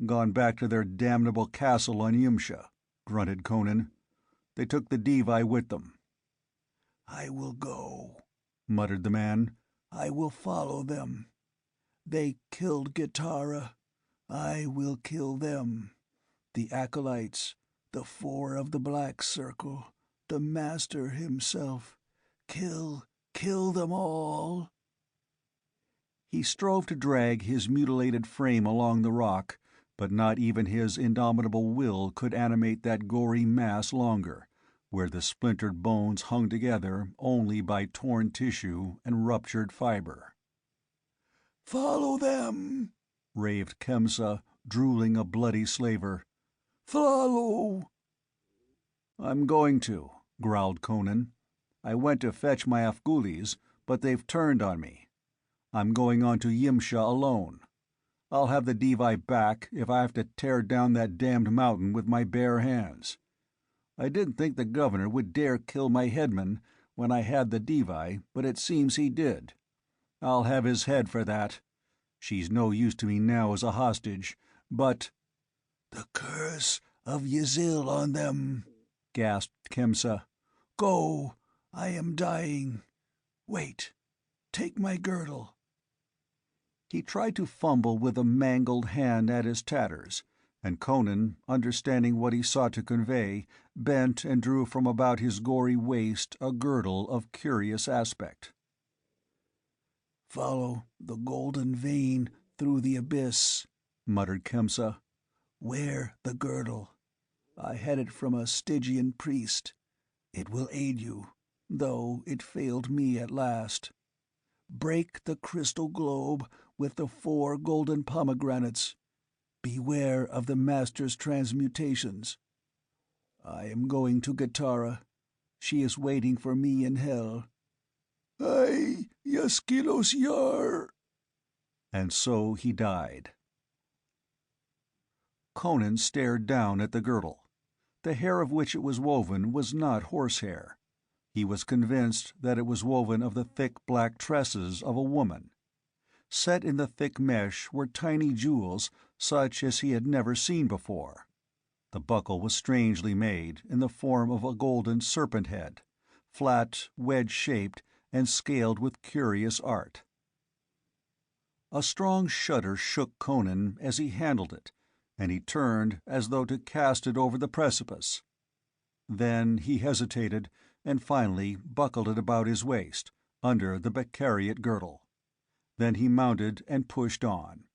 "Gone back to their damnable castle on Yimsha," grunted Conan. "They took the Devi with them."
"I will go,"
muttered the man.
"I will follow them. They killed Gitara. I will kill them. The acolytes, the four of the Black Circle, the Master himself. Kill them all."
He strove to drag his mutilated frame along the rock, but not even his indomitable will could animate that gory mass longer, where the splintered bones hung together only by torn tissue and ruptured fiber.
"Follow them,"
raved Khemsa, drooling a bloody slaver.
"Follow."
"I'm going to," growled Conan. "I went to fetch my Afghulis, but they've turned on me. I'm going on to Yimsha alone. I'll have the Devi back if I have to tear down that damned mountain with my bare hands. I didn't think the governor would dare kill my headman when I had the Devi, but it seems he did. I'll have his head for that. She's no use to me now as a hostage, but—"
"The curse of Yzil on them,"
gasped Khemsa.
"Go, I am dying. Wait, take my girdle."
He tried to fumble with a mangled hand at his tatters, and Conan, understanding what he sought to convey, bent and drew from about his gory waist a girdle of curious aspect.
"Follow the golden vein through the abyss," muttered Khemsa. "Wear the girdle. I had it from a Stygian priest. It will aid you, though it failed me at last. Break the crystal globe with the 4 golden pomegranates. Beware of the Master's transmutations. I am going to Gitara. She is waiting for me in hell. Ay, Yaskilos Yar!"
And so he died. Conan stared down at the girdle. The hair of which it was woven was not horsehair. He was convinced that it was woven of the thick black tresses of a woman. Set in the thick mesh were tiny jewels such as he had never seen before. The buckle was strangely made, in the form of a golden serpent head, flat, wedge-shaped, and scaled with curious art. A strong shudder shook Conan as he handled it, and he turned as though to cast it over the precipice. Then he hesitated, and finally buckled it about his waist, under the Beccariot girdle. Then he mounted and pushed on.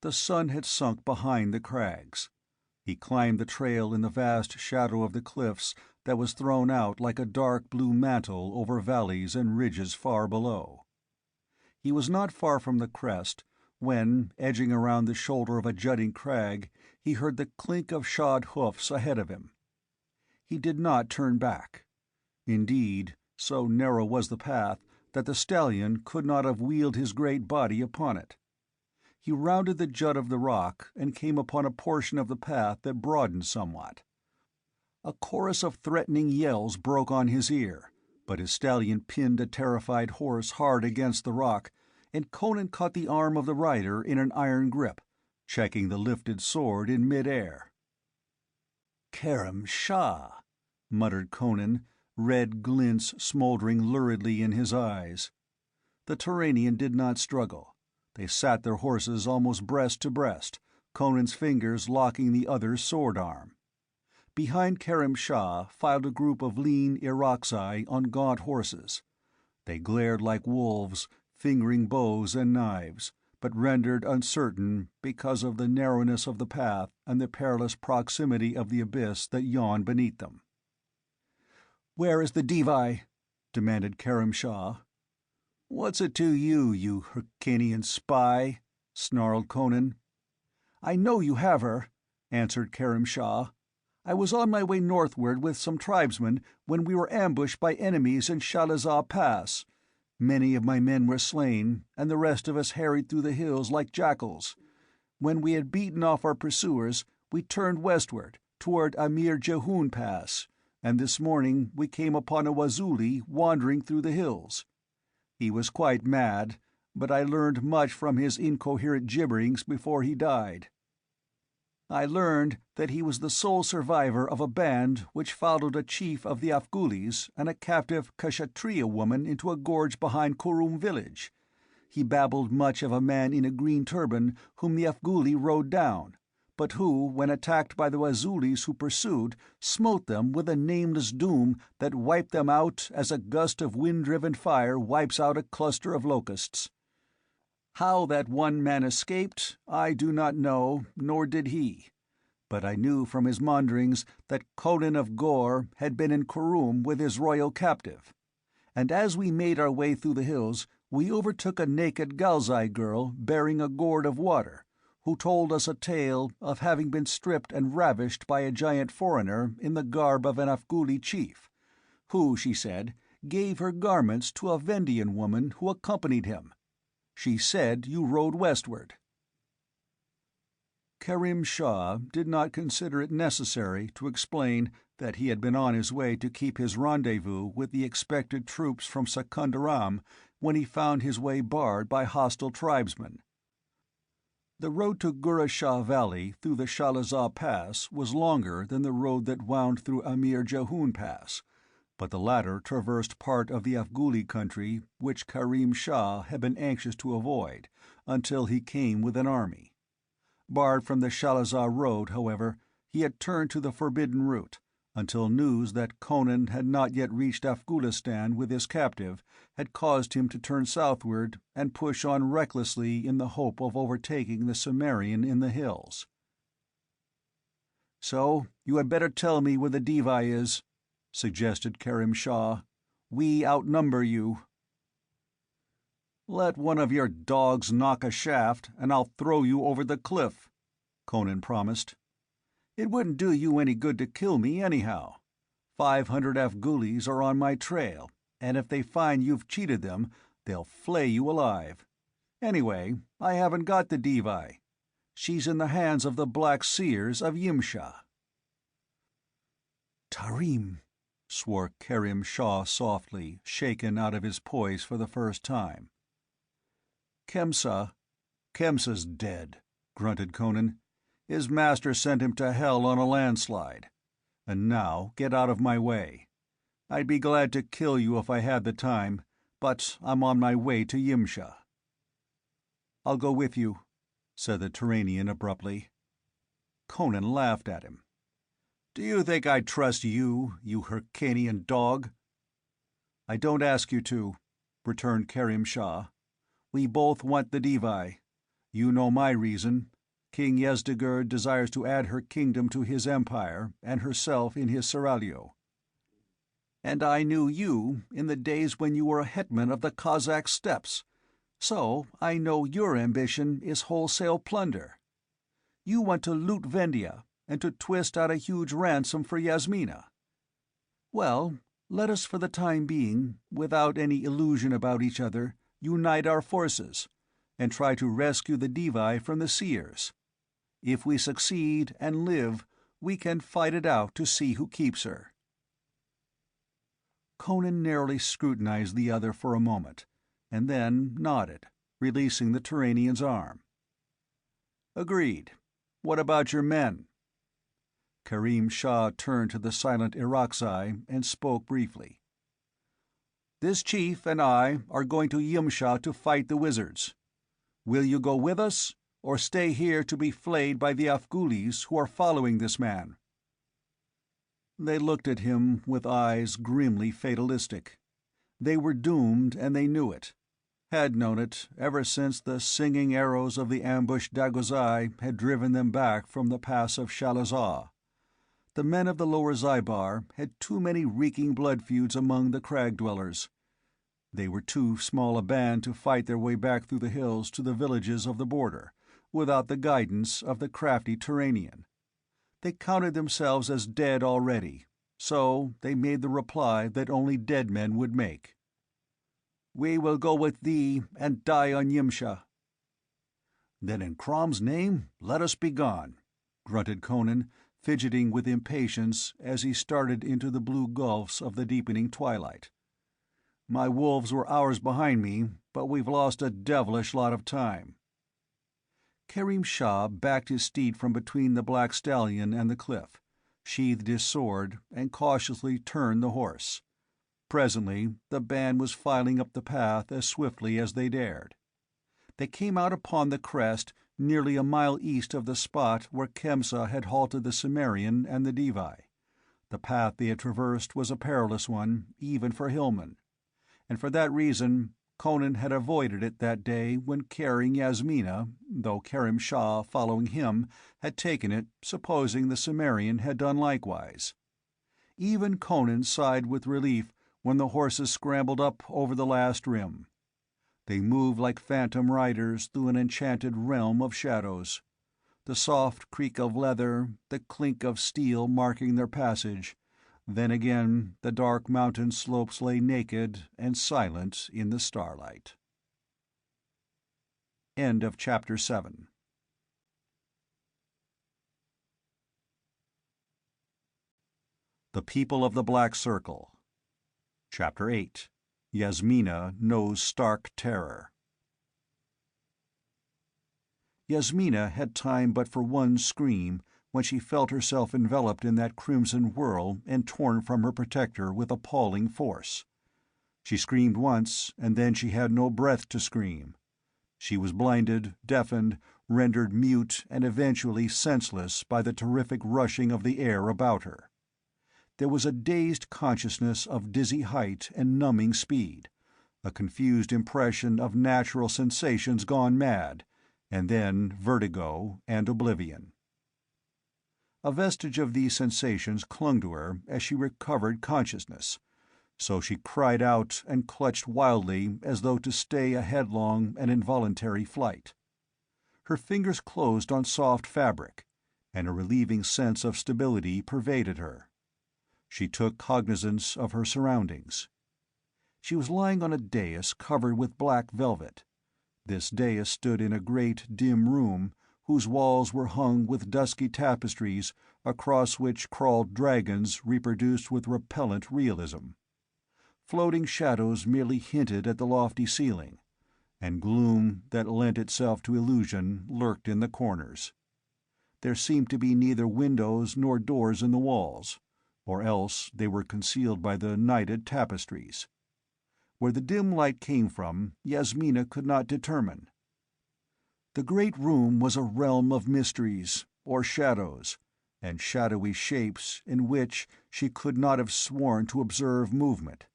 The sun had sunk behind the crags. He climbed the trail in the vast shadow of the cliffs that was thrown out like a dark blue mantle over valleys and ridges far below. He was not far from the crest when, edging around the shoulder of a jutting crag, he heard the clink of shod hoofs ahead of him. He did not turn back. Indeed, so narrow was the path that the stallion could not have wheeled his great body upon it. He rounded the jut of the rock and came upon a portion of the path that broadened somewhat. A chorus of threatening yells broke on his ear, but his stallion pinned a terrified horse hard against the rock, and Conan caught the arm of the rider in an iron grip, checking the lifted sword in mid-air.
"Khemsa," muttered Conan, red glints smoldering luridly in his eyes. The Turanian did not struggle. They sat their horses almost breast to breast, Conan's fingers locking the other's sword-arm. Behind Khemsa filed a group of lean Iroxai on gaunt horses. They glared like wolves, fingering bows and knives, but rendered uncertain because of the narrowness of the path and the perilous proximity of the abyss that yawned beneath them. "Where is the Devi?" demanded Khemsa. "What's it to you, you Hyrcanian spy?" snarled Conan. "I know you have her," answered Khemsa. "I was on my way northward with some tribesmen when we were ambushed by enemies in Shalazah Pass. Many of my men were slain, and the rest of us harried through the hills like jackals. When we had beaten off our pursuers, we turned westward, toward Amir Jehun Pass, and this morning we came upon a Wazuli wandering through the hills. He was quite mad, but I learned much from his incoherent gibberings before he died. I learned that he was the sole survivor of a band which followed a chief of the Afghulis and a captive Kshatriya woman into a gorge behind Kurum village. He babbled much of a man in a green turban whom the Afghuli rode down, but who, when attacked by the Wazulis who pursued, smote them with a nameless doom that wiped them out as a gust of wind-driven fire wipes out a cluster of locusts. How that one man escaped, I do not know, nor did he. But I knew from his maunderings that Conan of Gore had been in Kurum with his royal captive. And as we made our way through the hills, we overtook a naked Galzai girl bearing a gourd of water, who told us a tale of having been stripped and ravished by a giant foreigner in the garb of an Afghuli chief, who, she said, gave her garments to a Vendhian woman who accompanied him. She said you rode westward." Khemsa did not consider it necessary to explain that he had been on his way to keep his rendezvous with the expected troops from Secunderam when he found his way barred by hostile tribesmen. The road to Gura Shah Valley through the Shalazah Pass was longer than the road that wound through Amir Jehun Pass, but the latter traversed part of the Afghuli country which Karim Shah had been anxious to avoid until he came with an army. Barred from the Shalazah road, however, he had turned to the forbidden route, until news that Conan had not yet reached Afghulistan with his captive had caused him to turn southward and push on recklessly in the hope of overtaking the Cimmerian in the hills. "So you had better tell me where the Devi is," suggested Khemsa. "We outnumber you." "Let one of your dogs knock a shaft, and I'll throw you over the cliff," Conan promised. "It wouldn't do you any good to kill me, anyhow. 500 Afghulis are on my trail, and if they find you've cheated them, they'll flay you alive. Anyway, I haven't got the Devi. She's in the hands of the Black Seers of Yimsha."
"Tarim," swore Khemsa softly, shaken out of his poise for the first time. "Khemsa's dead," grunted Conan. "His master sent him to hell on a landslide. And now get out of my way. I'd be glad to kill you if I had the time, but I'm on my way to Yimsha." "I'll go with you," said the Turanian abruptly. Conan laughed at him. "Do you think I'd trust you, you Hyrcanian dog?" "I don't ask you to," returned Khemsa. "We both want the Devi. You know my reason. King Yezdegerd desires to add her kingdom to his empire, and herself in his seraglio. And I knew you in the days when you were a hetman of the Cossack steppes, so I know your ambition is wholesale plunder. You want to loot Vendhya, and to twist out a huge ransom for Yasmina. Well, let us for the time being, without any illusion about each other, unite our forces, and try to rescue the Devi from the Seers. If we succeed and live, we can fight it out to see who keeps her." Conan narrowly scrutinized the other for a moment, and then nodded, releasing the Turanian's arm. Agreed. What about your men?
Karim Shah turned to the silent Irakzai and spoke briefly.
This chief and I are going to Yimsha to fight the wizards. Will you go with us, or stay here to be flayed by the Afghulis who are following this man?
They looked at him with eyes grimly fatalistic. They were doomed, and they knew it. Had known it ever since the singing arrows of the ambushed Dagozai had driven them back from the pass of Shalazah. The men of the lower Zybar had too many reeking blood feuds among the crag-dwellers. They were too small a band to fight their way back through the hills to the villages of the border, without the guidance of the crafty Turanian. They counted themselves as dead already, so they made the reply that only dead men would make. "We will go with thee and die on Yimsha."
"Then in Crom's name, let us be gone," grunted Conan, fidgeting with impatience as he started into the blue gulfs of the deepening twilight. "My wolves were hours behind me, but we've lost a devilish lot of time."
Karim Shah backed his steed from between the Black Stallion and the cliff, sheathed his sword, and cautiously turned the horse. Presently the band was filing up the path as swiftly as they dared. They came out upon the crest nearly a mile east of the spot where Khemsa had halted the Cimmerian and the Devi. The path they had traversed was a perilous one, even for hillmen, and for that reason Conan had avoided it that day when carrying Yasmina, though Karim Shah, following him, had taken it, supposing the Cimmerian had done likewise. Even Conan sighed with relief when the horses scrambled up over the last rim. They moved like phantom riders through an enchanted realm of shadows, the soft creak of leather, the clink of steel marking their passage. Then again the dark mountain slopes lay naked and silent in the starlight. End of Chapter 7. The People of the Black Circle. Chapter 8. Yasmina Knows Stark Terror. Yasmina had time but for one scream when she felt herself enveloped in that crimson whirl and torn from her protector with appalling force. She screamed once, and then she had no breath to scream. She was blinded, deafened, rendered mute, and eventually senseless by the terrific rushing of the air about her. There was a dazed consciousness of dizzy height and numbing speed, a confused impression of natural sensations gone mad, and then vertigo and oblivion. A vestige of these sensations clung to her as she recovered consciousness, so she cried out and clutched wildly as though to stay a headlong and involuntary flight. Her fingers closed on soft fabric, and a relieving sense of stability pervaded her. She took cognizance of her surroundings. She was lying on a dais covered with black velvet. This dais stood in a great, dim room whose walls were hung with dusky tapestries across which crawled dragons reproduced with repellent realism. Floating shadows merely hinted at the lofty ceiling, and gloom that lent itself to illusion lurked in the corners. There seemed to be neither windows nor doors in the walls, or else they were concealed by the nighted tapestries. Where the dim light came from, Yasmina could not determine. The great room was a realm of mysteries, or shadows, and shadowy shapes in which she could not have sworn to observe movement,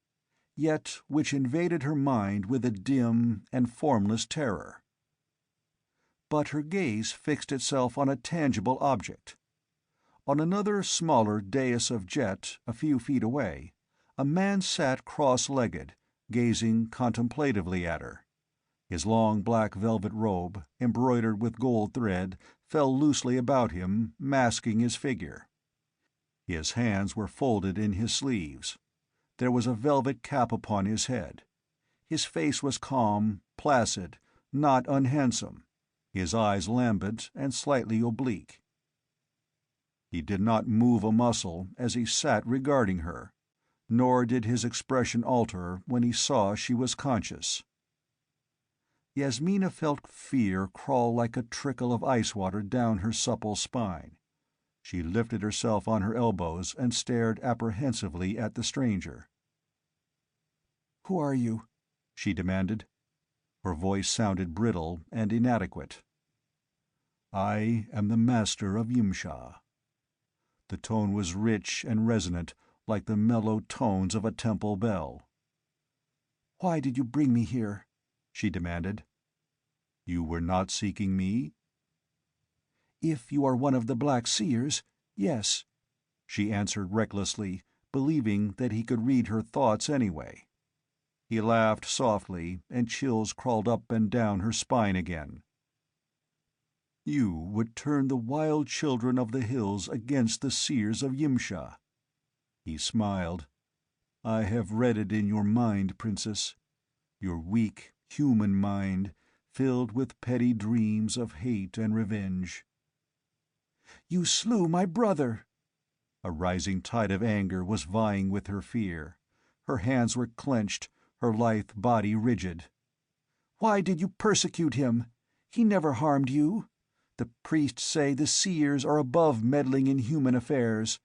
yet which invaded her mind with a dim and formless terror. But her gaze fixed itself on a tangible object. On another smaller dais of jet, a few feet away, a man sat cross-legged, gazing contemplatively at her. His long black velvet robe, embroidered with gold thread, fell loosely about him, masking his figure. His hands were folded in his sleeves. There was a velvet cap upon his head. His face was calm, placid, not unhandsome, his eyes lambent and slightly oblique. He did not move a muscle as he sat regarding her, nor did his expression alter when he saw she was conscious.
Yasmina felt fear crawl like a trickle of ice water down her supple spine. She lifted herself on her elbows and stared apprehensively at the stranger.
"Who are you?"
she demanded. Her voice sounded brittle and inadequate. "I am the Master of Yimsha." The tone was rich and resonant, like the mellow tones of a temple bell.
"Why did you bring me here?"
she demanded. "You were not seeking me?"
"If you are one of the Black Seers, yes,"
she answered recklessly, believing that he could read her thoughts anyway. He laughed softly, and chills crawled up and down her spine again. "You would turn the wild children of the hills against the Seers of Yimsha." He smiled. "I have read it in your mind, Princess. Your weak, human mind, filled with petty dreams of hate and revenge."
"You slew my brother!"
A rising tide of anger was vying with her fear. Her hands were clenched, her lithe body rigid.
"Why did you persecute him? He never harmed you. The priests say the seers are above meddling in human affairs.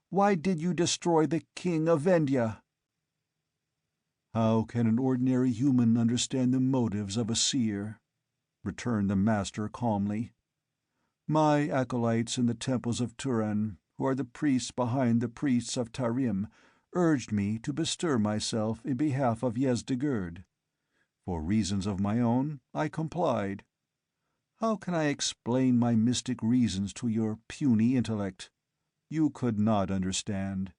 Why did you destroy the king of Vendhya?"
"How can an ordinary human understand the motives of a seer?" returned the Master calmly. "My acolytes in the temples of Turan, who are the priests behind the priests of Tarim, urged me to bestir myself in behalf of Yezdigerd. For reasons of my own, I complied. How can I explain my mystic reasons to your puny intellect? You could not understand."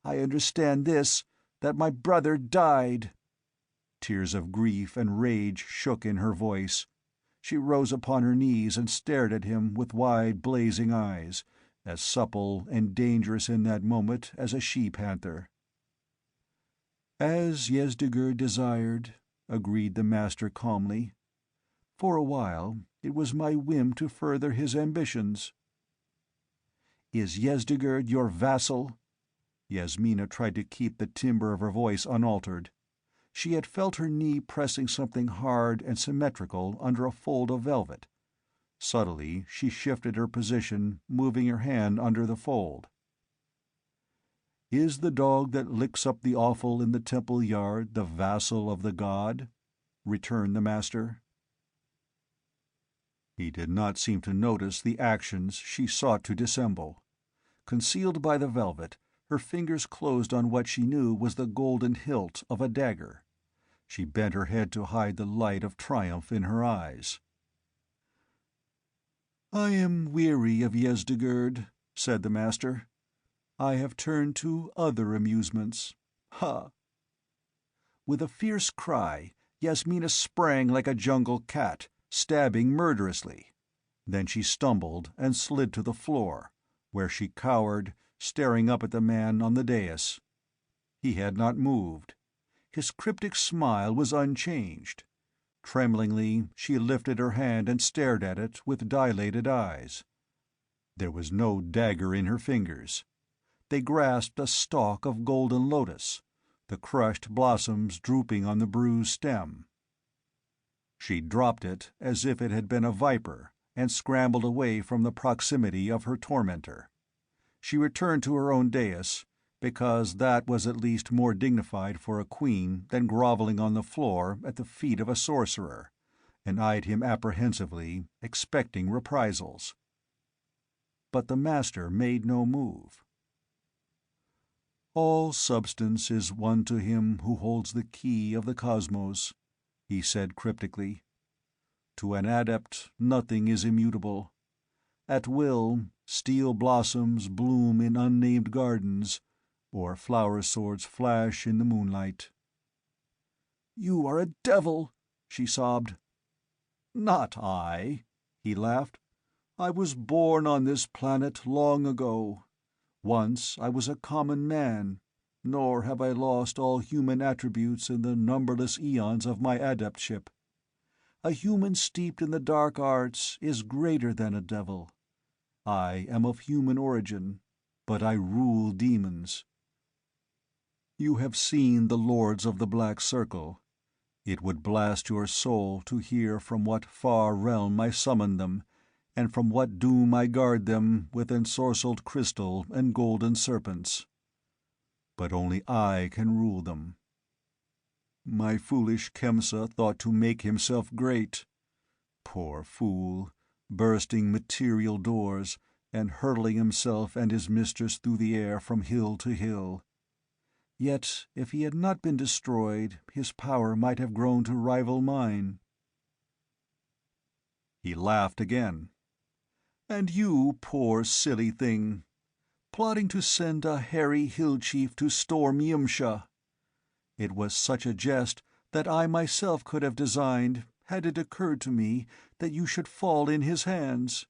"I understand this, that my brother died."
Tears of grief and rage shook in her voice. She rose upon her knees and stared at him with wide, blazing eyes, as supple and dangerous in that moment as a she-panther. "As Yezdigerd desired," agreed the Master calmly. "For a while it was my whim to further his ambitions."
"Is Yezdigerd your vassal?"
Yasmina tried to keep the timbre of her voice unaltered. She had felt her knee pressing something hard and symmetrical under a fold of velvet. Subtly she shifted her position, moving her hand under the fold. "Is the dog that licks up the offal in the temple yard the vassal of the god?" returned the Master. He did not seem to notice the actions she sought to dissemble. Concealed by the velvet, her fingers closed on what she knew was the golden hilt of a dagger. She bent her head to hide the light of triumph in her eyes. "I am weary of Yezdigerd," said the Master. "I have turned to other amusements. Ha!" With a fierce cry, Yasmina sprang like a jungle cat, stabbing murderously. Then she stumbled and slid to the floor, where she cowered, staring up at the man on the dais. He had not moved. His cryptic smile was unchanged. Tremblingly, she lifted her hand and stared at it with dilated eyes. There was no dagger in her fingers. They grasped a stalk of golden lotus, the crushed blossoms drooping on the bruised stem. She dropped it as if it had been a viper, and scrambled away from the proximity of her tormentor. She returned to her own dais, because that was at least more dignified for a queen than groveling on the floor at the feet of a sorcerer, and eyed him apprehensively, expecting reprisals. But the Master made no move. "All substance is one to him who holds the key of the cosmos," he said cryptically. "To an adept, nothing is immutable. At will, steel blossoms bloom in unnamed gardens, or flower swords flash in the moonlight."
"You are a devil!" she sobbed.
"Not I," he laughed. "I was born on this planet long ago. Once I was a common man, nor have I lost all human attributes in the numberless eons of my adeptship. A human steeped in the dark arts is greater than a devil. I am of human origin, but I rule demons. You have seen the Lords of the Black Circle. It would blast your soul to hear from what far realm I summon them, and from what doom I guard them with ensorcelled crystal and golden serpents. But only I can rule them. My foolish Khemsa thought to make himself great. Poor fool, bursting material doors, and hurtling himself and his mistress through the air from hill to hill. Yet if he had not been destroyed, his power might have grown to rival mine. He laughed again. And you, poor silly thing, plotting to send a hairy hill chief to storm Yimsha. It was such a jest that I myself could have designed, had it occurred to me that you should fall in his hands.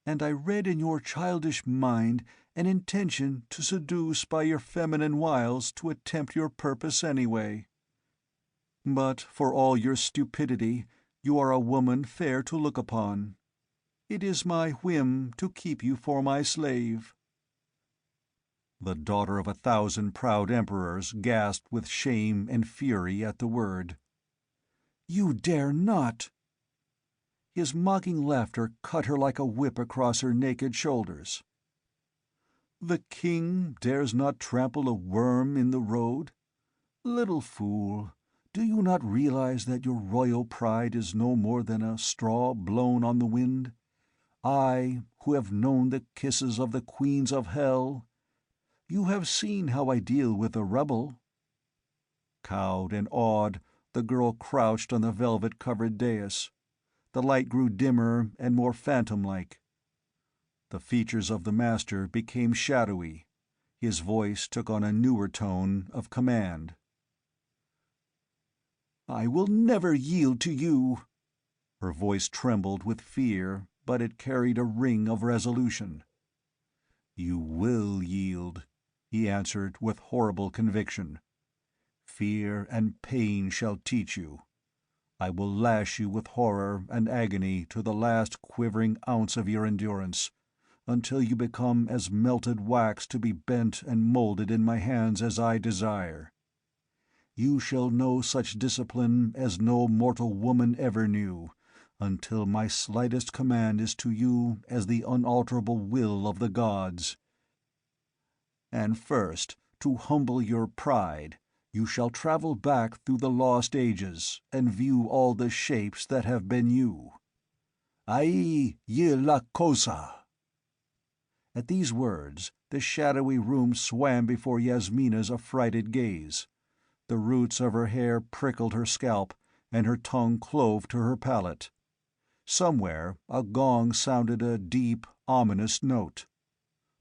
And I read in your childish mind an intention to seduce by your feminine wiles to attempt your purpose anyway. But for all your stupidity, you are a woman fair to look upon. It is my whim to keep you for my slave." The daughter of 1,000 proud emperors gasped with shame and fury at the word. "You dare not!" His mocking laughter cut her like a whip across her naked shoulders. "The king dares not trample a worm in the road? Little fool, do you not realize that your royal pride is no more than a straw blown on the wind? I, who have known the kisses of the queens of hell? You have seen how I deal with a rebel." Cowed and awed, the girl crouched on the velvet-covered dais. The light grew dimmer and more phantom-like. The features of the master became shadowy. His voice took on a newer tone of command. "I will never yield to you." Her voice trembled with fear, but it carried a ring of resolution. "You will yield," he answered with horrible conviction. "Fear and pain shall teach you. I will lash you with horror and agony to the last quivering ounce of your endurance, until you become as melted wax to be bent and molded in my hands as I desire. You shall know such discipline as no mortal woman ever knew, until my slightest command is to you as the unalterable will of the gods. And first, to humble your pride, you shall travel back through the lost ages and view all the shapes that have been you. Ai ye la cosa." At these words, the shadowy room swam before Yasmina's affrighted gaze. The roots of her hair prickled her scalp, and her tongue clove to her palate. Somewhere a gong sounded a deep, ominous note.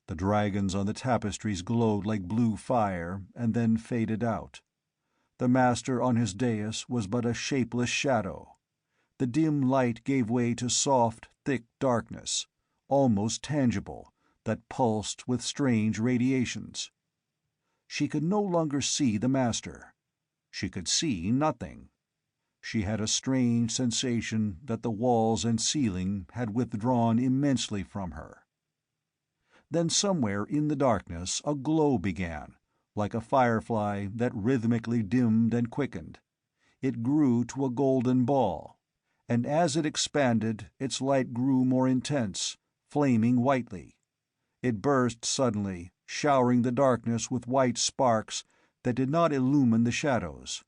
The dragons on the tapestries glowed like blue fire, and then faded out. The master on his dais was but a shapeless shadow. The dim light gave way to soft, thick darkness, almost tangible, that pulsed with strange radiations. She could no longer see the master. She could see nothing. She had a strange sensation that the walls and ceiling had withdrawn immensely from her. Then somewhere in the darkness a glow began, like a firefly that rhythmically dimmed and quickened. It grew to a golden ball, and as it expanded its light grew more intense, flaming whitely. It burst suddenly, showering the darkness with white sparks that did not illumine the shadows.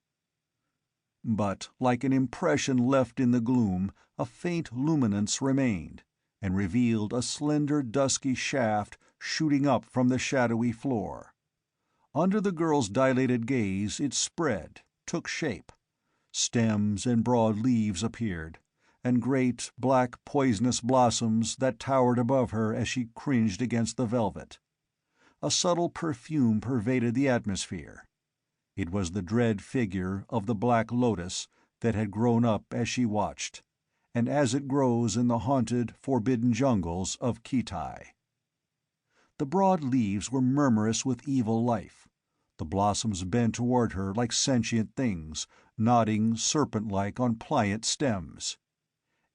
But like an impression left in the gloom, a faint luminance remained, and revealed a slender dusky shaft shooting up from the shadowy floor. Under the girl's dilated gaze it spread, took shape. Stems and broad leaves appeared, and great, black, poisonous blossoms that towered above her as she cringed against the velvet. A subtle perfume pervaded the atmosphere. It was the dread figure of the Black Lotus that had grown up as she watched, and as it grows in the haunted, forbidden jungles of Kitai. The broad leaves were murmurous with evil life. The blossoms bent toward her like sentient things, nodding serpent-like on pliant stems.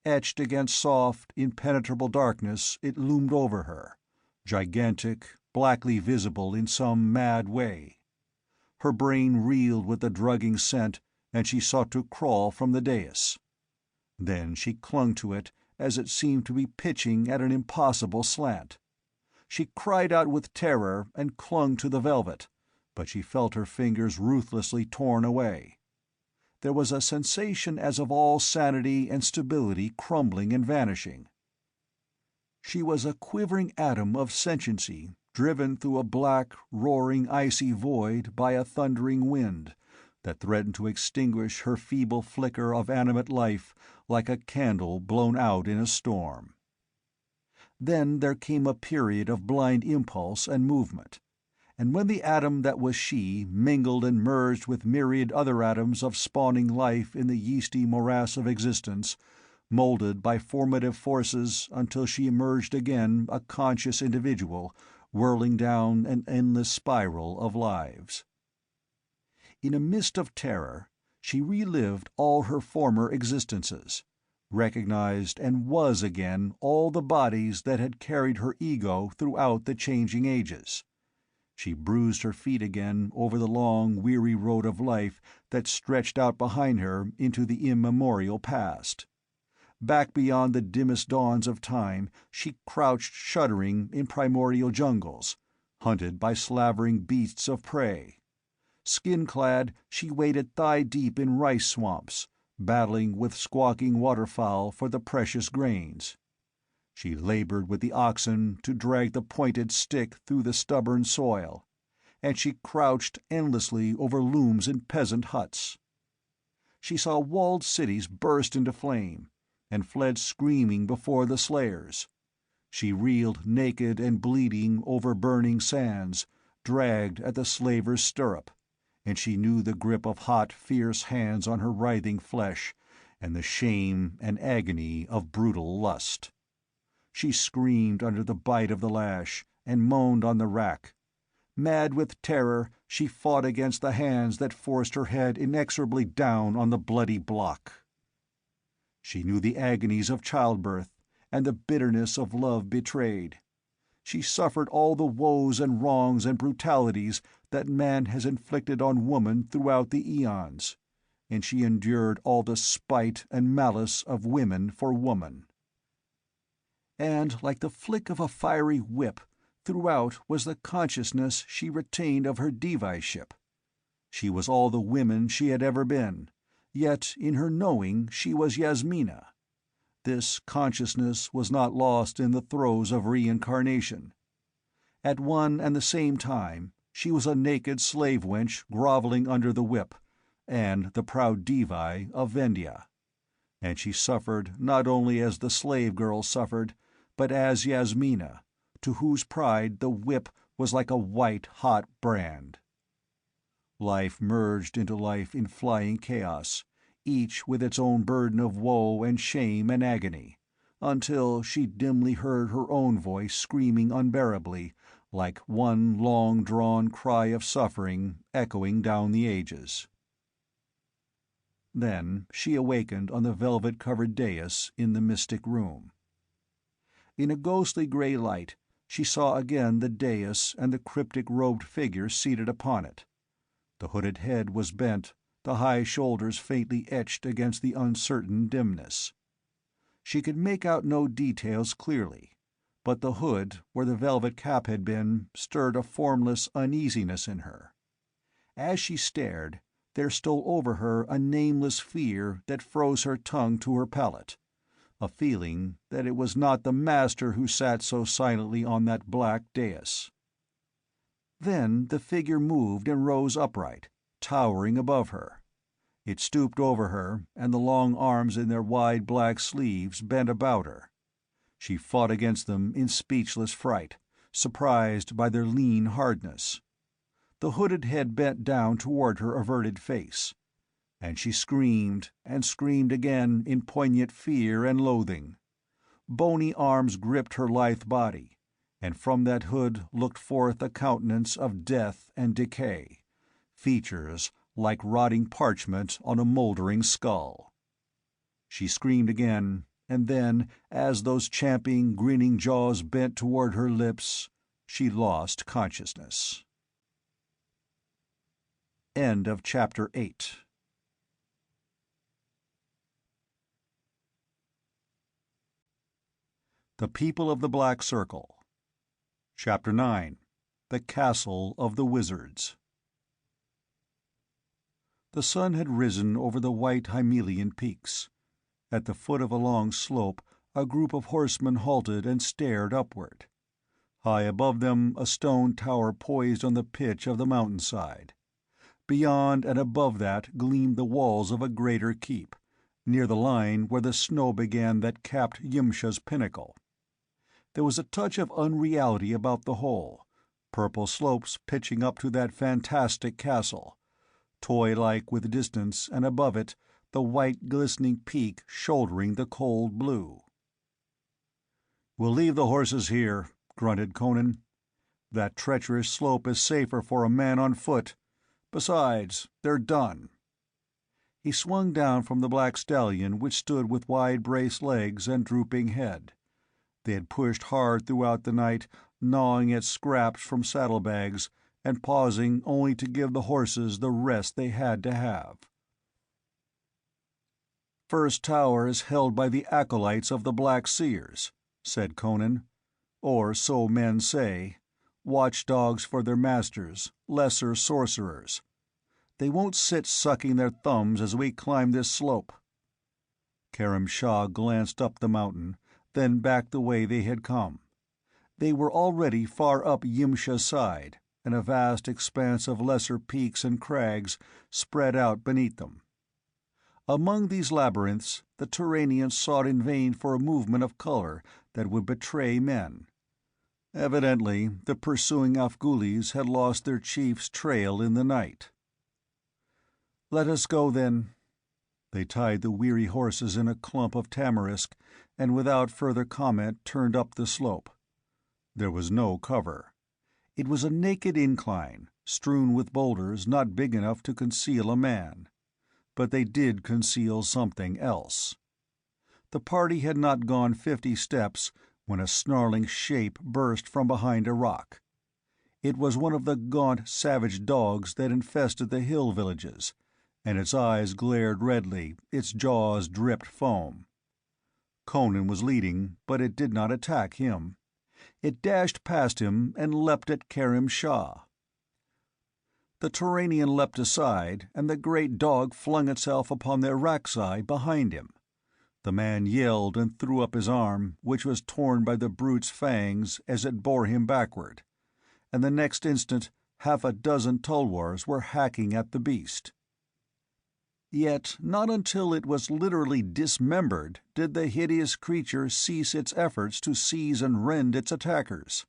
Etched against soft, impenetrable darkness it loomed over her, gigantic, blackly visible in some mad way. Her brain reeled with the drugging scent, and she sought to crawl from the dais. Then she clung to it as it seemed to be pitching at an impossible slant. She cried out with terror and clung to the velvet, but she felt her fingers ruthlessly torn away. There was a sensation as of all sanity and stability crumbling and vanishing. She was a quivering atom of sentiency, driven through a black, roaring, icy void by a thundering wind that threatened to extinguish her feeble flicker of animate life like a candle blown out in a storm. Then there came a period of blind impulse and movement, and when the atom that was she mingled and merged with myriad other atoms of spawning life in the yeasty morass of existence, molded by formative forces until she emerged again a conscious individual, whirling down an endless spiral of lives. In a mist of terror, she relived all her former existences, recognized and was again all the bodies that had carried her ego throughout the changing ages. She bruised her feet again over the long, weary road of life that stretched out behind her into the immemorial past. Back beyond the dimmest dawns of time, she crouched shuddering in primordial jungles, hunted by slavering beasts of prey. Skin-clad, she waded thigh-deep in rice swamps, battling with squawking waterfowl for the precious grains. She labored with the oxen to drag the pointed stick through the stubborn soil, and she crouched endlessly over looms in peasant huts. She saw walled cities burst into flame, and fled screaming before the slayers. She reeled naked and bleeding over burning sands, dragged at the slaver's stirrup, and she knew the grip of hot, fierce hands on her writhing flesh, and the shame and agony of brutal lust. She screamed under the bite of the lash, and moaned on the rack. Mad with terror, she fought against the hands that forced her head inexorably down on the bloody block. She knew the agonies of childbirth, and the bitterness of love betrayed. She suffered all the woes and wrongs and brutalities that man has inflicted on woman throughout the eons, and she endured all the spite and malice of women for woman. And like the flick of a fiery whip, throughout was the consciousness she retained of her devyship. She was all the women she had ever been, yet in her knowing she was Yasmina. This consciousness was not lost in the throes of reincarnation. At one and the same time, she was a naked slave-wench groveling under the whip, and the proud Devi of Vendhya. And she suffered not only as the slave-girl suffered, but as Yasmina, to whose pride the whip was like a white-hot brand. Life merged into life in flying chaos, each with its own burden of woe and shame and agony, until she dimly heard her own voice screaming unbearably, like one long-drawn cry of suffering echoing down the ages. Then she awakened on the velvet-covered dais in the mystic room. In a ghostly grey light, she saw again the dais and the cryptic-robed figure seated upon it. The hooded head was bent, the high shoulders faintly etched against the uncertain dimness. She could make out no details clearly, but the hood, where the velvet cap had been, stirred a formless uneasiness in her. As she stared, there stole over her a nameless fear that froze her tongue to her palate, a feeling that it was not the master who sat so silently on that black dais. Then the figure moved and rose upright, towering above her. It stooped over her, and the long arms in their wide black sleeves bent about her. She fought against them in speechless fright, surprised by their lean hardness. The hooded head bent down toward her averted face, and she screamed and screamed again in poignant fear and loathing. Bony arms gripped her lithe body, and from that hood looked forth a countenance of death and decay, features like rotting parchment on a moldering skull. She screamed again, and then, as those champing, grinning jaws bent toward her lips, she lost consciousness. End of Chapter 8. The People of the Black Circle. Chapter 9. The Castle of the Wizards. The sun had risen over the white Hymelian peaks. At the foot of a long slope, a group of horsemen halted and stared upward. High above them, a stone tower poised on the pitch of the mountainside. Beyond and above that gleamed the walls of a greater keep, near the line where the snow began that capped Yimsha's pinnacle. There was a touch of unreality about the whole, purple slopes pitching up to that fantastic castle, toy-like with distance, and above it, the white glistening peak shouldering the cold blue. "We'll leave the horses here," grunted Conan. "That treacherous slope is safer for a man on foot. Besides, they're done." He swung down from the Black Stallion, which stood with wide braced legs and drooping head. They had pushed hard throughout the night, gnawing at scraps from saddlebags, and pausing only to give the horses the rest they had to have. "First tower is held by the acolytes of the Black Seers," said Conan. "Or so men say. Watchdogs for their masters, lesser sorcerers. They won't sit sucking their thumbs as we climb this slope." Karam Shah glanced up the mountain, then back the way they had come. They were already far up Yimsha's side, and a vast expanse of lesser peaks and crags spread out beneath them. Among these labyrinths the Turanians sought in vain for a movement of color that would betray men. Evidently the pursuing Afghulis had lost their chief's trail in the night. "Let us go, then." They tied the weary horses in a clump of tamarisk, and without further comment turned up the slope. There was no cover. It was a naked incline, strewn with boulders not big enough to conceal a man. But they did conceal something else. The party had not gone 50 steps when a snarling shape burst from behind a rock. It was one of the gaunt, savage dogs that infested the hill villages, and its eyes glared redly, its jaws dripped foam. Conan was leading, but it did not attack him. It dashed past him and leapt at Karam Shah. The Turanian leapt aside, and the great dog flung itself upon the Irakzai behind him. The man yelled and threw up his arm, which was torn by the brute's fangs as it bore him backward, and the next instant half a dozen tulwars were hacking at the beast. Yet not until it was literally dismembered did the hideous creature cease its efforts to seize and rend its attackers.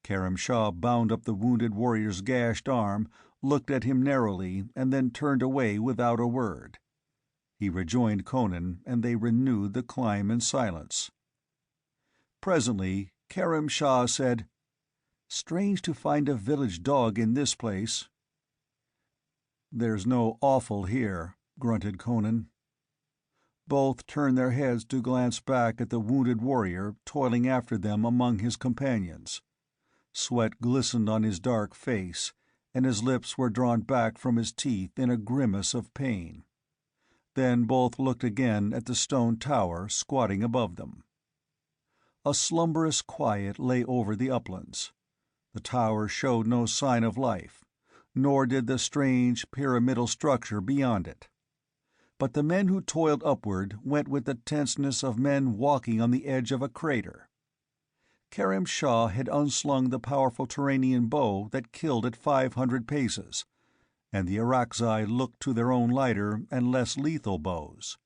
Karam Shah bound up the wounded warrior's gashed arm, looked at him narrowly, and then turned away without a word. He rejoined Conan, and they renewed the climb in silence. Presently Karam Shah said, "Strange to find a village dog in this place." "There's no offal here," grunted Conan. Both turned their heads to glance back at the wounded warrior toiling after them among his companions. Sweat glistened on his dark face, and his lips were drawn back from his teeth in a grimace of pain. Then both looked again at the stone tower squatting above them. A slumberous quiet lay over the uplands. The tower showed no sign of life, nor did the strange pyramidal structure beyond it. But the men who toiled upward went with the tenseness of men walking on the edge of a crater. Karam Shah had unslung the powerful Turanian bow that killed at 500 paces, and the Irakzai looked to their own lighter and less lethal bows.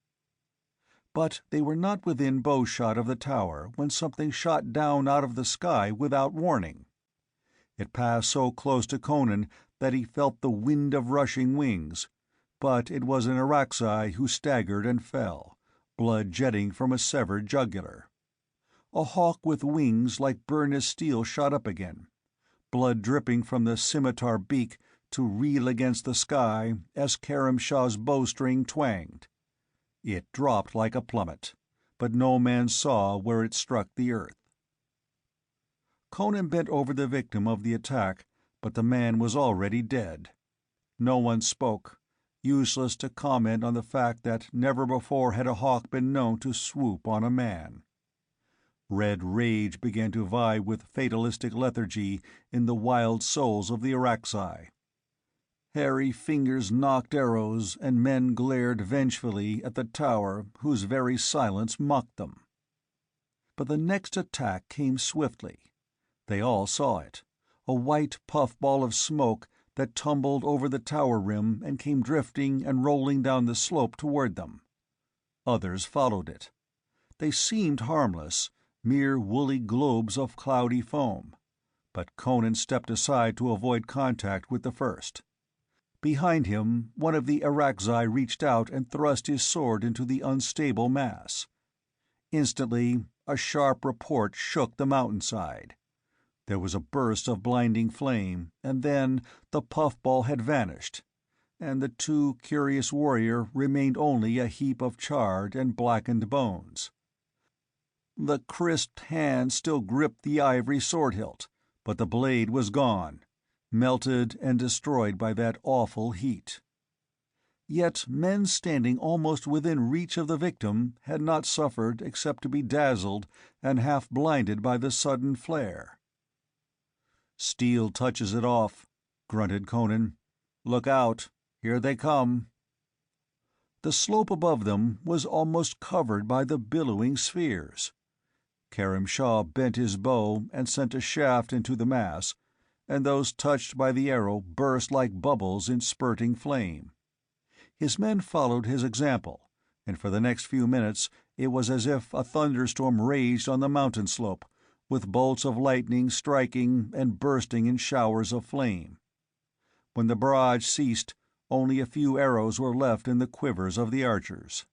But they were not within bowshot of the tower when something shot down out of the sky without warning. It passed so close to Conan that he felt the wind of rushing wings, but it was an Irakzai who staggered and fell, blood jetting from a severed jugular. A hawk with wings like burnished steel shot up again, blood dripping from the scimitar beak to reel against the sky as Karam Shah's bowstring twanged. It dropped like a plummet, but no man saw where it struck the earth. Conan bent over the victim of the attack, but the man was already dead. No one spoke, useless to comment on the fact that never before had a hawk been known to swoop on a man. Red rage began to vie with fatalistic lethargy in the wild souls of the Araxi. Hairy fingers knocked arrows, and men glared vengefully at the tower whose very silence mocked them. But the next attack came swiftly. They all saw it, a white puffball of smoke that tumbled over the tower rim and came drifting and rolling down the slope toward them. Others followed it. They seemed harmless, mere woolly globes of cloudy foam, but Conan stepped aside to avoid contact with the first. Behind him, one of the Araxi reached out and thrust his sword into the unstable mass. Instantly, a sharp report shook the mountainside. There was a burst of blinding flame, and then the puffball had vanished, and the too curious warrior remained only a heap of charred and blackened bones. The crisped hand still gripped the ivory sword hilt, but the blade was gone, melted and destroyed by that awful heat. Yet men standing almost within reach of the victim had not suffered except to be dazzled and half blinded by the sudden flare. "Steel touches it off," grunted Conan. "Look out, here they come." The slope above them was almost covered by the billowing spheres. Karim Shah bent his bow and sent a shaft into the mass, and those touched by the arrow burst like bubbles in spurting flame. His men followed his example, and for the next few minutes it was as if a thunderstorm raged on the mountain slope, with bolts of lightning striking and bursting in showers of flame. When the barrage ceased, only a few arrows were left in the quivers of the archers.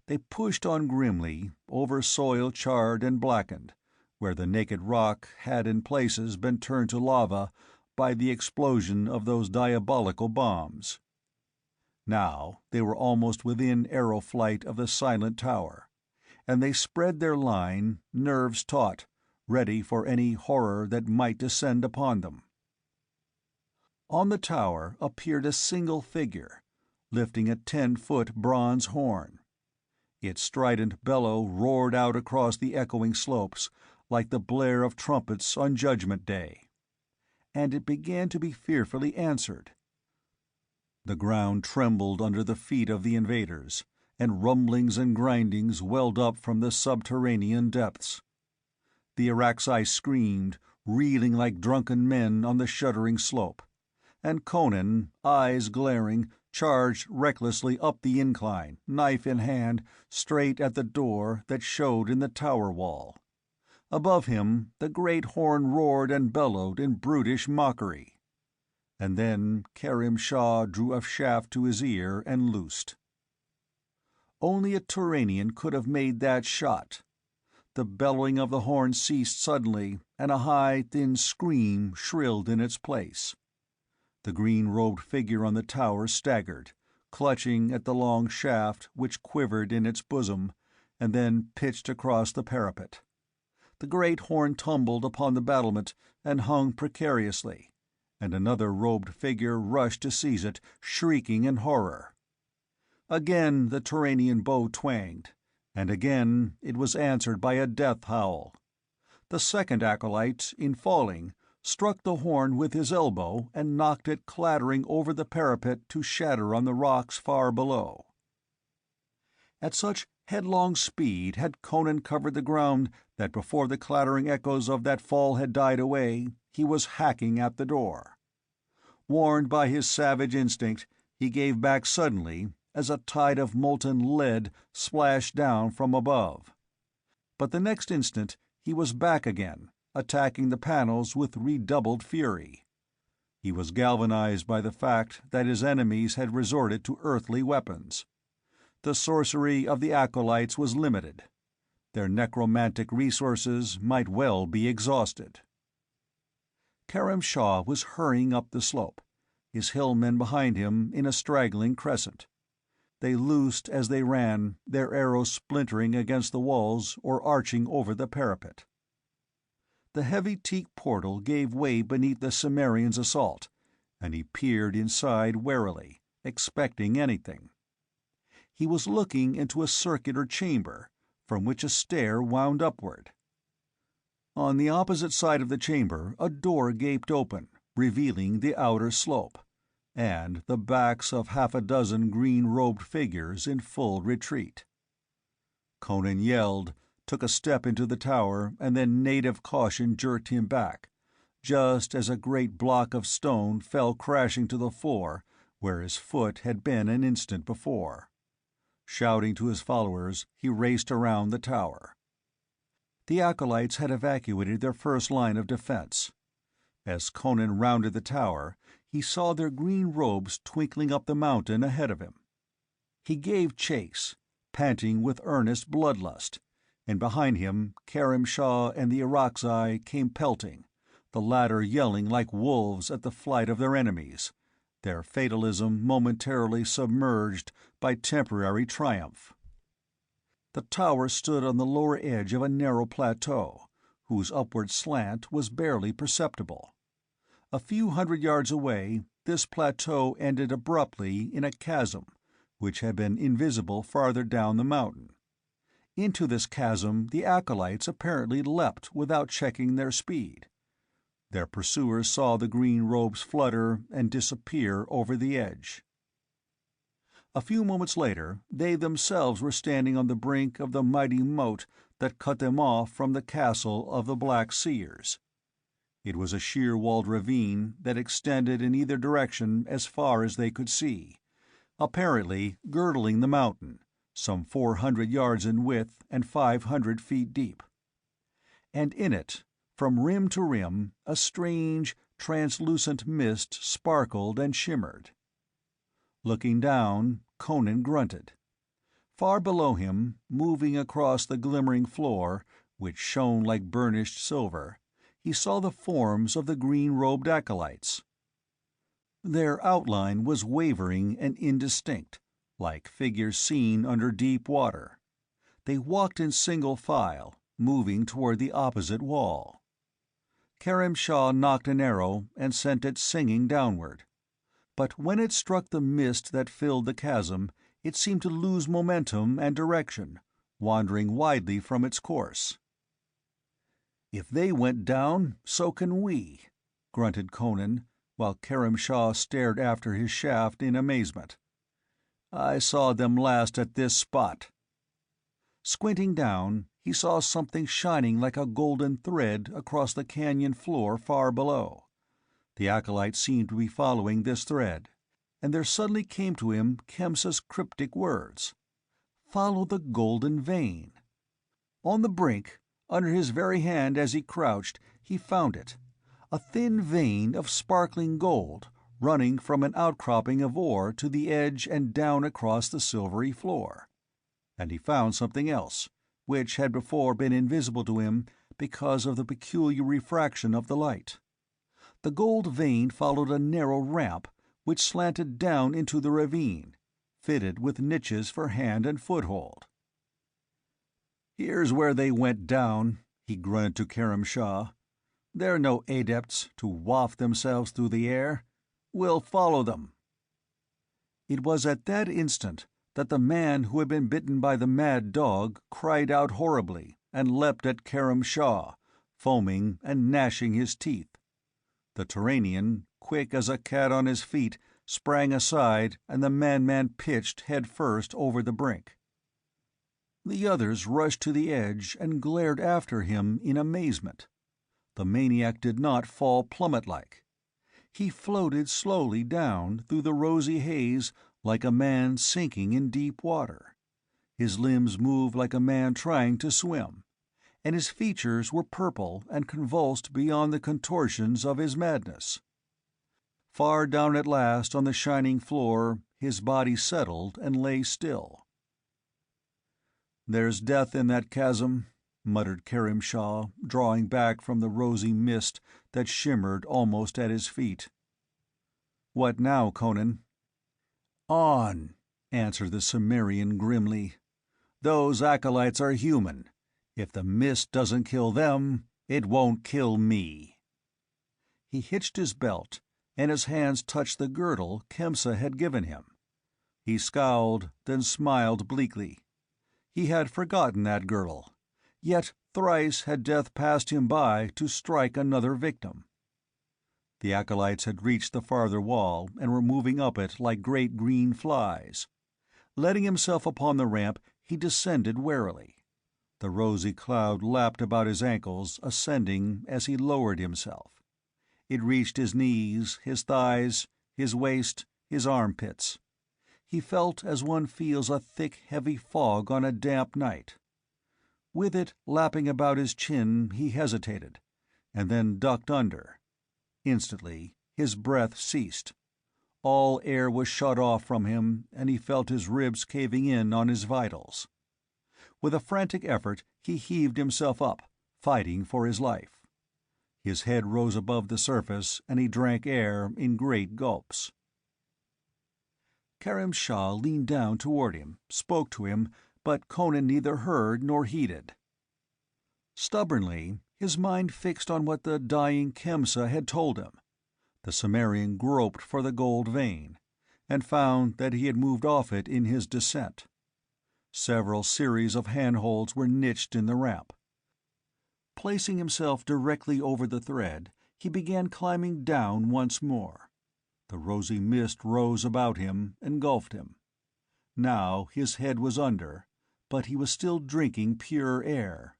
They pushed on grimly, over soil charred and blackened, where the naked rock had in places been turned to lava by the explosion of those diabolical bombs. Now they were almost within arrow flight of the silent tower, and they spread their line, nerves taut, ready for any horror that might descend upon them. On the tower appeared a single figure, lifting a 10-foot bronze horn. Its strident bellow roared out across the echoing slopes like the blare of trumpets on Judgment Day. And it began to be fearfully answered. The ground trembled under the feet of the invaders, and rumblings and grindings welled up from the subterranean depths. The Araxi screamed, reeling like drunken men on the shuddering slope, and Conan, eyes glaring, charged recklessly up the incline, knife in hand, straight at the door that showed in the tower wall. Above him the great horn roared and bellowed in brutish mockery. And then Karim Shah drew a shaft to his ear and loosed. Only a Turanian could have made that shot. The bellowing of the horn ceased suddenly, and a high, thin scream shrilled in its place. The green-robed figure on the tower staggered, clutching at the long shaft which quivered in its bosom, and then pitched across the parapet. The great horn tumbled upon the battlement and hung precariously, and another robed figure rushed to seize it, shrieking in horror. Again the Turanian bow twanged, and again it was answered by a death howl. The second acolyte, in falling, struck the horn with his elbow and knocked it clattering over the parapet to shatter on the rocks far below. At such headlong speed had Conan covered the ground that before the clattering echoes of that fall had died away, he was hacking at the door. Warned by his savage instinct, he gave back suddenly as a tide of molten lead splashed down from above. But the next instant he was back again, attacking the panels with redoubled fury. He was galvanized by the fact that his enemies had resorted to earthly weapons. The sorcery of the acolytes was limited. Their necromantic resources might well be exhausted. Karim Shah was hurrying up the slope, his hillmen behind him in a straggling crescent. They loosed as they ran, their arrows splintering against the walls or arching over the parapet. The heavy teak portal gave way beneath the Cimmerian's assault, and he peered inside warily, expecting anything. He was looking into a circular chamber, from which a stair wound upward. On the opposite side of the chamber a door gaped open, revealing the outer slope, and the backs of half a dozen green-robed figures in full retreat. Conan yelled, took a step into the tower, and then native caution jerked him back, just as a great block of stone fell crashing to the floor where his foot had been an instant before. Shouting to his followers, he raced around the tower. The acolytes had evacuated their first line of defense. As Conan rounded the tower, he saw their green robes twinkling up the mountain ahead of him. He gave chase, panting with earnest bloodlust, and behind him Khemsa and the Irakzai came pelting, the latter yelling like wolves at the flight of their enemies, their fatalism momentarily submerged by temporary triumph. The tower stood on the lower edge of a narrow plateau, whose upward slant was barely perceptible. A few hundred yards away, this plateau ended abruptly in a chasm, which had been invisible farther down the mountain. Into this chasm the acolytes apparently leapt without checking their speed. Their pursuers saw the green robes flutter and disappear over the edge. A few moments later, they themselves were standing on the brink of the mighty moat that cut them off from the castle of the Black Seers. It was a sheer-walled ravine that extended in either direction as far as they could see, apparently girdling the mountain, some 400 yards in width and 500 feet deep. And in it, from rim to rim, a strange, translucent mist sparkled and shimmered. Looking down, Conan grunted. Far below him, moving across the glimmering floor, which shone like burnished silver, he saw the forms of the green-robed acolytes. Their outline was wavering and indistinct, like figures seen under deep water. They walked in single file, moving toward the opposite wall. Khemsa nocked an arrow and sent it singing downward. But when it struck the mist that filled the chasm, it seemed to lose momentum and direction, wandering widely from its course. "If they went down, so can we," grunted Conan, while Khemsa stared after his shaft in amazement. "I saw them last at this spot." Squinting down, he saw something shining like a golden thread across the canyon floor far below. The acolyte seemed to be following this thread, and there suddenly came to him Khemsa's cryptic words. Follow the golden vein. On the brink, under his very hand as he crouched, he found it, a thin vein of sparkling gold running from an outcropping of ore to the edge and down across the silvery floor. And he found something else, which had before been invisible to him because of the peculiar refraction of the light. The gold vein followed a narrow ramp which slanted down into the ravine, fitted with niches for hand and foothold. "Here's where they went down," he grunted to Khemsa. "They're no adepts to waft themselves through the air. We'll follow them." It was at that instant that the man who had been bitten by the mad dog cried out horribly and leapt at Khemsa, foaming and gnashing his teeth. The Turanian, quick as a cat on his feet, sprang aside, and the madman pitched head first over the brink. The others rushed to the edge and glared after him in amazement. The maniac did not fall plummet-like. He floated slowly down through the rosy haze like a man sinking in deep water. His limbs moved like a man trying to swim, and his features were purple and convulsed beyond the contortions of his madness. Far down at last on the shining floor, his body settled and lay still. "There's death in that chasm," muttered Khemsa, drawing back from the rosy mist that shimmered almost at his feet. "What now, Conan?" "On," answered the Cimmerian grimly. "Those acolytes are human. If the mist doesn't kill them, it won't kill me." He hitched his belt, and his hands touched the girdle Khemsa had given him. He scowled, then smiled bleakly. He had forgotten that girdle, yet thrice had death passed him by to strike another victim. The acolytes had reached the farther wall and were moving up it like great green flies. Letting himself upon the ramp, he descended warily. The rosy cloud lapped about his ankles, ascending as he lowered himself. It reached his knees, his thighs, his waist, his armpits. He felt as one feels a thick, heavy fog on a damp night. With it lapping about his chin, he hesitated, and then ducked under. Instantly, his breath ceased. All air was shut off from him, and he felt his ribs caving in on his vitals. With a frantic effort, he heaved himself up, fighting for his life. His head rose above the surface, and he drank air in great gulps. Khemsa leaned down toward him, spoke to him, but Conan neither heard nor heeded. Stubbornly, his mind fixed on what the dying Khemsa had told him. The Cimmerian groped for the gold vein, and found that he had moved off it in his descent. Several series of handholds were niched in the ramp. Placing himself directly over the thread, he began climbing down once more. The rosy mist rose about him, engulfed him. Now his head was under, but he was still drinking pure air.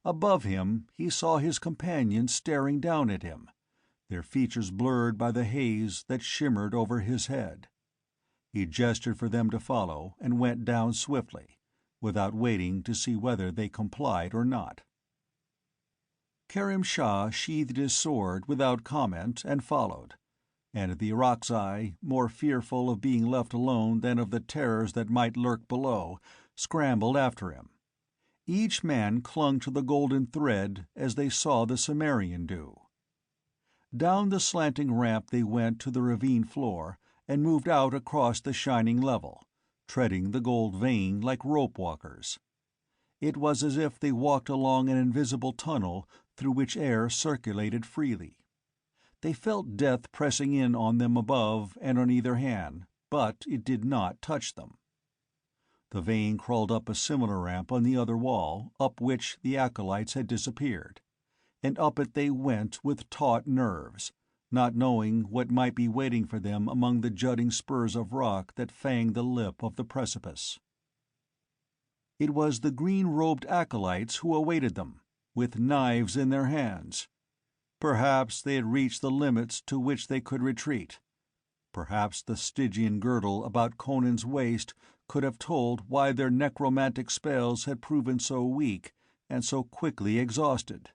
Above him he saw his companions staring down at him, their features blurred by the haze that shimmered over his head. He gestured for them to follow, and went down swiftly, without waiting to see whether they complied or not. Khemsa sheathed his sword without comment and followed, and the Irakzai, more fearful of being left alone than of the terrors that might lurk below, scrambled after him. Each man clung to the golden thread as they saw the Cimmerian do. Down the slanting ramp they went to the ravine floor, and moved out across the shining level, treading the gold vein like rope-walkers. It was as if they walked along an invisible tunnel through which air circulated freely. They felt death pressing in on them above and on either hand, but it did not touch them. The vein crawled up a similar ramp on the other wall, up which the acolytes had disappeared, and up it they went with taut nerves, not knowing what might be waiting for them among the jutting spurs of rock that fanged the lip of the precipice. It was the green-robed acolytes who awaited them, with knives in their hands. Perhaps they had reached the limits to which they could retreat. Perhaps the Stygian girdle about Conan's waist could have told why their necromantic spells had proven so weak and so quickly exhausted.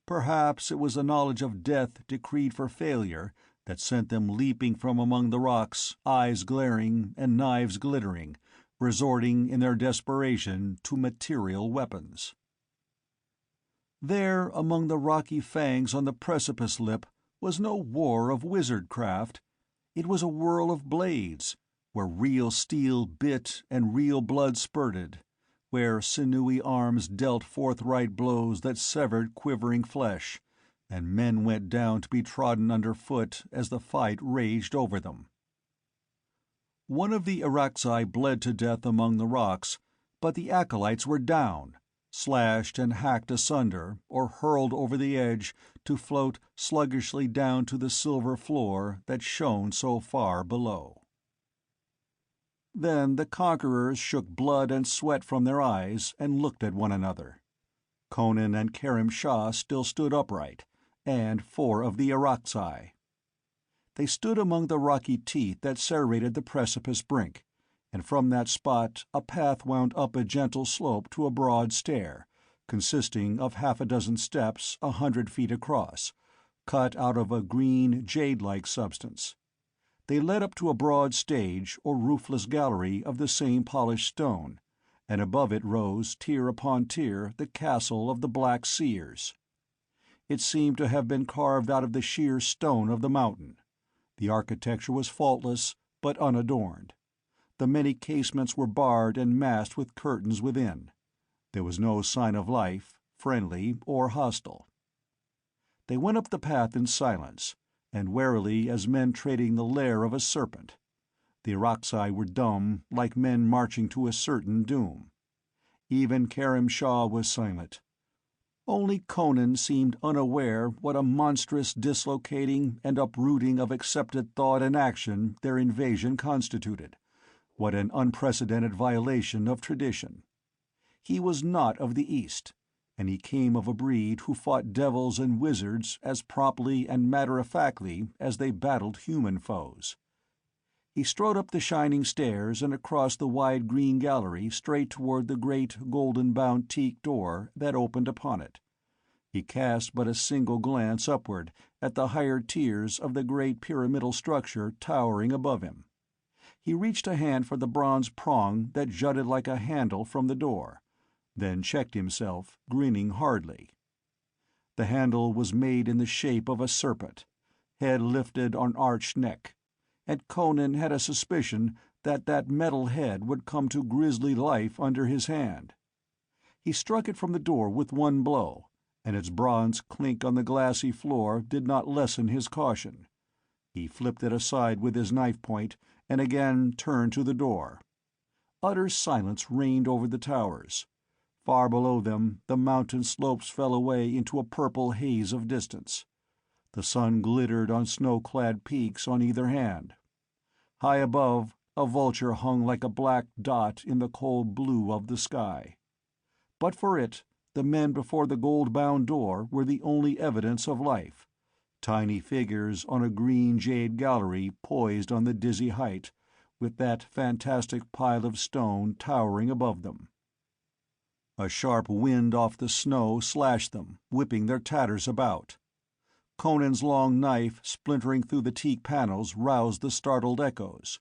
Perhaps it was the knowledge of death decreed for failure that sent them leaping from among the rocks, eyes glaring and knives glittering, resorting in their desperation to material weapons. There, among the rocky fangs on the precipice lip, was no war of wizard-craft. It was a whirl of blades, where real steel bit and real blood spurted, where sinewy arms dealt forthright blows that severed quivering flesh, and men went down to be trodden underfoot as the fight raged over them. One of the Irakzai bled to death among the rocks, but the acolytes were down, slashed and hacked asunder, or hurled over the edge to float sluggishly down to the silver floor that shone so far below. Then the conquerors shook blood and sweat from their eyes and looked at one another. Conan and Khemsa still stood upright, and 4 of the Irakzai. They stood among the rocky teeth that serrated the precipice brink, and from that spot a path wound up a gentle slope to a broad stair, consisting of half a dozen steps 100 feet across, cut out of a green, jade-like substance. They led up to a broad stage or roofless gallery of the same polished stone, and above it rose, tier upon tier, the castle of the Black Seers. It seemed to have been carved out of the sheer stone of the mountain. The architecture was faultless, but unadorned. The many casements were barred and masked with curtains within. There was no sign of life, friendly or hostile. They went up the path in silence, and warily as men treading the lair of a serpent. The Irakzai were dumb, like men marching to a certain doom. Even Khemsa was silent. Only Conan seemed unaware what a monstrous dislocating and uprooting of accepted thought and action their invasion constituted, what an unprecedented violation of tradition. He was not of the East, and he came of a breed who fought devils and wizards as promptly and matter-of-factly as they battled human foes. He strode up the shining stairs and across the wide green gallery straight toward the great golden-bound teak door that opened upon it. He cast but a single glance upward at the higher tiers of the great pyramidal structure towering above him. He reached a hand for the bronze prong that jutted like a handle from the door, then checked himself, grinning hardly. The handle was made in the shape of a serpent, head lifted on arched neck, and Conan had a suspicion that that metal head would come to grisly life under his hand. He struck it from the door with one blow, and its bronze clink on the glassy floor did not lessen his caution. He flipped it aside with his knife point and again turned to the door. Utter silence reigned over the towers. Far below them the mountain slopes fell away into a purple haze of distance. The sun glittered on snow-clad peaks on either hand. High above, a vulture hung like a black dot in the cold blue of the sky. But for it, the men before the gold-bound door were the only evidence of life, tiny figures on a green jade gallery poised on the dizzy height, with that fantastic pile of stone towering above them. A sharp wind off the snow slashed them, whipping their tatters about. Conan's long knife splintering through the teak panels roused the startled echoes.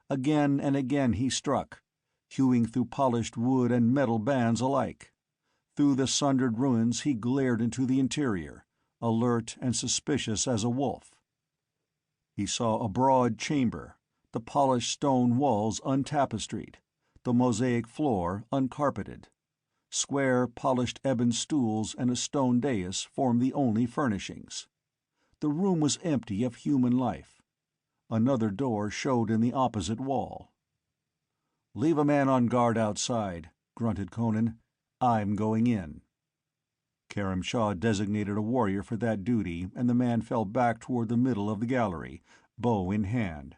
Again and again he struck, hewing through polished wood and metal bands alike. Through the sundered ruins he glared into the interior, alert and suspicious as a wolf. He saw a broad chamber, the polished stone walls untapestried, the mosaic floor uncarpeted. Square, polished ebon stools and a stone dais formed the only furnishings. The room was empty of human life. Another door showed in the opposite wall. "Leave a man on guard outside," grunted Conan. "I'm going in." Khemsa designated a warrior for that duty, and the man fell back toward the middle of the gallery, bow in hand.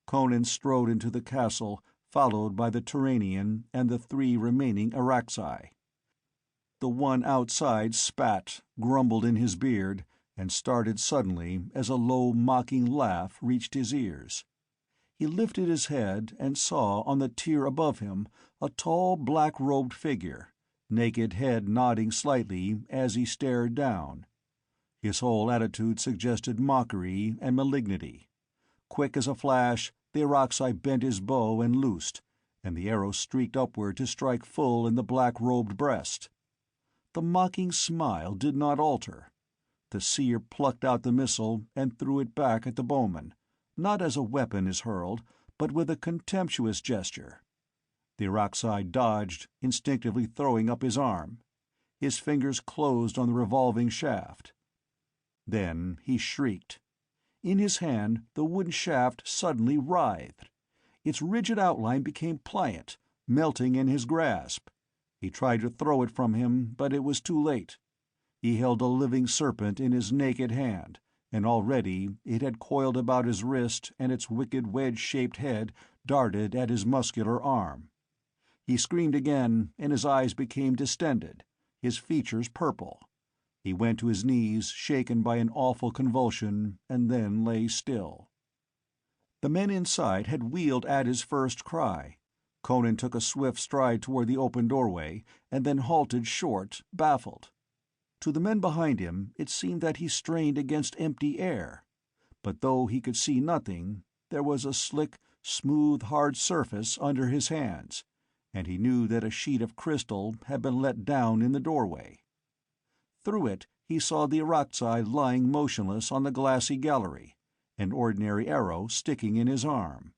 Conan strode into the castle, followed by the Turanian and the 3 remaining Araxi. The one outside spat, grumbled in his beard, and started suddenly as a low, mocking laugh reached his ears. He lifted his head and saw on the tier above him a tall, black-robed figure, naked head nodding slightly as he stared down. His whole attitude suggested mockery and malignity. Quick as a flash, the Araxi bent his bow and loosed, and the arrow streaked upward to strike full in the black-robed breast. The mocking smile did not alter. The seer plucked out the missile and threw it back at the bowman, not as a weapon is hurled, but with a contemptuous gesture. The Araxi dodged, instinctively throwing up his arm. His fingers closed on the revolving shaft. Then he shrieked. In his hand the wooden shaft suddenly writhed. Its rigid outline became pliant, melting in his grasp. He tried to throw it from him, but it was too late. He held a living serpent in his naked hand, and already it had coiled about his wrist and its wicked wedge-shaped head darted at his muscular arm. He screamed again, and his eyes became distended, his features purple. He went to his knees, shaken by an awful convulsion, and then lay still. The men inside had wheeled at his first cry. Conan took a swift stride toward the open doorway, and then halted short, baffled. To the men behind him it seemed that he strained against empty air. But though he could see nothing, there was a slick, smooth, hard surface under his hands, and he knew that a sheet of crystal had been let down in the doorway. Through it he saw the Araxi lying motionless on the glassy gallery, an ordinary arrow sticking in his arm.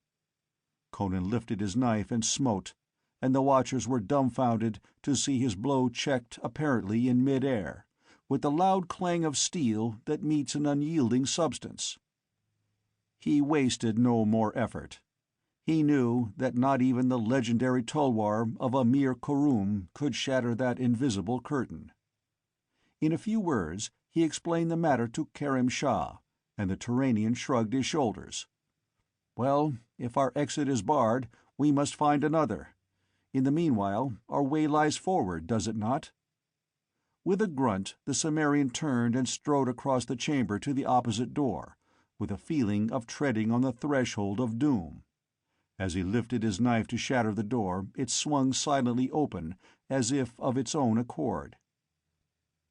Conan lifted his knife and smote, and the watchers were dumbfounded to see his blow checked apparently in mid-air, with the loud clang of steel that meets an unyielding substance. He wasted no more effort. He knew that not even the legendary tulwar of Amir Korum could shatter that invisible curtain. In a few words, he explained the matter to Kerim Shah, and the Turanian shrugged his shoulders. "Well, if our exit is barred, we must find another. In the meanwhile, our way lies forward, does it not?" With a grunt, the Cimmerian turned and strode across the chamber to the opposite door, with a feeling of treading on the threshold of doom. As he lifted his knife to shatter the door, it swung silently open, as if of its own accord.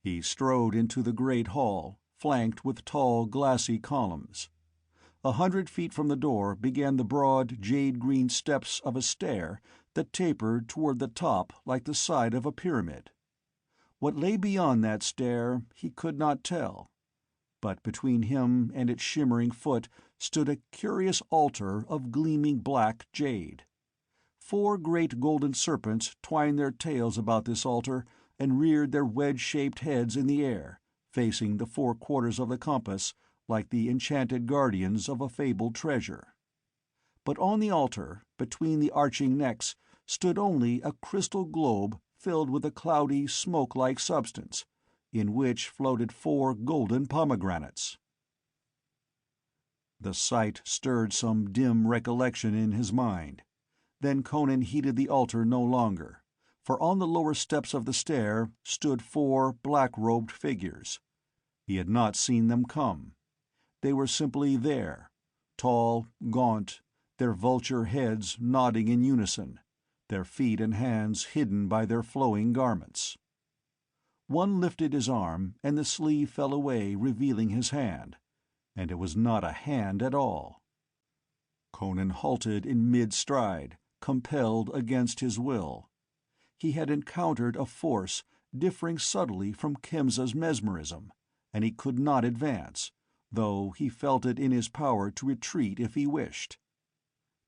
He strode into the great hall, flanked with tall, glassy columns. 100 feet from the door began the broad, jade-green steps of a stair that tapered toward the top like the side of a pyramid. What lay beyond that stair he could not tell, but between him and its shimmering foot stood a curious altar of gleaming black jade. 4 great golden serpents twined their tails about this altar and reared their wedge-shaped heads in the air, facing the 4 quarters of the compass, like the enchanted guardians of a fabled treasure. But on the altar, between the arching necks, stood only a crystal globe filled with a cloudy, smoke-like substance, in which floated 4 golden pomegranates. The sight stirred some dim recollection in his mind. Then Conan heeded the altar no longer, for on the lower steps of the stair stood 4 black-robed figures. He had not seen them come. They were simply there, tall, gaunt, their vulture heads nodding in unison, their feet and hands hidden by their flowing garments. One lifted his arm, and the sleeve fell away, revealing his hand, and it was not a hand at all. Conan halted in mid-stride, compelled against his will. He had encountered a force differing subtly from Khemsa's mesmerism, and he could not advance, though he felt it in his power to retreat if he wished.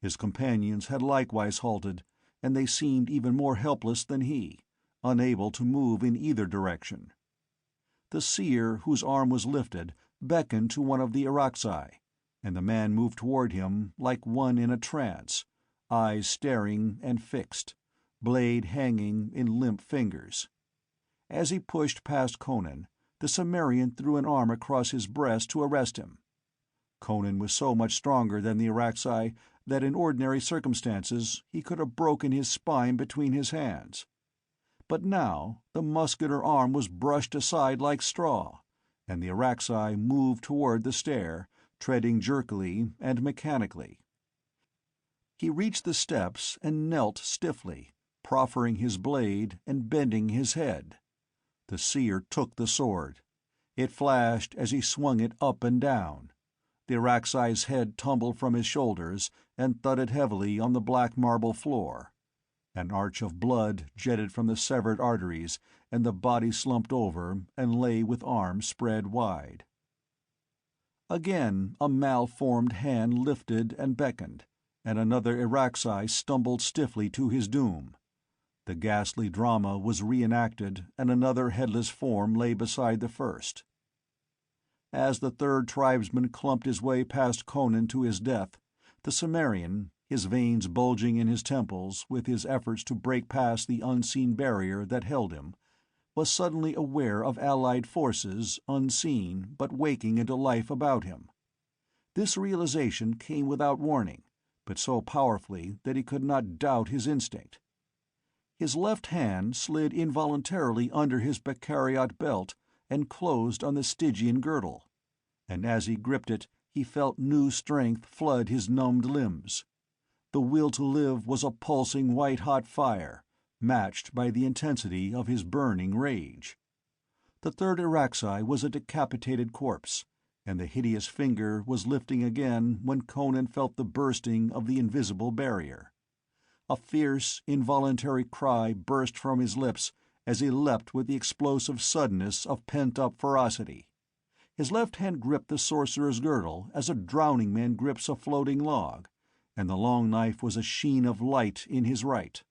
His companions had likewise halted, and they seemed even more helpless than he, unable to move in either direction. The seer whose arm was lifted beckoned to one of the Irakzai, and the man moved toward him like one in a trance, eyes staring and fixed, blade hanging in limp fingers. As he pushed past Conan, the Cimmerian threw an arm across his breast to arrest him. Conan was so much stronger than the Irakzai that in ordinary circumstances he could have broken his spine between his hands. But now the muscular arm was brushed aside like straw, and the Irakzai moved toward the stair, treading jerkily and mechanically. He reached the steps and knelt stiffly, proffering his blade and bending his head. The seer took the sword. It flashed as he swung it up and down. The Irakzai's head tumbled from his shoulders and thudded heavily on the black marble floor. An arch of blood jetted from the severed arteries, and the body slumped over and lay with arms spread wide. Again a malformed hand lifted and beckoned, and another Irakzai stumbled stiffly to his doom. The ghastly drama was reenacted, and another headless form lay beside the first. As the third tribesman clumped his way past Conan to his death, the Cimmerian, his veins bulging in his temples with his efforts to break past the unseen barrier that held him, was suddenly aware of allied forces, unseen but waking into life about him. This realization came without warning, but so powerfully that he could not doubt his instinct. His left hand slid involuntarily under his Beccariot belt and closed on the Stygian girdle, and as he gripped it he felt new strength flood his numbed limbs. The will to live was a pulsing white-hot fire, matched by the intensity of his burning rage. The third Irakzai was a decapitated corpse, and the hideous finger was lifting again when Conan felt the bursting of the invisible barrier. A fierce, involuntary cry burst from his lips as he leapt with the explosive suddenness of pent-up ferocity. His left hand gripped the sorcerer's girdle as a drowning man grips a floating log, and the long knife was a sheen of light in his right.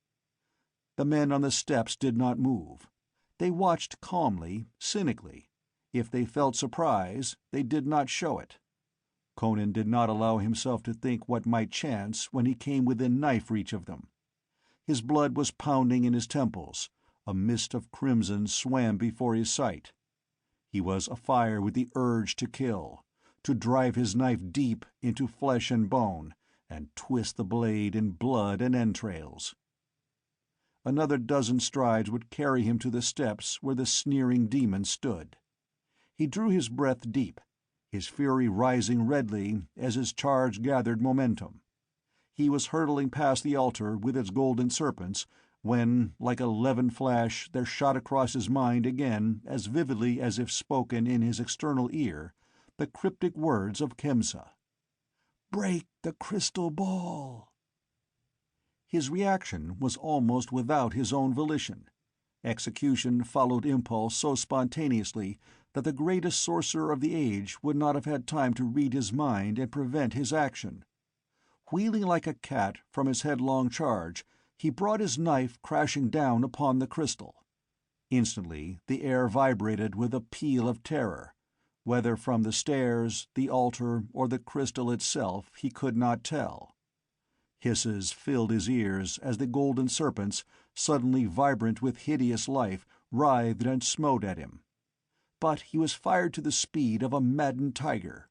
The men on the steps did not move. They watched calmly, cynically. If they felt surprise, they did not show it. Conan did not allow himself to think what might chance when he came within knife reach of them. His blood was pounding in his temples, a mist of crimson swam before his sight. He was afire with the urge to kill, to drive his knife deep into flesh and bone, and twist the blade in blood and entrails. Another dozen strides would carry him to the steps where the sneering demon stood. He drew his breath deep, his fury rising redly as his charge gathered momentum. He was hurtling past the altar with its golden serpents when, like a levin flash, there shot across his mind again, as vividly as if spoken in his external ear, the cryptic words of Khemsa. "Break the crystal ball." His reaction was almost without his own volition. Execution followed impulse so spontaneously that the greatest sorcerer of the age would not have had time to read his mind and prevent his action. Wheeling like a cat from his headlong charge, he brought his knife crashing down upon the crystal. Instantly the air vibrated with a peal of terror. Whether from the stairs, the altar, or the crystal itself, he could not tell. Hisses filled his ears as the golden serpents, suddenly vibrant with hideous life, writhed and smote at him. But he was fired to the speed of a maddened tiger.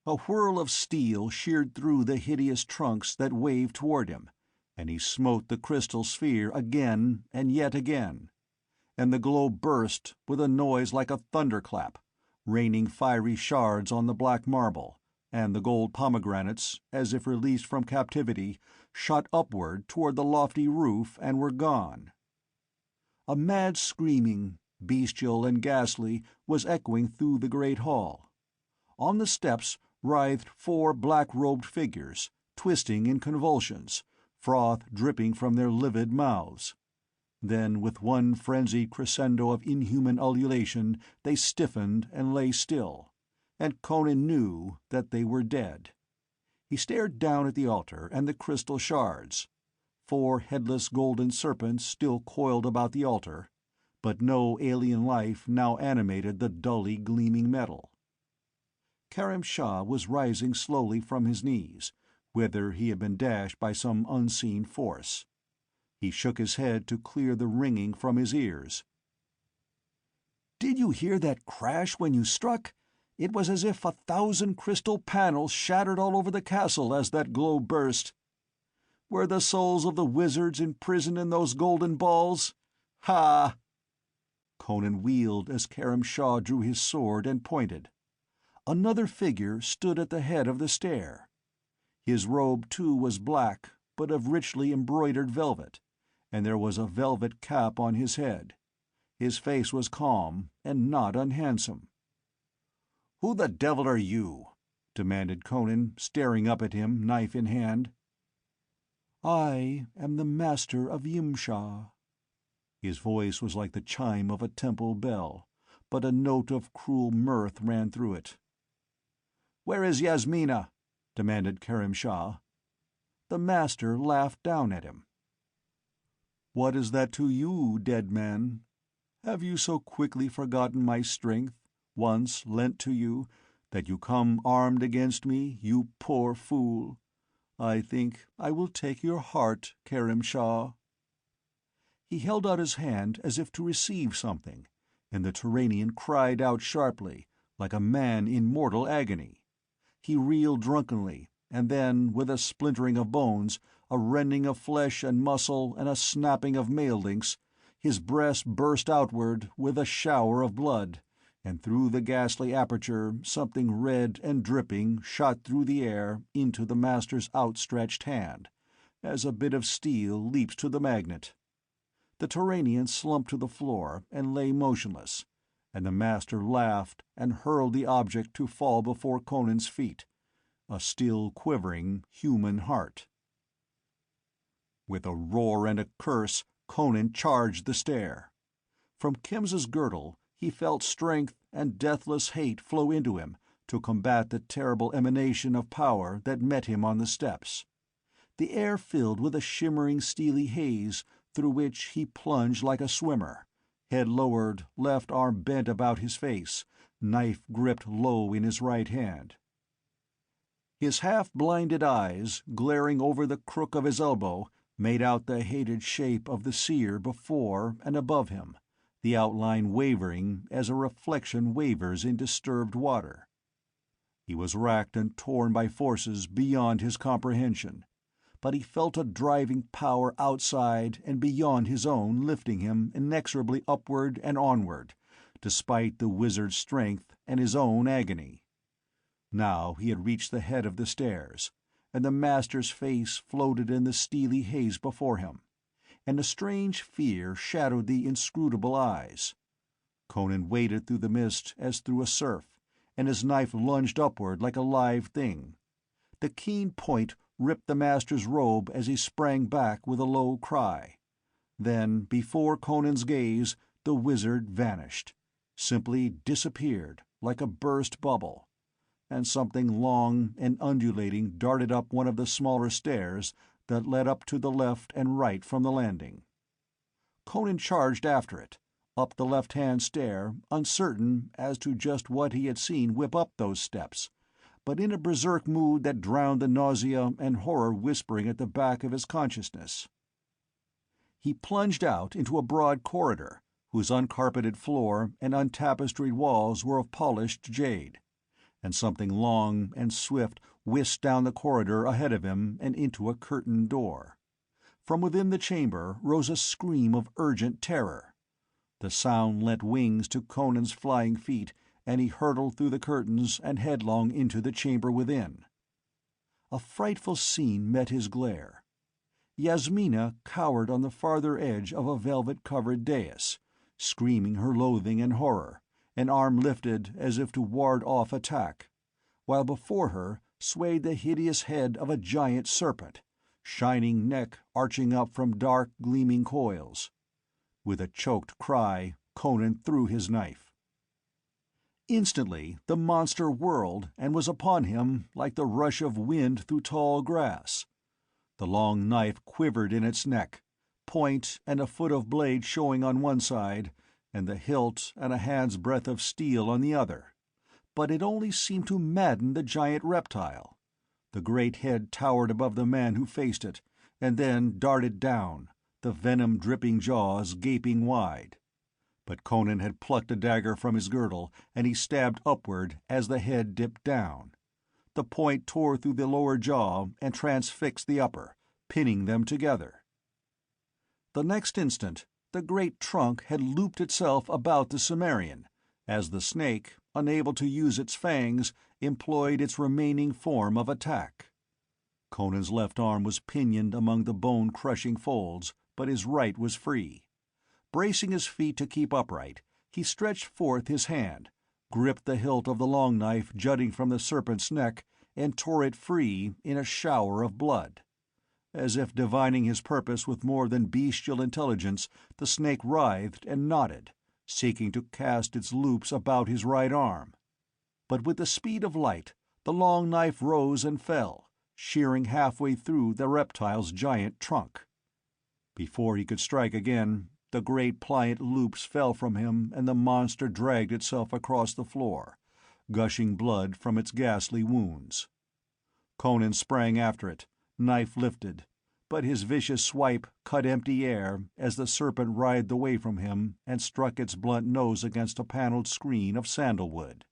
A whirl of steel sheared through the hideous trunks that waved toward him, and he smote the crystal sphere again and yet again, and the globe burst with a noise like a thunderclap, raining fiery shards on the black marble, and the gold pomegranates, as if released from captivity, shot upward toward the lofty roof and were gone. A mad screaming, bestial and ghastly, was echoing through the great hall. On the steps writhed 4 black-robed figures, twisting in convulsions, froth dripping from their livid mouths. Then, with one frenzied crescendo of inhuman ululation, they stiffened and lay still, and Conan knew that they were dead. He stared down at the altar and the crystal shards. 4 headless golden serpents still coiled about the altar, but no alien life now animated the dully gleaming metal. Khemsa was rising slowly from his knees, whither he had been dashed by some unseen force. He shook his head to clear the ringing from his ears. "Did you hear that crash when you struck? It was as if 1,000 crystal panels shattered all over the castle as that globe burst. Were the souls of the wizards imprisoned in those golden balls? Ha!" Conan wheeled as Khemsa drew his sword and pointed. Another figure stood at the head of the stair. His robe, too, was black, but of richly embroidered velvet, and there was a velvet cap on his head. His face was calm and not unhandsome. "Who the devil are you?" demanded Conan, staring up at him, knife in hand. "I am the master of Yimsha." His voice was like the chime of a temple bell, but a note of cruel mirth ran through it. "Where is Yasmina?" demanded Khemsa. The master laughed down at him. "What is that to you, dead man? Have you so quickly forgotten my strength, once lent to you, that you come armed against me, you poor fool? I think I will take your heart, Khemsa." He held out his hand as if to receive something, and the Turanian cried out sharply, like a man in mortal agony. He reeled drunkenly, and then, with a splintering of bones, a rending of flesh and muscle, and a snapping of mail links, his breast burst outward with a shower of blood, and through the ghastly aperture something red and dripping shot through the air into the master's outstretched hand, as a bit of steel leaps to the magnet. The Turanian slumped to the floor and lay motionless, and the master laughed and hurled the object to fall before Conan's feet, a still quivering human heart. With a roar and a curse, Conan charged the stair. From Khemsa's girdle he felt strength and deathless hate flow into him to combat the terrible emanation of power that met him on the steps. The air filled with a shimmering steely haze through which he plunged like a swimmer, head lowered, left arm bent about his face, knife gripped low in his right hand. His half-blinded eyes, glaring over the crook of his elbow, made out the hated shape of the seer before and above him, the outline wavering as a reflection wavers in disturbed water. He was racked and torn by forces beyond his comprehension, but he felt a driving power outside and beyond his own lifting him inexorably upward and onward, despite the wizard's strength and his own agony. Now he had reached the head of the stairs, and the master's face floated in the steely haze before him, and a strange fear shadowed the inscrutable eyes. Conan waded through the mist as through a surf, and his knife lunged upward like a live thing. The keen point ripped the master's robe as he sprang back with a low cry. Then, before Conan's gaze, the wizard vanished, simply disappeared like a burst bubble, and something long and undulating darted up one of the smaller stairs that led up to the left and right from the landing. Conan charged after it, up the left-hand stair, uncertain as to just what he had seen whip up those steps, but in a berserk mood that drowned the nausea and horror whispering at the back of his consciousness. He plunged out into a broad corridor, whose uncarpeted floor and untapestried walls were of polished jade, and something long and swift whisked down the corridor ahead of him and into a curtained door. From within the chamber rose a scream of urgent terror. The sound lent wings to Conan's flying feet, and he hurtled through the curtains and headlong into the chamber within. A frightful scene met his glare. Yasmina cowered on the farther edge of a velvet-covered dais, screaming her loathing and horror, an arm lifted as if to ward off attack, while before her swayed the hideous head of a giant serpent, shining neck arching up from dark, gleaming coils. With a choked cry, Conan threw his knife. Instantly the monster whirled and was upon him like the rush of wind through tall grass. The long knife quivered in its neck, point and a foot of blade showing on one side, and the hilt and a hand's breadth of steel on the other. But it only seemed to madden the giant reptile. The great head towered above the man who faced it, and then darted down, the venom-dripping jaws gaping wide. But Conan had plucked a dagger from his girdle, and he stabbed upward as the head dipped down. The point tore through the lower jaw and transfixed the upper, pinning them together. The next instant, the great trunk had looped itself about the Cimmerian, as the snake, unable to use its fangs, employed its remaining form of attack. Conan's left arm was pinioned among the bone-crushing folds, but his right was free. Bracing his feet to keep upright, he stretched forth his hand, gripped the hilt of the long knife jutting from the serpent's neck, and tore it free in a shower of blood. As if divining his purpose with more than bestial intelligence, the snake writhed and knotted, seeking to cast its loops about his right arm. But with the speed of light, the long knife rose and fell, shearing halfway through the reptile's giant trunk. Before he could strike again, the great pliant loops fell from him and the monster dragged itself across the floor, gushing blood from its ghastly wounds. Conan sprang after it, knife lifted, but his vicious swipe cut empty air as the serpent writhed away from him and struck its blunt nose against a paneled screen of sandalwood.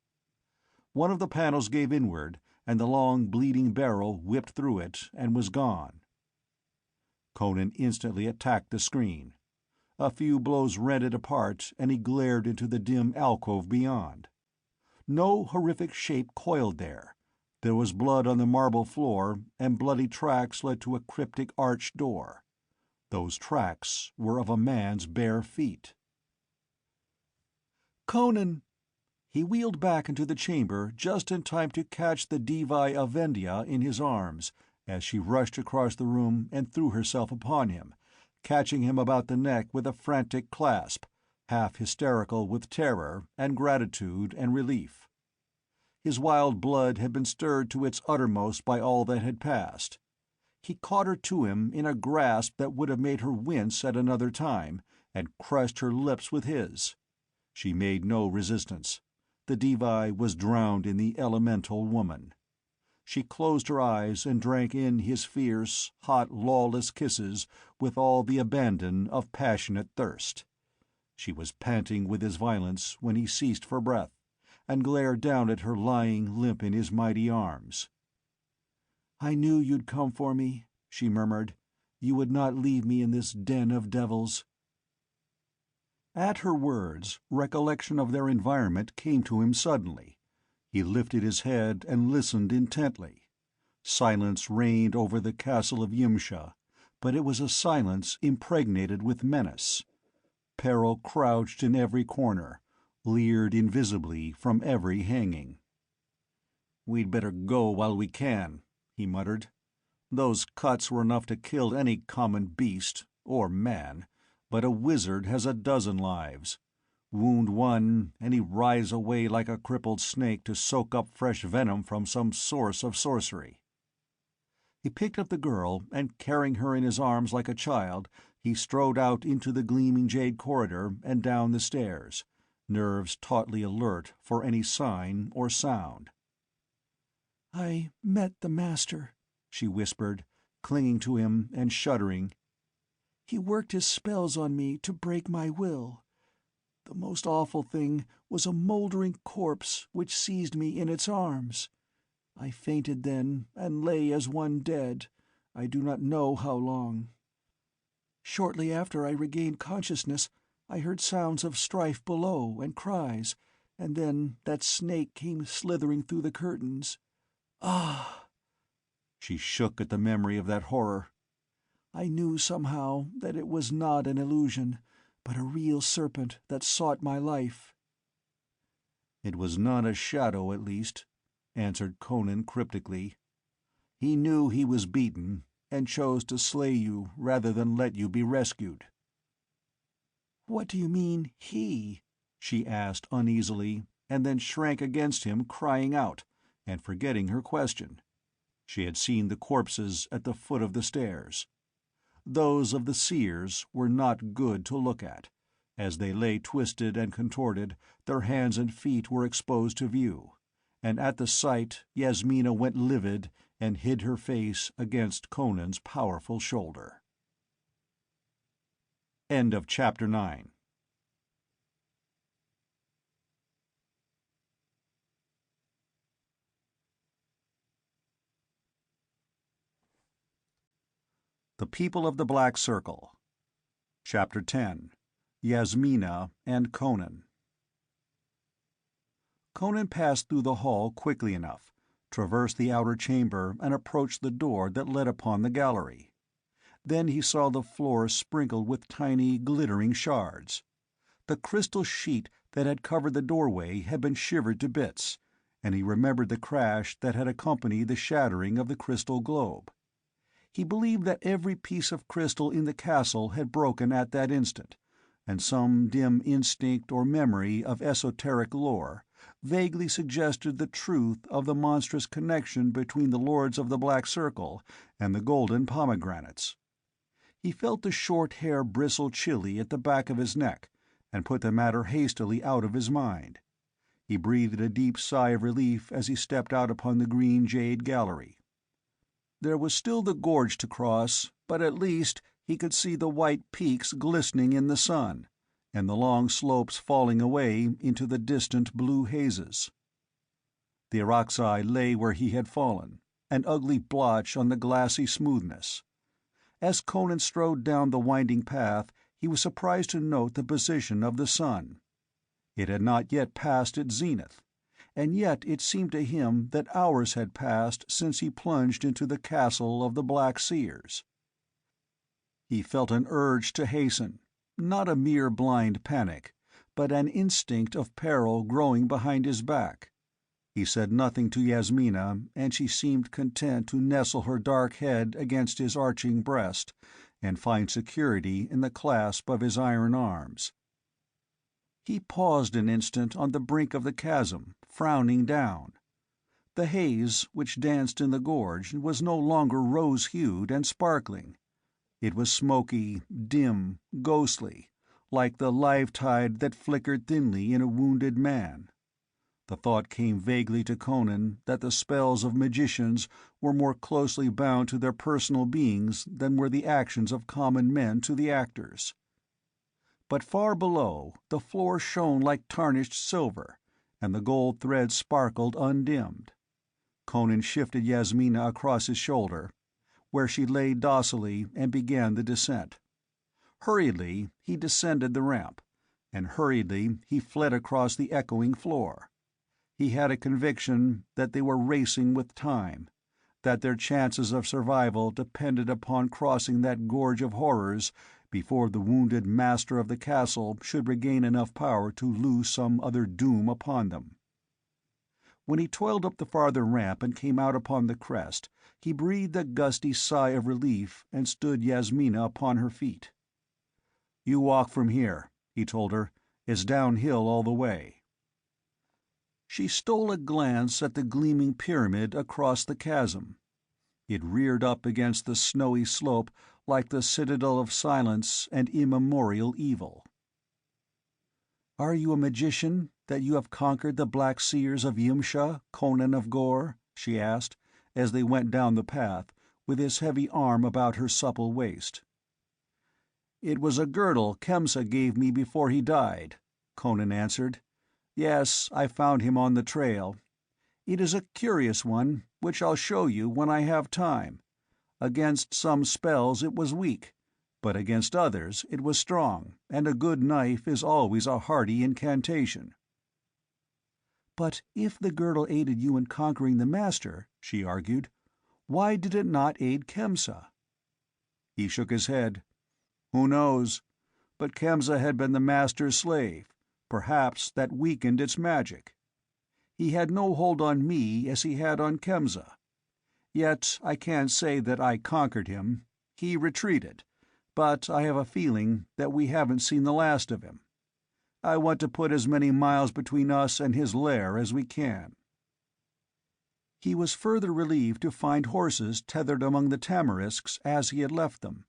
One of the panels gave inward, and the long, bleeding barrel whipped through it and was gone. Conan instantly attacked the screen. A few blows rent it apart, and he glared into the dim alcove beyond. No horrific shape coiled there. There was blood on the marble floor, and bloody tracks led to a cryptic arched door. Those tracks were of a man's bare feet. "Conan!" He wheeled back into the chamber just in time to catch the Divi of Vendhya in his arms, as she rushed across the room and threw herself upon him, catching him about the neck with a frantic clasp, half hysterical with terror and gratitude and relief. His wild blood had been stirred to its uttermost by all that had passed. He caught her to him in a grasp that would have made her wince at another time, and crushed her lips with his. She made no resistance. The Divi was drowned in the elemental woman. She closed her eyes and drank in his fierce, hot, lawless kisses with all the abandon of passionate thirst. She was panting with his violence when he ceased for breath, and glared down at her lying limp in his mighty arms.
"I knew you'd come for me," she murmured. "You would not leave me in this den of devils."
At her words, recollection of their environment came to him suddenly. He lifted his head and listened intently. Silence reigned over the castle of Yimsha, but it was a silence impregnated with menace. Peril crouched in every corner, leered invisibly from every hanging. "We'd better go while we can," he muttered. "Those cuts were enough to kill any common beast, or man, but a wizard has a dozen lives. Wound one, and he writhes away like a crippled snake to soak up fresh venom from some source of sorcery." He picked up the girl, and carrying her in his arms like a child, he strode out into the gleaming jade corridor and down the stairs, nerves tautly alert for any sign or sound.
"I met the Master," she whispered, clinging to him and shuddering. "He worked his spells on me to break my will. The most awful thing was a mouldering corpse which seized me in its arms. I fainted then, and lay as one dead, I do not know how long. Shortly after I regained consciousness, I heard sounds of strife below and cries, and then that snake came slithering through the curtains. Ah!"
She shook at the memory of that horror.
"I knew somehow that it was not an illusion, but a real serpent that sought my life."
"It was not a shadow, at least," answered Conan cryptically. "He knew he was beaten, and chose to slay you rather than let you be rescued."
"What do you mean, he?"
she asked uneasily, and then shrank against him, crying out, and forgetting her question. She had seen the corpses at the foot of the stairs. Those of the seers were not good to look at. As they lay twisted and contorted, their hands and feet were exposed to view, and at the sight Yasmina went livid and hid her face against Conan's powerful shoulder. End of Chapter 9. The People of the Black Circle. Chapter 10. Yasmina and Conan. Conan passed through the hall quickly enough, traversed the outer chamber, and approached the door that led upon the gallery. Then he saw the floor sprinkled with tiny, glittering shards. The crystal sheet that had covered the doorway had been shivered to bits, and he remembered the crash that had accompanied the shattering of the crystal globe. He believed that every piece of crystal in the castle had broken at that instant, and some dim instinct or memory of esoteric lore vaguely suggested the truth of the monstrous connection between the Lords of the Black Circle and the golden pomegranates. He felt the short hair bristle chilly at the back of his neck, and put the matter hastily out of his mind. He breathed a deep sigh of relief as he stepped out upon the green jade gallery. There was still the gorge to cross, but at least he could see the white peaks glistening in the sun, and the long slopes falling away into the distant blue hazes. The Araxi lay where he had fallen, an ugly blotch on the glassy smoothness. As Conan strode down the winding path, he was surprised to note the position of the sun. It had not yet passed its zenith, and yet it seemed to him that hours had passed since he plunged into the castle of the Black Seers. He felt an urge to hasten, not a mere blind panic, but an instinct of peril growing behind his back. He said nothing to Yasmina, and she seemed content to nestle her dark head against his arching breast and find security in the clasp of his iron arms. He paused an instant on the brink of the chasm, frowning down. The haze which danced in the gorge was no longer rose-hued and sparkling. It was smoky, dim, ghostly, like the live tide that flickered thinly in a wounded man. The thought came vaguely to Conan that the spells of magicians were more closely bound to their personal beings than were the actions of common men to the actors. But far below, the floor shone like tarnished silver, and the gold thread sparkled undimmed. Conan shifted Yasmina across his shoulder, where she lay docilely, and began the descent. Hurriedly he descended the ramp, and hurriedly he fled across the echoing floor. He had a conviction that they were racing with time, that their chances of survival depended upon crossing that gorge of horrors before the wounded master of the castle should regain enough power to loose some other doom upon them. When he toiled up the farther ramp and came out upon the crest, he breathed a gusty sigh of relief and stood Yasmina upon her feet. "You walk from here," he told her. "It's downhill all the way." She stole a glance at the gleaming pyramid across the chasm. It reared up against the snowy slope like the citadel of silence and immemorial evil. "Are you a magician, that you have conquered the Black Seers of Yimsha, Conan of Gore?" she asked, as they went down the path, with his heavy arm about her supple waist. "It was a girdle Khemsa gave me before he died," Conan answered. "Yes, I found him on the trail. It is a curious one, which I'll show you when I have time. Against some spells it was weak, but against others it was strong, and a good knife is always a hearty incantation." "But if the girdle aided you in conquering the Master," she argued, "why did it not aid Khemsa?" He shook his head. "Who knows? But Khemsa had been the Master's slave. Perhaps that weakened its magic. He had no hold on me as he had on Khemsa. Yet I can't say that I conquered him. He retreated, but I have a feeling that we haven't seen the last of him. I want to put as many miles between us and his lair as we can." He was further relieved to find horses tethered among the tamarisks as he had left them.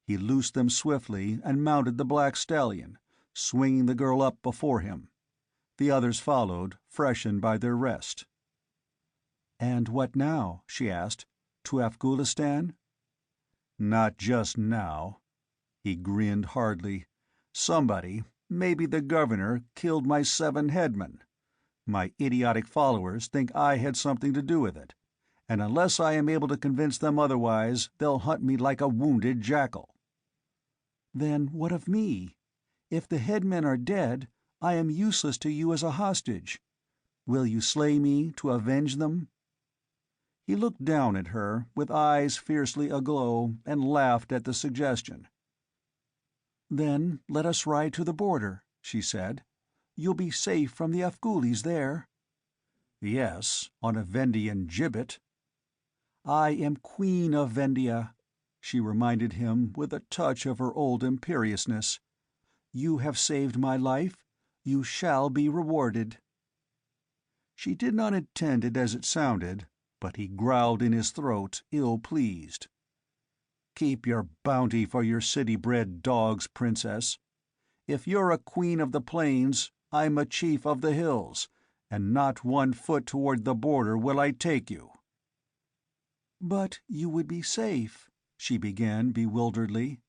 He loosed them swiftly and mounted the Black Stallion, swinging the girl up before him. The others followed, freshened by their rest. "And what now?" she asked. "To Afghanistan?" "Not just now." He grinned hardly. "Somebody, maybe the governor, killed my 7 headmen. My idiotic followers think I had something to do with it, and unless I am able to convince them otherwise, they'll hunt me like a wounded jackal." "Then what of me? If the headmen are dead, I am useless to you as a hostage. Will you slay me to avenge them?" He looked down at her, with eyes fiercely aglow, and laughed at the suggestion. "Then let us ride to the border," she said. "You'll be safe from the Afghulis there." "Yes, on a Vendhian gibbet." "I am Queen of Vendhya," she reminded him with a touch of her old imperiousness. "You have saved my life. You shall be rewarded." She did not intend it as it sounded, but he growled in his throat, ill-pleased. "Keep your bounty for your city-bred dogs, Princess. If you're a queen of the plains, I'm a chief of the hills, and not 1 foot toward the border will I take you." "But you would be safe," she began bewilderedly.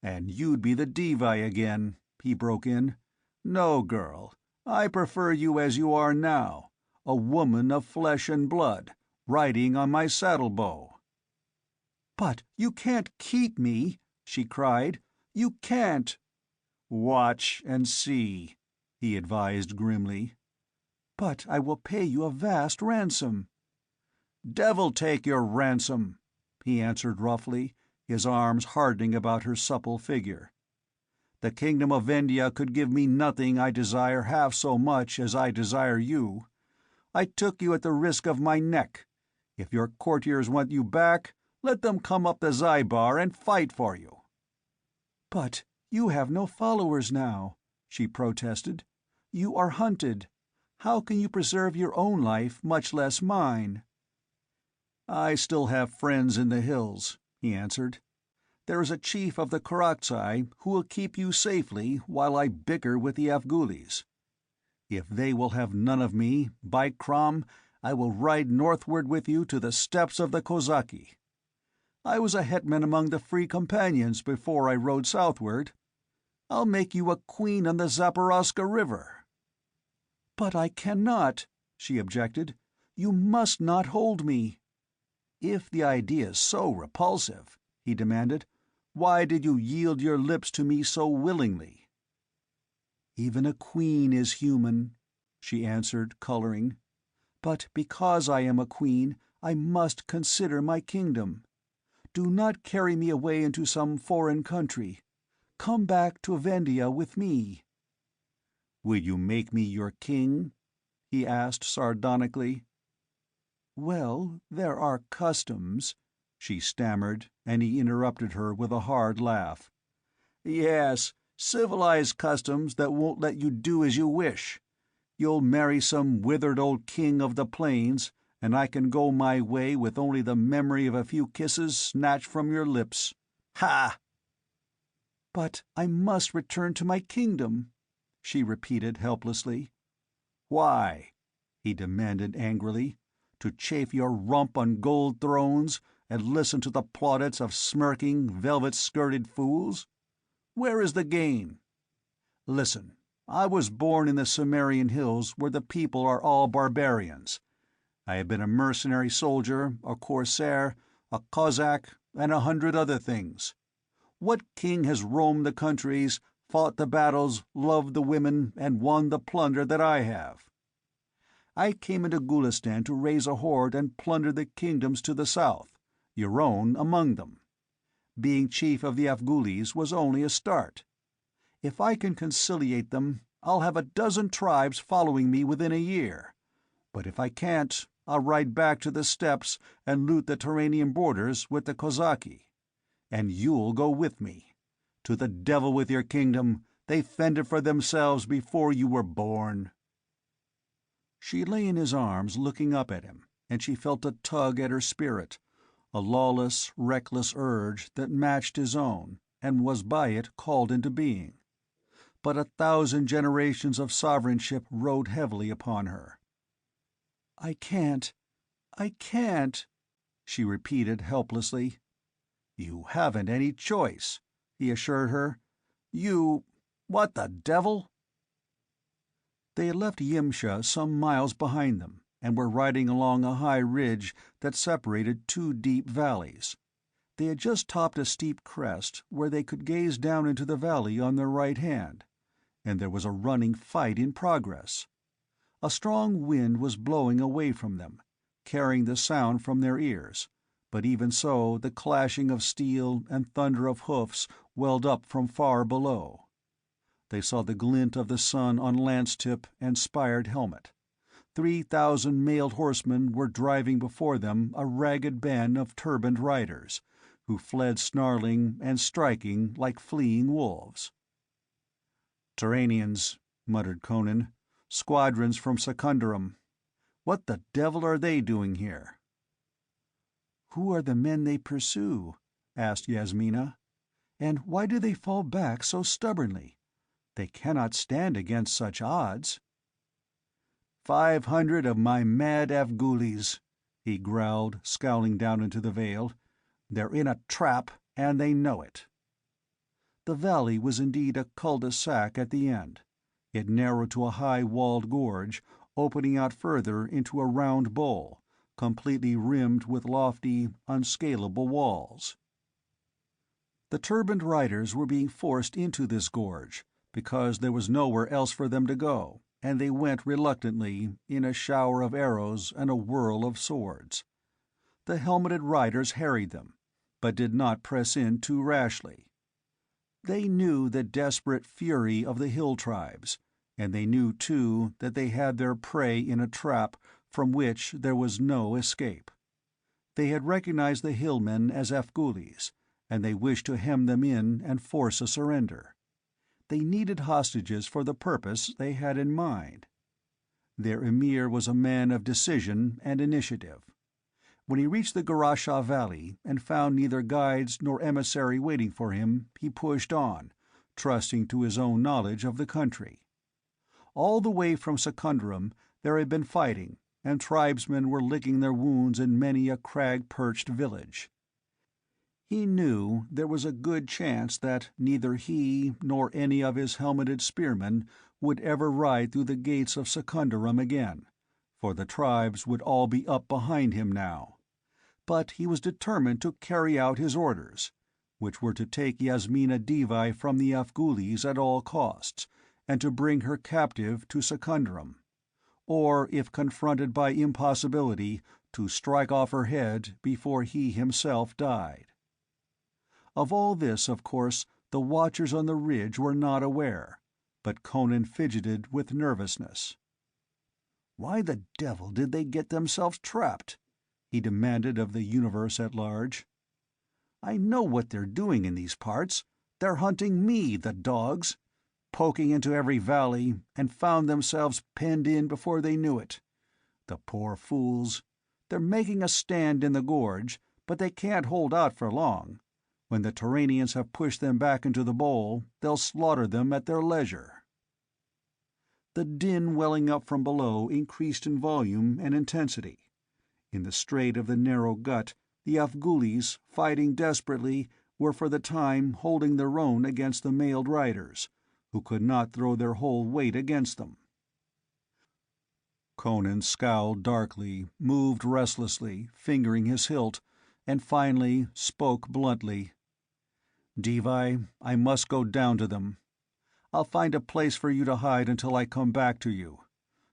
"And you'd be the Devi again," he broke in. "No, girl, I prefer you as you are now, a woman of flesh and blood, riding on my saddle-bow." "But you can't keep me!" she cried. "You can't!" "Watch and see," he advised grimly. "But I will pay you a vast ransom." "Devil take your ransom," he answered roughly, his arms hardening about her supple figure. "The kingdom of Vendhya could give me nothing I desire half so much as I desire you. I took you at the risk of my neck. If your courtiers want you back, let them come up the Zybar and fight for you." "But you have no followers now," she protested. "You are hunted. How can you preserve your own life, much less mine?" "I still have friends in the hills," he answered. "There is a chief of the Karakzai who will keep you safely while I bicker with the Afghulis." If they will have none of me, by Crom, I will ride northward with you to the steppes of the Kozaki. I was a hetman among the Free Companions before I rode southward. I'll make you a queen on the Zaporoska River."
"But I cannot," she objected. "You must not hold me."
"If the idea is so repulsive," he demanded, "why did you yield your lips to me so willingly?"
"Even a queen is human," she answered, coloring. "But because I am a queen, I must consider my kingdom. Do not carry me away into some foreign country. Come back to Vendhya with me."
"Will you make me your king?" he asked sardonically.
"Well, there are customs,"
she stammered, and he interrupted her with a hard laugh. "Yes, civilized customs that won't let you do as you wish. You'll marry some withered old king of the plains, and I can go my way with only the memory of a few kisses snatched from your lips. Ha!"
"But I must return to my kingdom," she repeated helplessly.
"Why?" he demanded angrily. "To chafe your rump on gold thrones, and listen to the plaudits of smirking, velvet-skirted fools? Where is the gain? Listen, I was born in the Cimmerian hills where the people are all barbarians. I have been a mercenary soldier, a corsair, a Cossack, and 100 other things. What king has roamed the countries, fought the battles, loved the women, and won the plunder that I have? I came into Gulistan to raise a horde and plunder the kingdoms to the south, your own among them. Being chief of the Afghulis was only a start. If I can conciliate them, I'll have a dozen tribes following me within a year. But if I can't, I'll ride back to the steppes and loot the Turanian borders with the Kozaki. And you'll go with me. To the devil with your kingdom, they fended for themselves before you were born."
She lay in his arms looking up at him, and she felt a tug at her spirit, a lawless, reckless urge that matched his own, and was by it called into being. But 1,000 generations of sovereignship rode heavily upon her. "I can't, she repeated helplessly.
"You haven't any choice," he assured her. What the devil?"
They had left Yimsha some miles behind them, and were riding along a high ridge that separated 2 deep valleys. They had just topped a steep crest where they could gaze down into the valley on their right hand, and there was a running fight in progress. A strong wind was blowing away from them, carrying the sound from their ears, but even so the clashing of steel and thunder of hoofs welled up from far below. They saw the glint of the sun on lance-tip and spired helmet. 3,000 mailed horsemen were driving before them a ragged band of turbaned riders, who fled snarling and striking like fleeing wolves.
"Turanians," muttered Conan. "Squadrons from Secunderam. What the devil are they doing here?"
"Who are the men they pursue?" asked Yasmina. "And why do they fall back so stubbornly? They cannot stand against such odds."
500 of my mad Afghulis," he growled, scowling down into the vale. "They're in a trap, and they know it."
The valley was indeed a cul-de-sac at the end. It narrowed to a high-walled gorge, opening out further into a round bowl, completely rimmed with lofty, unscalable walls. The turbaned riders were being forced into this gorge, because there was nowhere else for them to go, and they went reluctantly, in a shower of arrows and a whirl of swords. The helmeted riders harried them, but did not press in too rashly. They knew the desperate fury of the hill tribes, and they knew, too, that they had their prey in a trap from which there was no escape. They had recognized the hillmen as Afghulis, and they wished to hem them in and force a surrender. They needed hostages for the purpose they had in mind. Their emir was a man of decision and initiative. When he reached the Garasha Valley and found neither guides nor emissary waiting for him, he pushed on, trusting to his own knowledge of the country.
All the way from Secunderam there had been fighting, and tribesmen were licking their wounds in many a crag-perched village. He knew there was a good chance that neither he nor any of his helmeted spearmen would ever ride through the gates of Secunderam again, for the tribes would all be up behind him now. But he was determined to carry out his orders, which were to take Yasmina Devi from the Afghulis at all costs, and to bring her captive to Secunderam, or, if confronted by impossibility, to strike off her head before he himself died. Of all this, of course, the watchers on the ridge were not aware, but Conan fidgeted with nervousness. "Why the devil did they get themselves trapped?" he demanded of the universe at large. "I know what they're doing in these parts. They're hunting me, the dogs! Poking into every valley, and found themselves penned in before they knew it. The poor fools! They're making a stand in the gorge, but they can't hold out for long. When the Turanians have pushed them back into the bowl, they'll slaughter them at their leisure." The din welling up from below increased in volume and intensity. In the strait of the narrow gut, the Afghulis, fighting desperately, were for the time holding their own against the mailed riders, who could not throw their whole weight against them. Conan scowled darkly, moved restlessly, fingering his hilt, and finally spoke bluntly. "Devi, I must go down to them. I'll find a place for you to hide until I come back to you.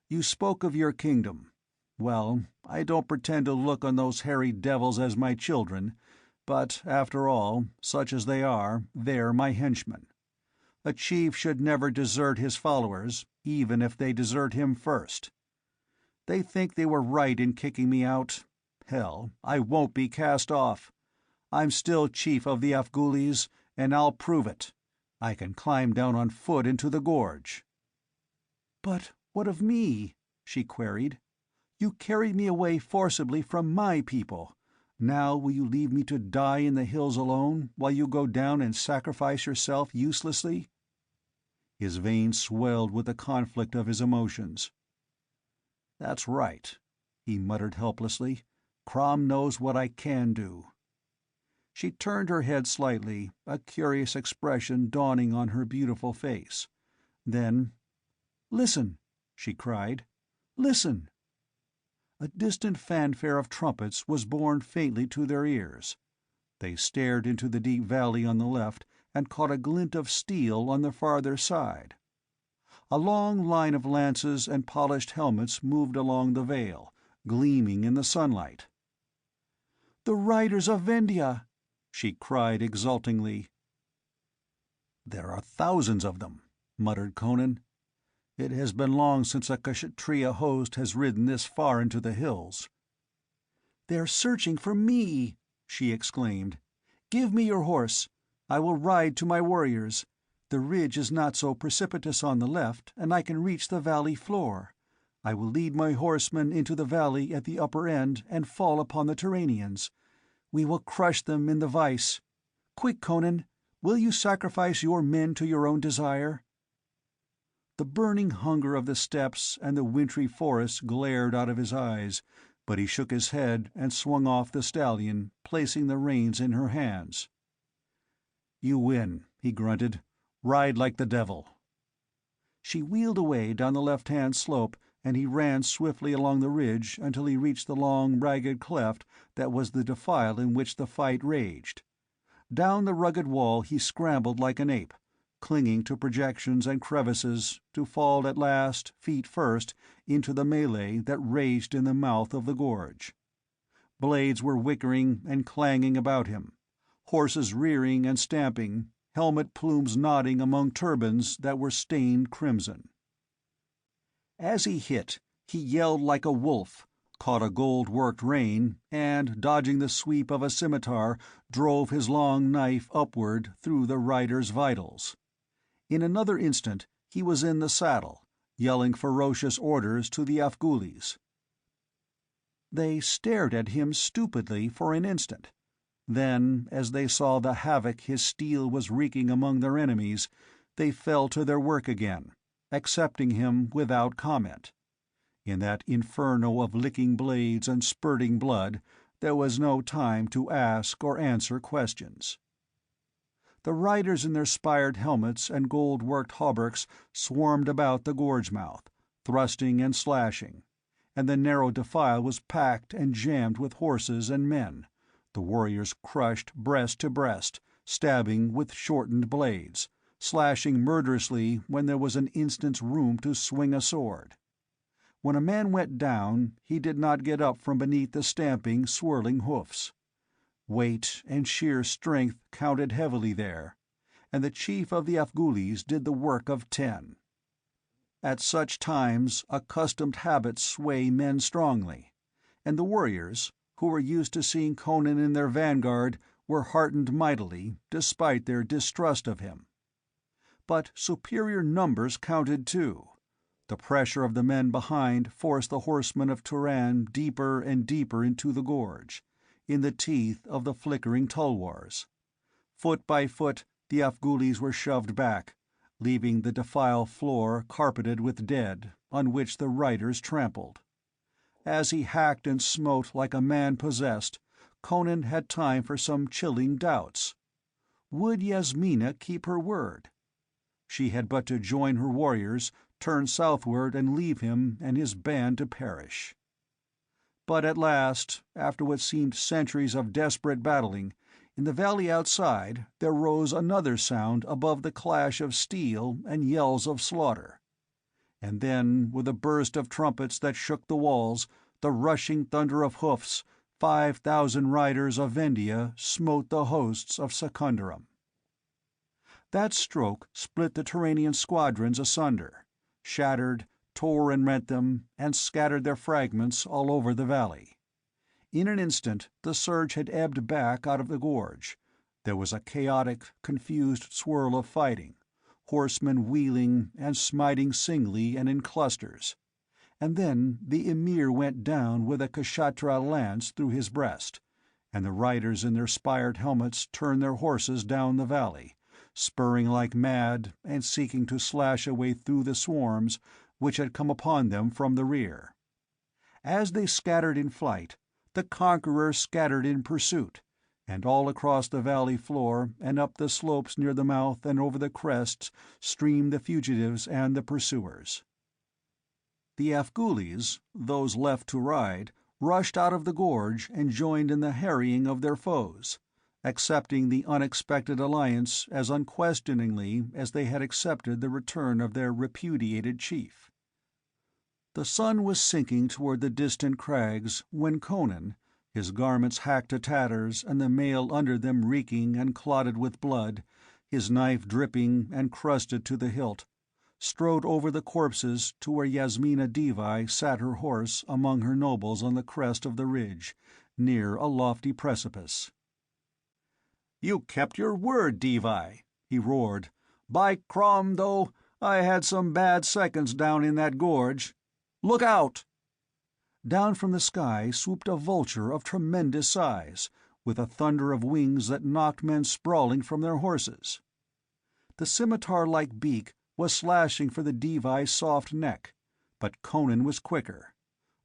You spoke of your kingdom. Well, I don't pretend to look on those hairy devils as my children, but, after all, such as they are, they're my henchmen. A chief should never desert his followers, even if they desert him first. They think they were right in kicking me out. Hell, I won't be cast off. I'm still chief of the Afghulis, and I'll prove it. I can climb down on foot into the gorge." "But what of me?" she queried. "You carried me away forcibly from my people. Now will you leave me to die in the hills alone, while you go down and sacrifice yourself uselessly?" His veins swelled with the conflict of his emotions. "That's right," he muttered helplessly. "Crom knows what I can do." She turned her head slightly, a curious expression dawning on her beautiful face. Then, "Listen!" she cried. "Listen!" A distant fanfare of trumpets was borne faintly to their ears. They stared into the deep valley on the left and caught a glint of steel on the farther side. A long line of lances and polished helmets moved along the vale, gleaming in the sunlight. "The riders of Vendhya!" she cried exultingly. "There are thousands of them," muttered Conan. "It has been long since a Kshatriya host has ridden this far into the hills." "They're searching for me!" she exclaimed. "Give me your horse. I will ride to my warriors. The ridge is not so precipitous on the left, and I can reach the valley floor. I will lead my horsemen into the valley at the upper end and fall upon the Turanians. We will crush them in the vise. Quick, Conan, will you sacrifice your men to your own desire?" The burning hunger of the steppes and the wintry forests glared out of his eyes, but he shook his head and swung off the stallion, placing the reins in her hands. "You win," he grunted. "Ride like the devil." She wheeled away down the left-hand slope, and he ran swiftly along the ridge until he reached the long, ragged cleft that was the defile in which the fight raged. Down the rugged wall he scrambled like an ape, clinging to projections and crevices, to fall at last, feet first, into the melee that raged in the mouth of the gorge. Blades were whickering and clanging about him, horses rearing and stamping, helmet plumes nodding among turbans that were stained crimson. As he hit, he yelled like a wolf, caught a gold-worked rein, and, dodging the sweep of a scimitar, drove his long knife upward through the rider's vitals. In another instant he was in the saddle, yelling ferocious orders to the Afghulis. They stared at him stupidly for an instant. Then, as they saw the havoc his steel was wreaking among their enemies, they fell to their work again, accepting him without comment. In that inferno of licking blades and spurting blood, there was no time to ask or answer questions. The riders in their spired helmets and gold-worked hauberks swarmed about the gorge mouth, thrusting and slashing, and the narrow defile was packed and jammed with horses and men, the warriors crushed breast to breast, stabbing with shortened blades, slashing murderously when there was an instant's room to swing a sword. When a man went down, he did not get up from beneath the stamping, swirling hoofs. Weight and sheer strength counted heavily there, and the chief of the Afghulis did the work of 10. At such times accustomed habits sway men strongly, and the warriors, who were used to seeing Conan in their vanguard, were heartened mightily, despite their distrust of him. But superior numbers counted too. The pressure of the men behind forced the horsemen of Turan deeper and deeper into the gorge, in the teeth of the flickering tulwars. Foot by foot the Afghulis were shoved back, leaving the defile floor carpeted with dead, on which the riders trampled. As he hacked and smote like a man possessed, Conan had time for some chilling doubts. Would Yasmina keep her word? She had but to join her warriors, turn southward and leave him and his band to perish. But at last, after what seemed centuries of desperate battling, in the valley outside there rose another sound above the clash of steel and yells of slaughter. And then, with a burst of trumpets that shook the walls, the rushing thunder of hoofs, 5,000 riders of Vendhya smote the hosts of Secunderam. That stroke split the Turanian squadrons asunder, shattered, tore and rent them, and scattered their fragments all over the valley. In an instant the surge had ebbed back out of the gorge. There was a chaotic, confused swirl of fighting, horsemen wheeling and smiting singly and in clusters. And then the Emir went down with a Kshatra lance through his breast, and the riders in their spired helmets turned their horses down the valley, spurring like mad and seeking to slash a way through the swarms which had come upon them from the rear. As they scattered in flight, the conqueror scattered in pursuit, and all across the valley floor and up the slopes near the mouth and over the crests streamed the fugitives and the pursuers. The Afghulis, those left to ride, rushed out of the gorge and joined in the harrying of their foes, accepting the unexpected alliance as unquestioningly as they had accepted the return of their repudiated chief. The sun was sinking toward the distant crags when Conan, his garments hacked to tatters and the mail under them reeking and clotted with blood, his knife dripping and crusted to the hilt, strode over the corpses to where Yasmina Devi sat her horse among her nobles on the crest of the ridge, near a lofty precipice. "You kept your word, Devi," he roared. "By Crom, though, I had some bad seconds down in that gorge. Look out!" Down from the sky swooped a vulture of tremendous size, with a thunder of wings that knocked men sprawling from their horses. The scimitar-like beak was slashing for the Devi's soft neck, but Conan was quicker.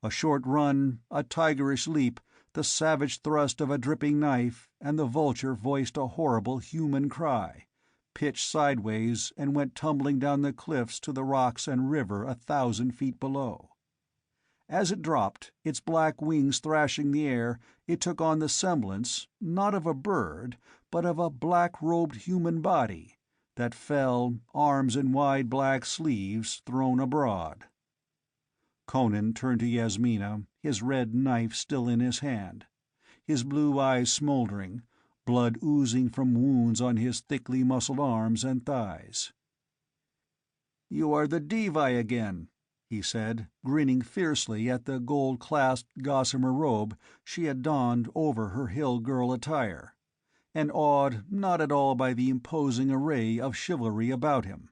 A short run, a tigerish leap, the savage thrust of a dripping knife, and the vulture voiced a horrible human cry, pitched sideways, and went tumbling down the cliffs to the rocks and river 1,000 feet below. As it dropped, its black wings thrashing the air, it took on the semblance, not of a bird, but of a black-robed human body, that fell, arms in wide black sleeves thrown abroad. Conan turned to Yasmina, his red knife still in his hand, his blue eyes smoldering, blood oozing from wounds on his thickly muscled arms and thighs. "You are the Devi again," he said, grinning fiercely at the gold-clasped gossamer robe she had donned over her hill-girl attire, and awed not at all by the imposing array of chivalry about him.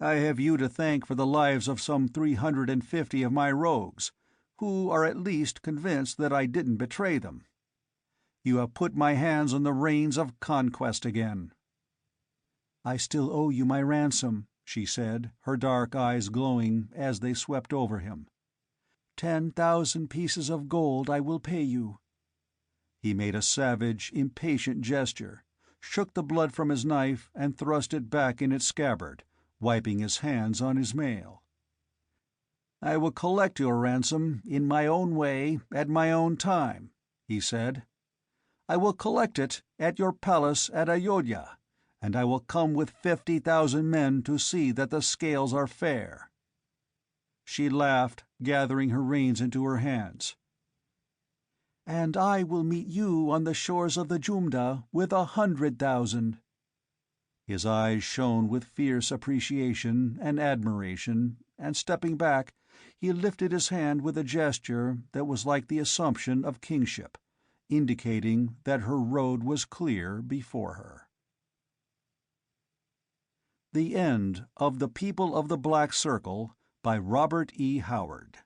"I have you to thank for the lives of some 350 of my rogues, who are at least convinced that I didn't betray them. You have put my hands on the reins of conquest again." "I still owe you my ransom," she said, her dark eyes glowing as they swept over him.
10,000 pieces of gold I will pay you.
He made a savage, impatient gesture, shook the blood from his knife and thrust it back in its scabbard, wiping his hands on his mail. "I will collect your ransom, in my own way, at my own time," he said. "I will collect it at your palace at Ayodhya, and I will come with 50,000 men to see that the scales are fair." She laughed, gathering her reins into her hands.
"And I will meet you on the shores of the Jumna with 100,000.
His eyes shone with fierce appreciation and admiration, and stepping back, he lifted his hand with a gesture that was like the assumption of kingship, indicating that her road was clear before her. The End of The People of the Black Circle by Robert E. Howard.